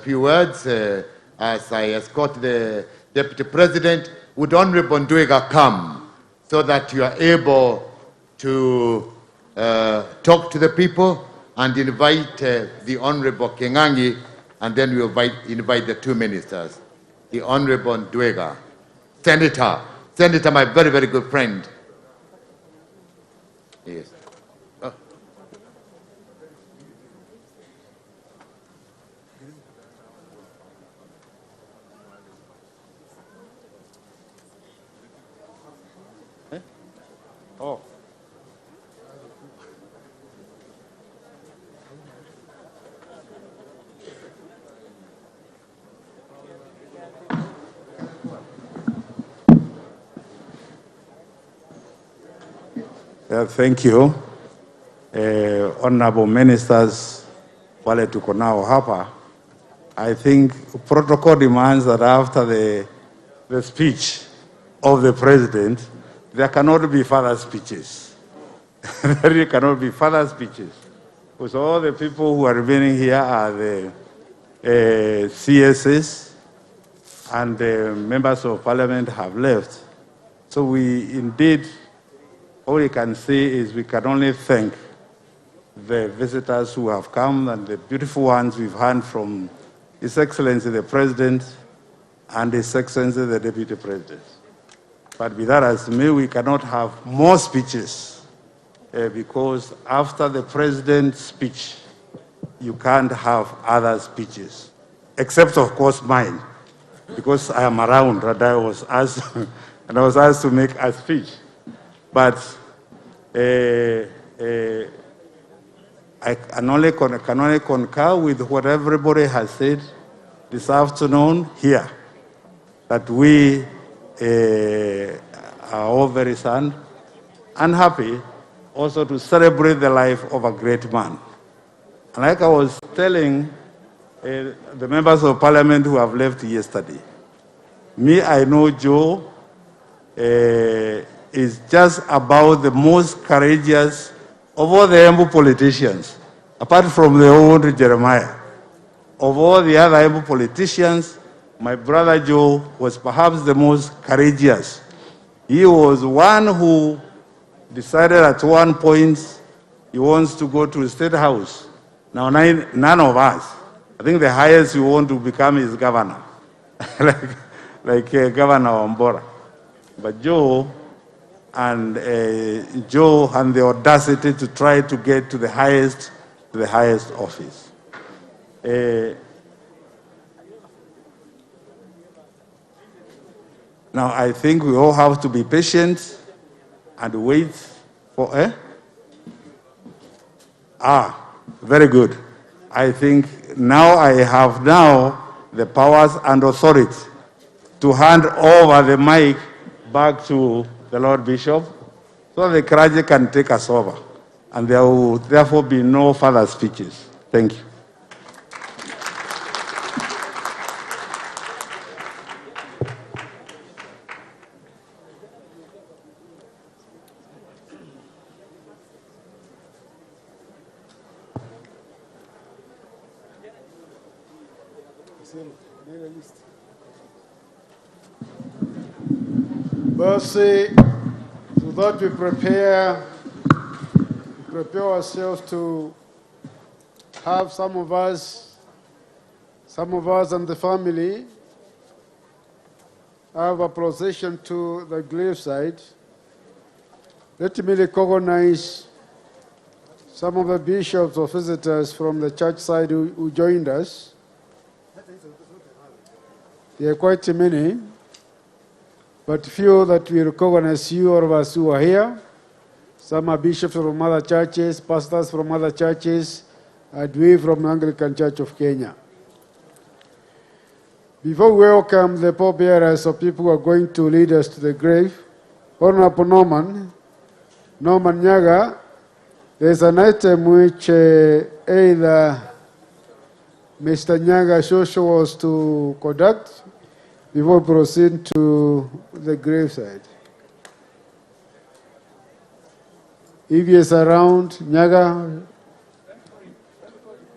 few words, as I escort the Deputy President, would Honorable Ndwega come so that you are able to talk to the people and invite the Honorable Kengangi, and then we'll invite the two ministers. The Honorable Ndwega, Senator, my very, very good friend. Yes. Oh. Thank you. Honorable ministers, wale tuko nao hapa. I think protocol demands that after the speech of the president, there cannot be further speeches. There cannot be further speeches. Because all the people who are remaining here are the CSs, and the members of parliament have left. So we indeed, all we can say is we can only thank the visitors who have come and the beautiful ones we've heard from His Excellency the President and His Excellency the Deputy President. But with that as may, we cannot have more speeches because after the President's speech, you can't have other speeches, except of course mine, because I am around and I was asked, to make a speech. But I can only concur with what everybody has said this afternoon here, that we are all very sad and happy also to celebrate the life of a great man. And like I was telling the members of parliament who have left yesterday, me, I know Joe is just about the most courageous of all the Embu politicians, apart from the old Jeremiah. Of all the other Embu politicians, my brother Joe was perhaps the most courageous. He was one who decided at one point he wants to go to the State House. Now, none of us, I think the highest we want to become is governor, like Governor Wambora. But Joe had the audacity to try to get to the highest office. Now, I think we all have to be patient and wait for very good. I think now I have the powers and authority to hand over the mic back to the Lord Bishop so the clergy can take us over. And there will therefore be no further speeches. Thank you. Mercy, so that we prepare ourselves to have some of us and the family have a procession to the graveside, let me recognize some of the bishops or visitors from the church side who joined us. There are quite many, but few that we recognize, you all of us who are here. Some are bishops from other churches, pastors from other churches, and we from the Anglican Church of Kenya. Before we welcome the pallbearers of people who are going to lead us to the grave, Honorable Norman Nyaga, there's an item which either Mr. Nyaga Shosho was to conduct before we proceed to the graveside. If he is around, Nyaga,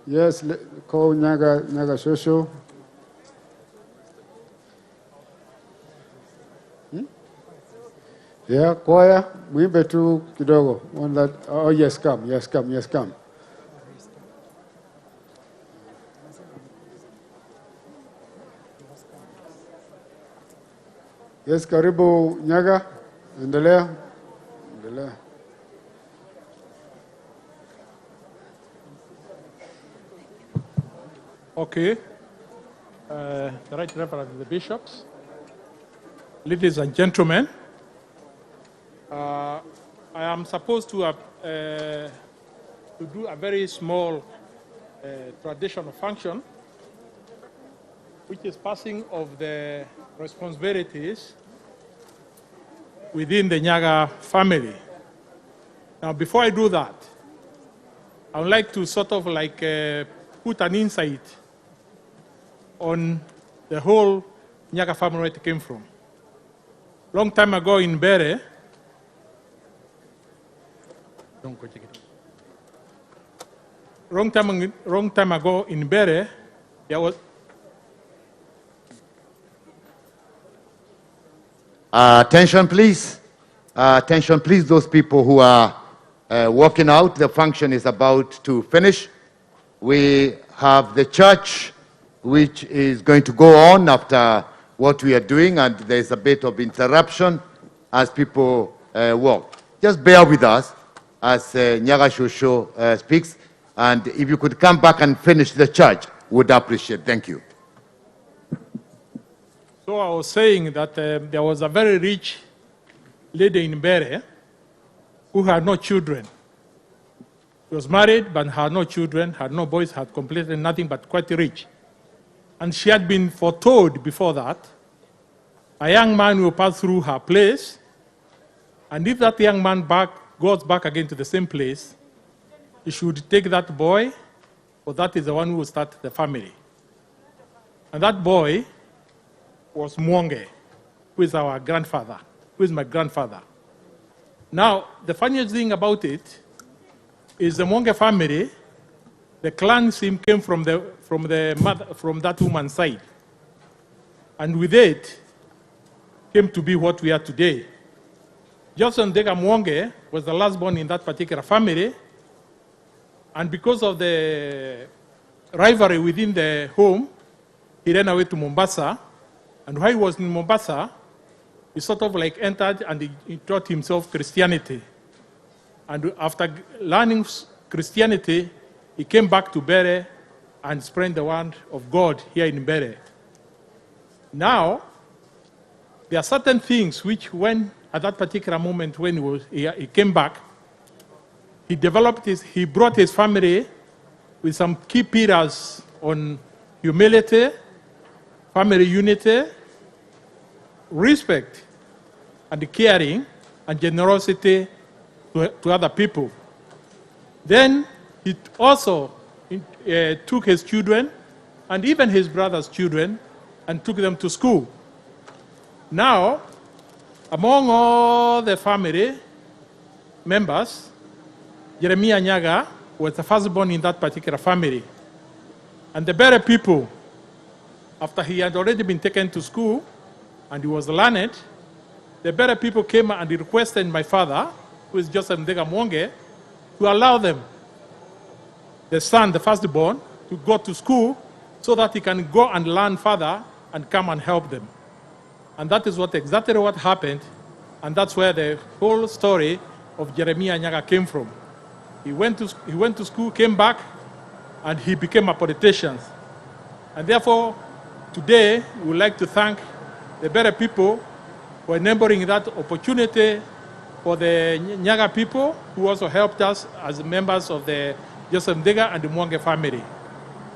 yes, call Nyaga Shosho. Yeah, choir, mwimbe tu kidogo. One that, oh yes, come. Yes, karibu Nyaga, endelea. Okay. The Right Reverend the Bishops, ladies and gentlemen, I am supposed to do a very small traditional function, which is passing of the responsibilities within the Nyaga family. Now, before I do that, I would like to sort of like put an insight on the whole Nyaga family where it came from. Long time ago in Bere, wrong time ago in Bere, there was... Attention, please. Attention, please, those people who are walking out. The function is about to finish. We have the church, which is going to go on after what we are doing, and there's a bit of interruption as people walk. Just bear with us as Nyaga Shosho speaks, and if you could come back and finish the church, would appreciate. Thank you. So I was saying that there was a very rich lady in Bere who had no children. She was married but had no children, had no boys, had completely nothing, but quite rich. And she had been foretold before that, a young man will pass through her place, and if that young man goes back again to the same place, he should take that boy, for that is the one who will start the family. And that boy was Mwonge, who is our grandfather, who is my grandfather. Now, the funniest thing about it is the Mwonge family, the clan name came from that woman's side. And with it, came to be what we are today. Johnson Dega Mwonge was the last born in that particular family, and because of the rivalry within the home, he ran away to Mombasa, and while he was in Mombasa, he sort of like entered and he taught himself Christianity. And after learning Christianity, he came back to Bere and spread the word of God here in Bere. Now, there are certain things which when, at that particular moment when he came back, he brought his family with some key pillars on humility, family unity, respect, and caring, and generosity to other people. Then he also took his children, and even his brother's children, and took them to school. Now, among all the family members, Jeremiah Nyaga was the firstborn in that particular family. And the Bere people, after he had already been taken to school and he was learned, the Bere people came and requested my father, who is Joseph Ndega Mwonge, to allow them, the son, the firstborn, to go to school so that he can go and learn further and come and help them. And that is exactly what happened, and that's where the whole story of Jeremiah Nyaga came from. He went to school, came back, and he became a politician. And therefore, today, we would like to thank the better people for enabling that opportunity for the Nyaga people who also helped us as members of the Joseph Ndega and the Mwange family.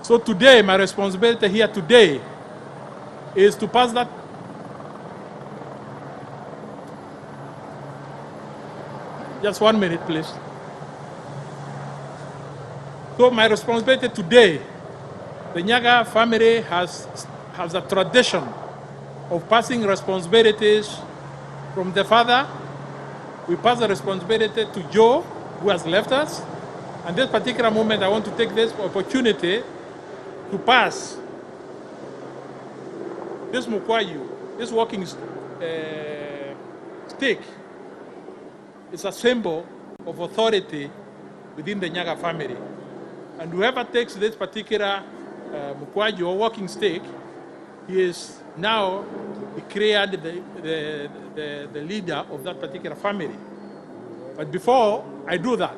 So today, my responsibility here today is to pass that. Just 1 minute, please. So my responsibility today, the Nyaga family has a tradition of passing responsibilities from the father. We pass the responsibility to Joe, who has left us. And this particular moment, I want to take this opportunity to pass this mukwayu, this walking stick. It's a symbol of authority within the Nyaga family. And whoever takes this particular mukwayu or walking stick, he is now declared the leader of that particular family. But before I do that,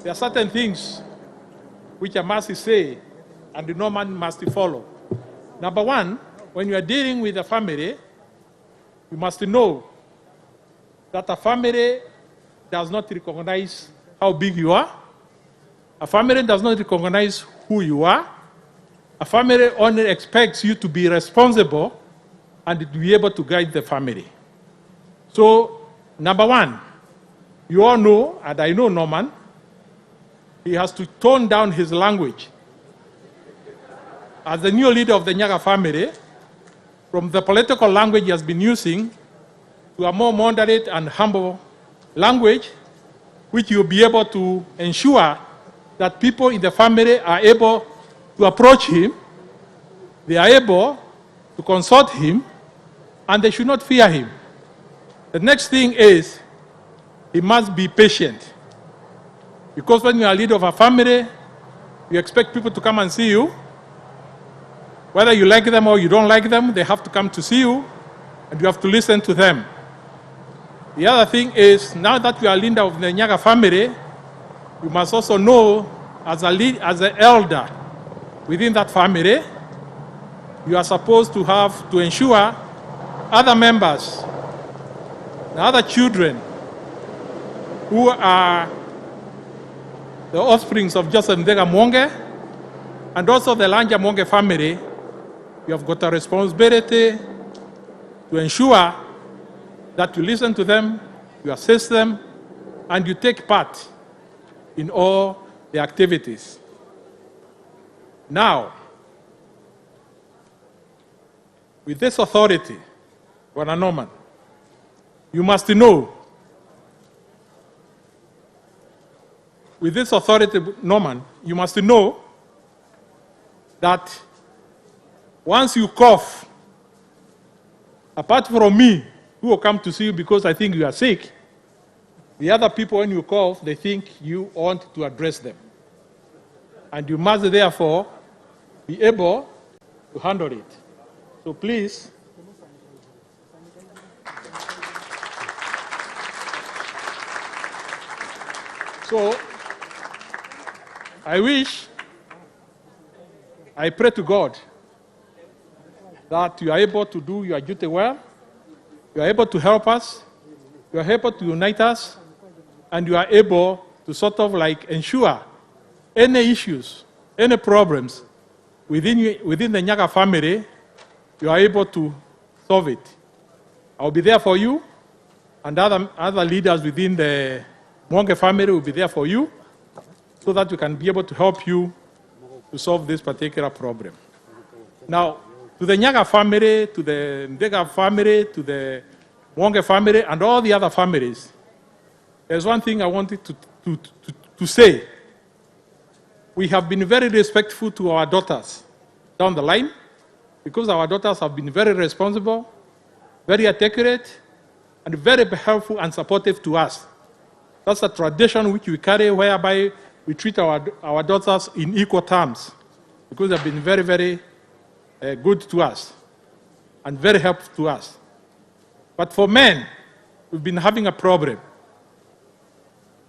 there are certain things which I must say and no man must follow. Number one, when you are dealing with a family, you must know that a family does not recognize how big you are. A family does not recognize who you are. A family only expects you to be responsible and to be able to guide the family. So, number one, you all know, and I know Norman, he has to tone down his language. As the new leader of the Nyaga family, from the political language he has been using to a more moderate and humble language, which you'll be able to ensure that people in the family are able to approach him, they are able to consult him, and they should not fear him. The next thing is, he must be patient. Because when you are a leader of a family, you expect people to come and see you. Whether you like them or you don't like them, they have to come to see you, and you have to listen to them. The other thing is, now that you are leader of the Nyaga family, you must also know, as an elder within that family, you are supposed to have to ensure other members, the other children who are the offsprings of Joseph Ndega Mwange, and also the Lanja Mwange family, you have got a responsibility to ensure that you listen to them, you assist them, and you take part in all the activities. Now, with this authority, Bwana Norman, you must know, with this authority, Norman, you must know that once you cough, apart from me, who will come to see you because I think you are sick, the other people, when you cough, they think you want to address them. And you must therefore be able to handle it. So please, so I pray to God that you are able to do your duty well, you are able to help us, you are able to unite us, and you are able to sort of like ensure any issues, any problems within the Nyaga family, you are able to solve it. I'll be there for you, and other leaders within the Mwange family will be there for you, so that we can be able to help you to solve this particular problem. Now, to the Nyaga family, to the Ndega family, to the Mwange family, and all the other families, there's one thing I wanted to say. We have been very respectful to our daughters down the line, because our daughters have been very responsible, very articulate, and very helpful and supportive to us. That's a tradition which we carry, whereby we treat our daughters in equal terms, because they've been very, very good to us. and very helpful to us. But for men, we've been having a problem.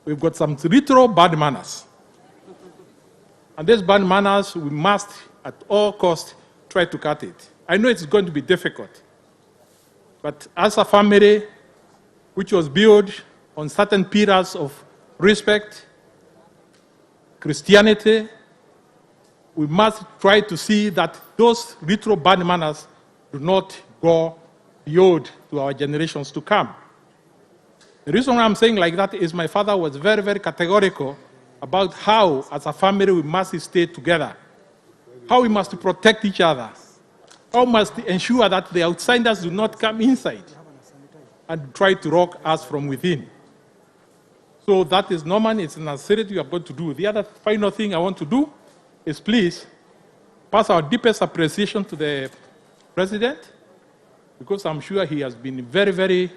We've got some retro bad manners. And these bad manners, we must, at all costs, try to cut it. I know it's going to be difficult. But as a family which was built on certain pillars of respect, Christianity, we must try to see that those retro bad manners do not go beyond to our generations to come. The reason why I'm saying like that is my father was very, very categorical about how, as a family, we must stay together, how we must protect each other, how we must ensure that the outsiders do not come inside and try to rock us from within. So that is normal, it's a necessity we are going to do. The other final thing I want to do is please pass our deepest appreciation to the President, because I'm sure he has been very, very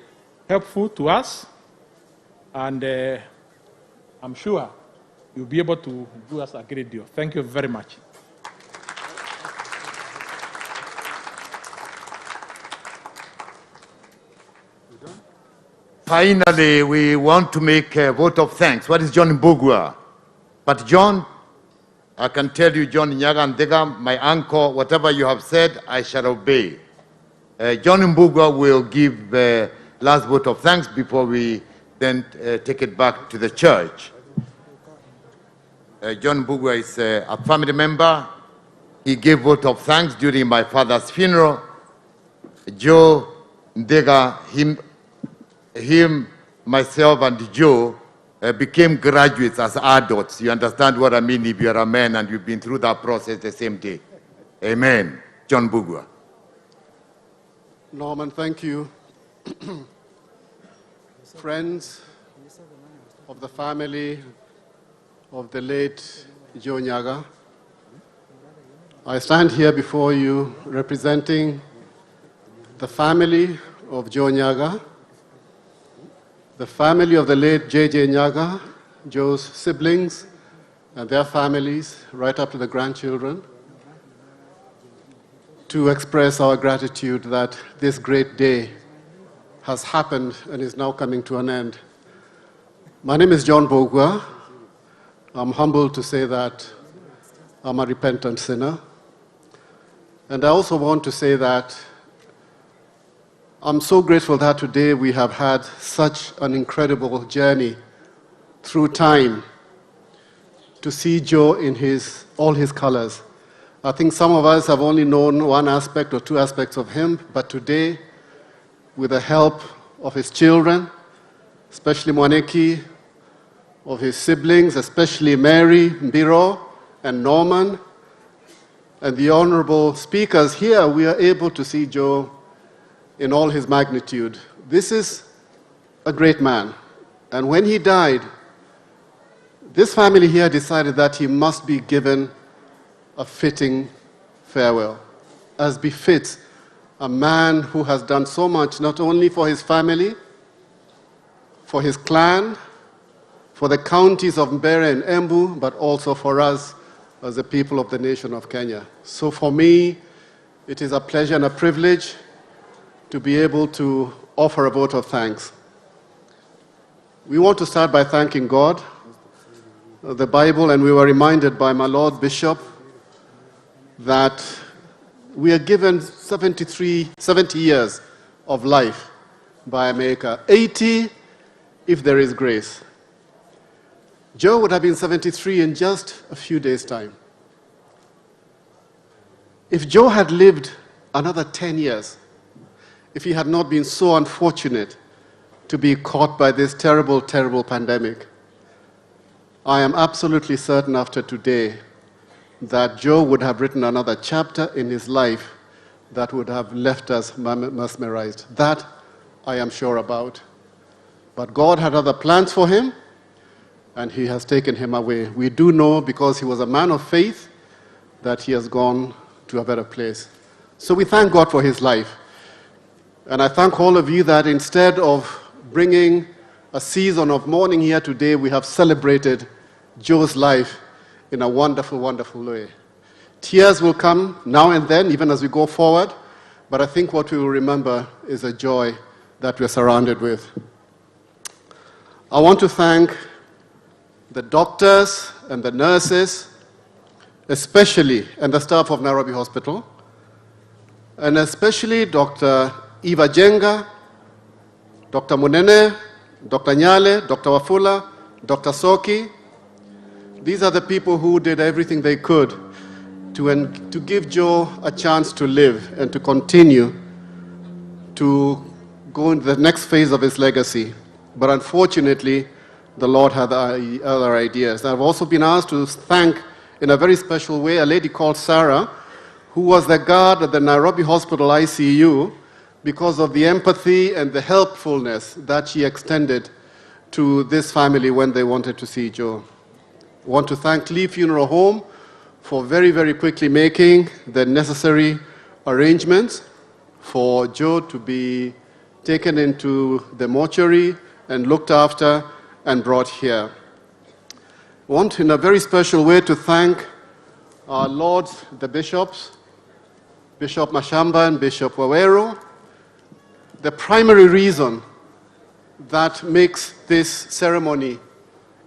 helpful to us, and I'm sure you'll be able to do us a great deal. Thank you very much. Finally, we want to make a vote of thanks. What is John Mbugua? But John, I can tell you, John Nyaga Ndega, my uncle, whatever you have said, I shall obey. John Mbugua will give the last vote of thanks before we then take it back to the church. John Mbugua is a family member. He gave vote of thanks during my father's funeral. Joe Ndega, him, myself, and Joe became graduates as adults. You understand what I mean if you're a man and you've been through that process the same day. Amen. John Mbugua. Norman, thank you. Friends of the family of the late Joe Nyaga, I stand here before you representing the family of Joe Nyaga, the family of the late J.J. Nyaga, Joe's siblings and their families, right up to the grandchildren, to express our gratitude that this great day has happened and is now coming to an end. My name is John Mbugua. I'm humbled to say that I'm a repentant sinner. And I also want to say that I'm so grateful that today we have had such an incredible journey through time to see Joe in all his colors. I think some of us have only known one aspect or two aspects of him, but today, with the help of his children, especially Mwaneki, of his siblings, especially Mary, Mbiro, and Norman, and the honorable speakers here, we are able to see Joe in all his magnitude. This is a great man. And when he died, this family here decided that he must be given a fitting farewell, as befits a man who has done so much, not only for his family, for his clan, for the counties of Mbeere and Embu, but also for us as the people of the nation of Kenya. So for me, it is a pleasure and a privilege to be able to offer a vote of thanks. We want to start by thanking God, the Bible, and we were reminded by my Lord Bishop that we are given 70 years of life by America, 80 if there is grace. Joe would have been 73 in just a few days' time. If Joe had lived another 10 years, if he had not been so unfortunate to be caught by this terrible, terrible pandemic, I am absolutely certain after today that Joe would have written another chapter in his life that would have left us mesmerized. That I am sure about. But God had other plans for him, and he has taken him away. We do know, because he was a man of faith, that he has gone to a better place. So we thank God for his life. And I thank all of you that instead of bringing a season of mourning here today, we have celebrated Joe's life in a wonderful, wonderful way. Tears will come now and then, even as we go forward, but I think what we will remember is a joy that we're surrounded with. I want to thank the doctors and the nurses, especially, and the staff of Nairobi Hospital, and especially Dr. Eva Jenga, Dr. Munene, Dr. Nyale, Dr. Wafula, Dr. Soki. These are the people who did everything they could to give Joe a chance to live and to continue to go into the next phase of his legacy. But unfortunately, the Lord had other ideas. I've also been asked to thank, in a very special way, a lady called Sarah, who was the guard at the Nairobi Hospital ICU, because of the empathy and the helpfulness that she extended to this family when they wanted to see Joe. I want to thank Lee Funeral Home for very, very quickly making the necessary arrangements for Joe to be taken into the mortuary and looked after and brought here. I want in a very special way to thank our lords, the bishops, Bishop Mashamba and Bishop Waweru. The primary reason that makes this ceremony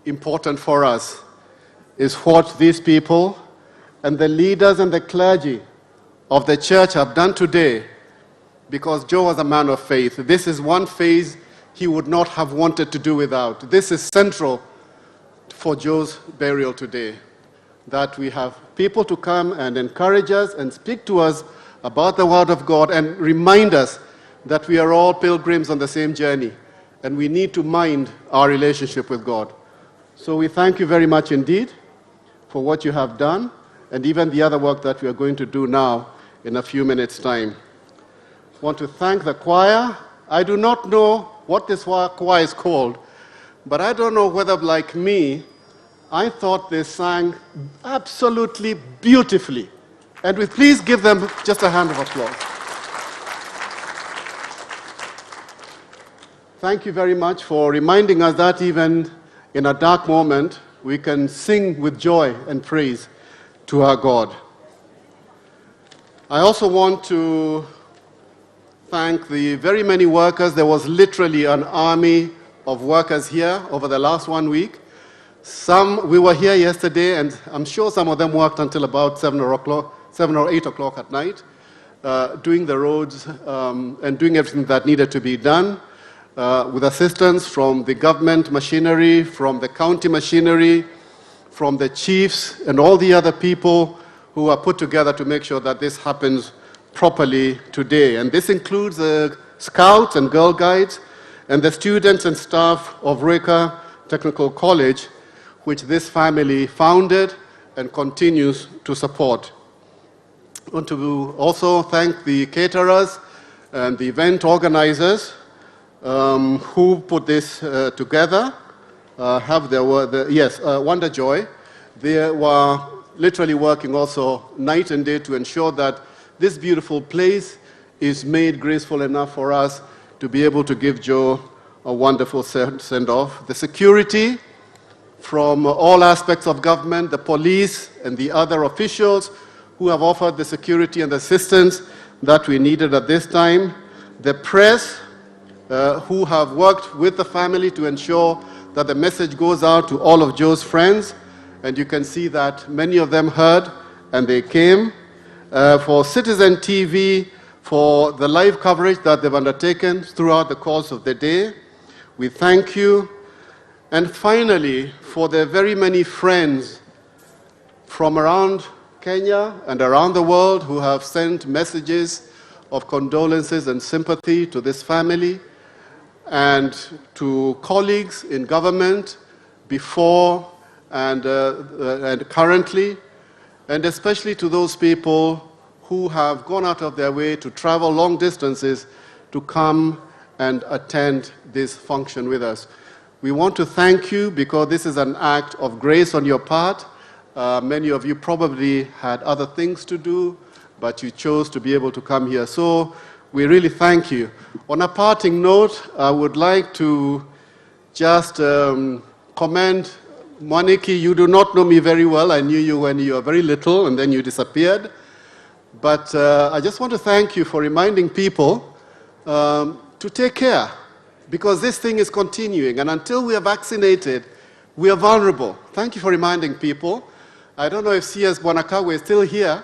important for us is what these people and the leaders and the clergy of the church have done today, because Joe was a man of faith. This is one phase he would not have wanted to do without. This is central for Joe's burial today, that we have people to come and encourage us and speak to us about the Word of God and remind us that we are all pilgrims on the same journey, and we need to mind our relationship with God. So we thank you very much indeed for what you have done, and even the other work that we are going to do now in a few minutes' time. I want to thank the choir. I do not know what this choir is called, but I don't know whether, like me, I thought they sang absolutely beautifully. And we please give them just a hand of applause. Thank you very much for reminding us that even in a dark moment, we can sing with joy and praise to our God. I also want to thank the very many workers. There was literally an army of workers here over the last 1 week. We were here yesterday, and I'm sure some of them worked until about 7 or 8 o'clock at night, doing the roads and doing everything that needed to be done, with assistance from the government machinery, from the county machinery, from the chiefs, and all the other people who are put together to make sure that this happens properly today. And this includes the Scouts and Girl Guides and the students and staff of Reka Technical College, which this family founded and continues to support. I want to also thank the caterers and the event organizers who put this together. Wonder Joy. They were literally working also night and day to ensure that this beautiful place is made graceful enough for us to be able to give Joe a wonderful send-off. The security from all aspects of government, the police and the other officials who have offered the security and the assistance that we needed at this time. The press who have worked with the family to ensure that the message goes out to all of Joe's friends. And you can see that many of them heard and they came. For Citizen TV, for the live coverage that they've undertaken throughout the course of the day, we thank you. And finally, for the very many friends from around Kenya and around the world who have sent messages of condolences and sympathy to this family, and to colleagues in government before and currently, and especially to those people who have gone out of their way to travel long distances to come and attend this function with us. We want to thank you because this is an act of grace on your part. Many of you probably had other things to do, but you chose to be able to come here. So we really thank you. On a parting note, I would like to just commend Moniki. You do not know me very well. I knew you when you were very little, and then you disappeared. But I just want to thank you for reminding people to take care, because this thing is continuing, and until we are vaccinated, we are vulnerable. Thank you for reminding people. I don't know if CS Bwanakawe is still here.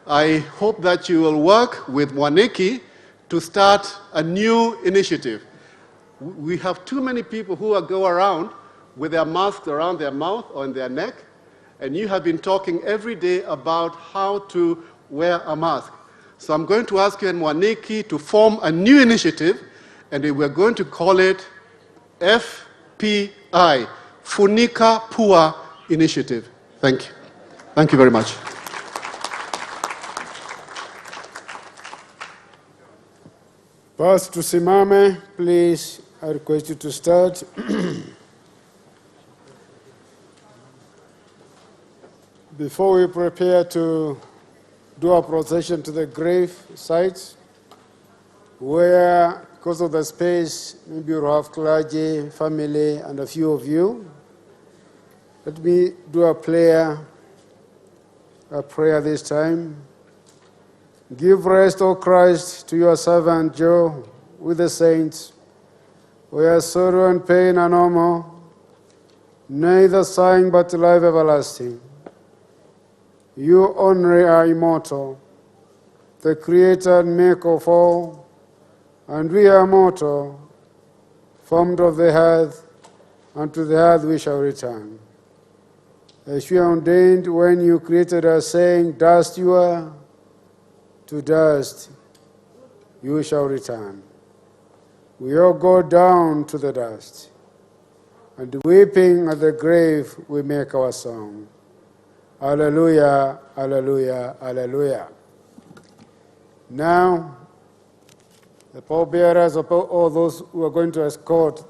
I hope that you will work with Mwaniki to start a new initiative. We have too many people who go around with their masks around their mouth or in their neck, and you have been talking every day about how to wear a mask. So I'm going to ask you and Mwaniki to form a new initiative, and we're going to call it FPI, Funika Pua Initiative. Thank you. Thank you very much. Pastor tusimame, please. I request you to start. Before we prepare to do our procession to the grave sites, where, because of the space, maybe you'll have clergy, family, and a few of you. Let me do a prayer this time. Give rest, O Christ, to your servant Joe with the saints, where sorrow and pain are no more, neither sighing but life everlasting. You only are immortal, the creator and maker of all, and we are mortal, formed of the earth, and to the earth we shall return. As you ordained when you created us, saying, dust you are, to dust you shall return. We all go down to the dust, and weeping at the grave we make our song. Hallelujah, hallelujah, hallelujah. Now, the pallbearers of all those who are going to escort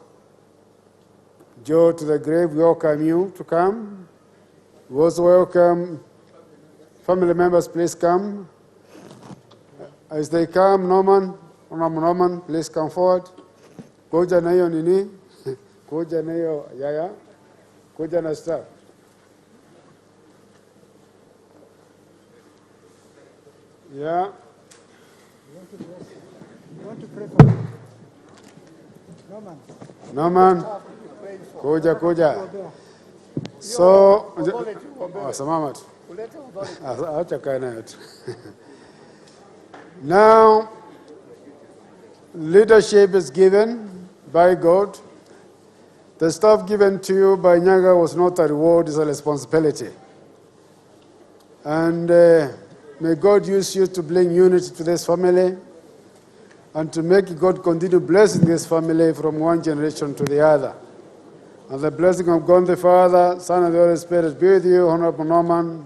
Joe to the grave, we welcome you to come. We also welcome family members, please come. As they come, Norman, please come forward. Kuja na hiyo nini? Kuja na hiyo yaya. Kuja na staff. Yeah. You want to pray for Norman. Kuja. So, samama tu. Acha kae nayo tu. Now, leadership is given by God. The stuff given to you by Nyaga was not a reward, it's a responsibility. And may God use you to bring unity to this family and to make God continue blessing this family from one generation to the other. And the blessing of God the Father, Son, and the Holy Spirit be with you, Honorable Norman,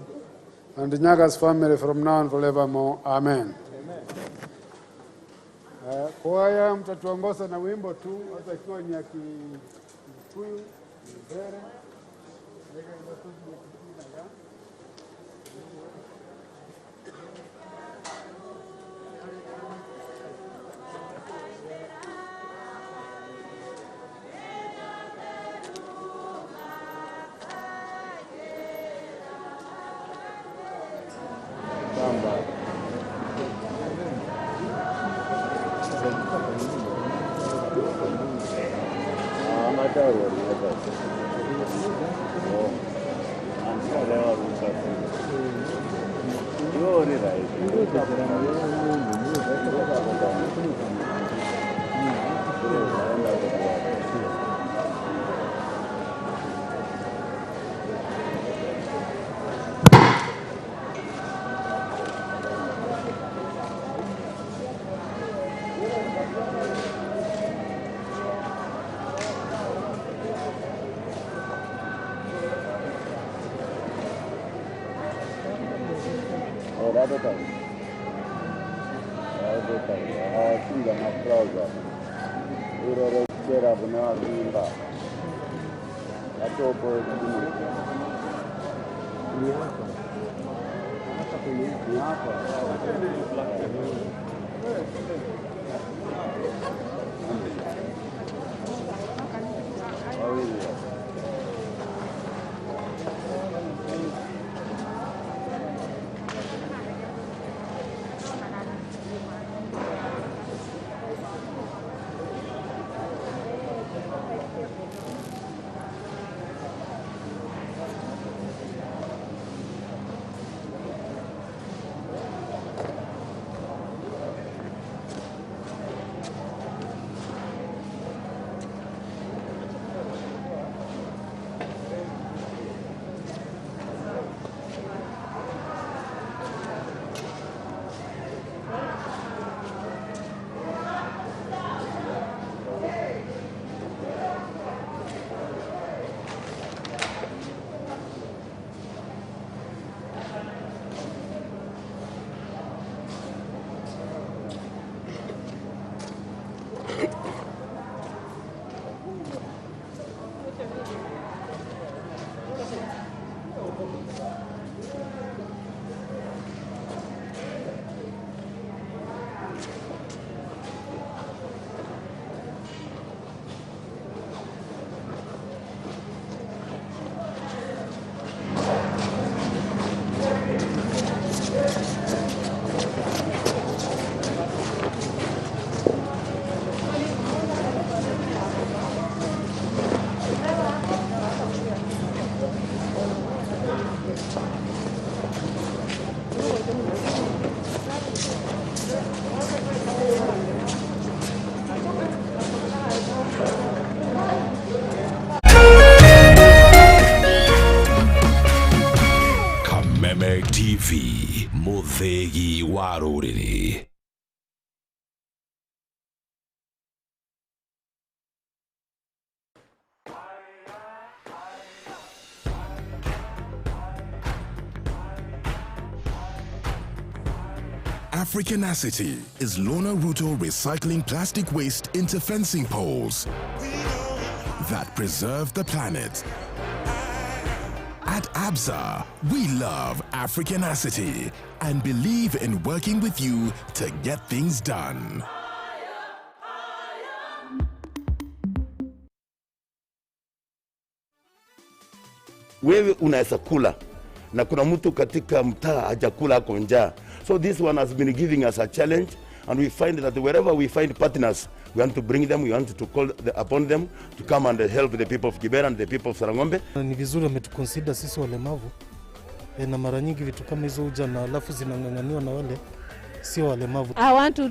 and the Nyaga's family from now and forevermore. Amen. Kwaya mtatuongoza na wimbo tu, hata ikiwa ni ya Kikuyu, Mbere. Mũthĩgi wa rũrĩrĩ. Africanacity is Lorna Ruto recycling plastic waste into fencing poles that preserve the planet. At ABSA, we love Africanacity and believe in working with you to get things done. Wewe unaweza kula na kuna mtu katika mtaa hajakula hapo njaa. So this one has been giving us a challenge, and we find that wherever we find partners, we want to bring them, we want to call upon them to come and help the people of Kibera and the people of Sarangombe. Ni vizuri wametuconsider sisi walemavu. Na mara nyingi vitu kama hizo huja na alafu zinang'ang'aniwa na wale sio walemavu. I want to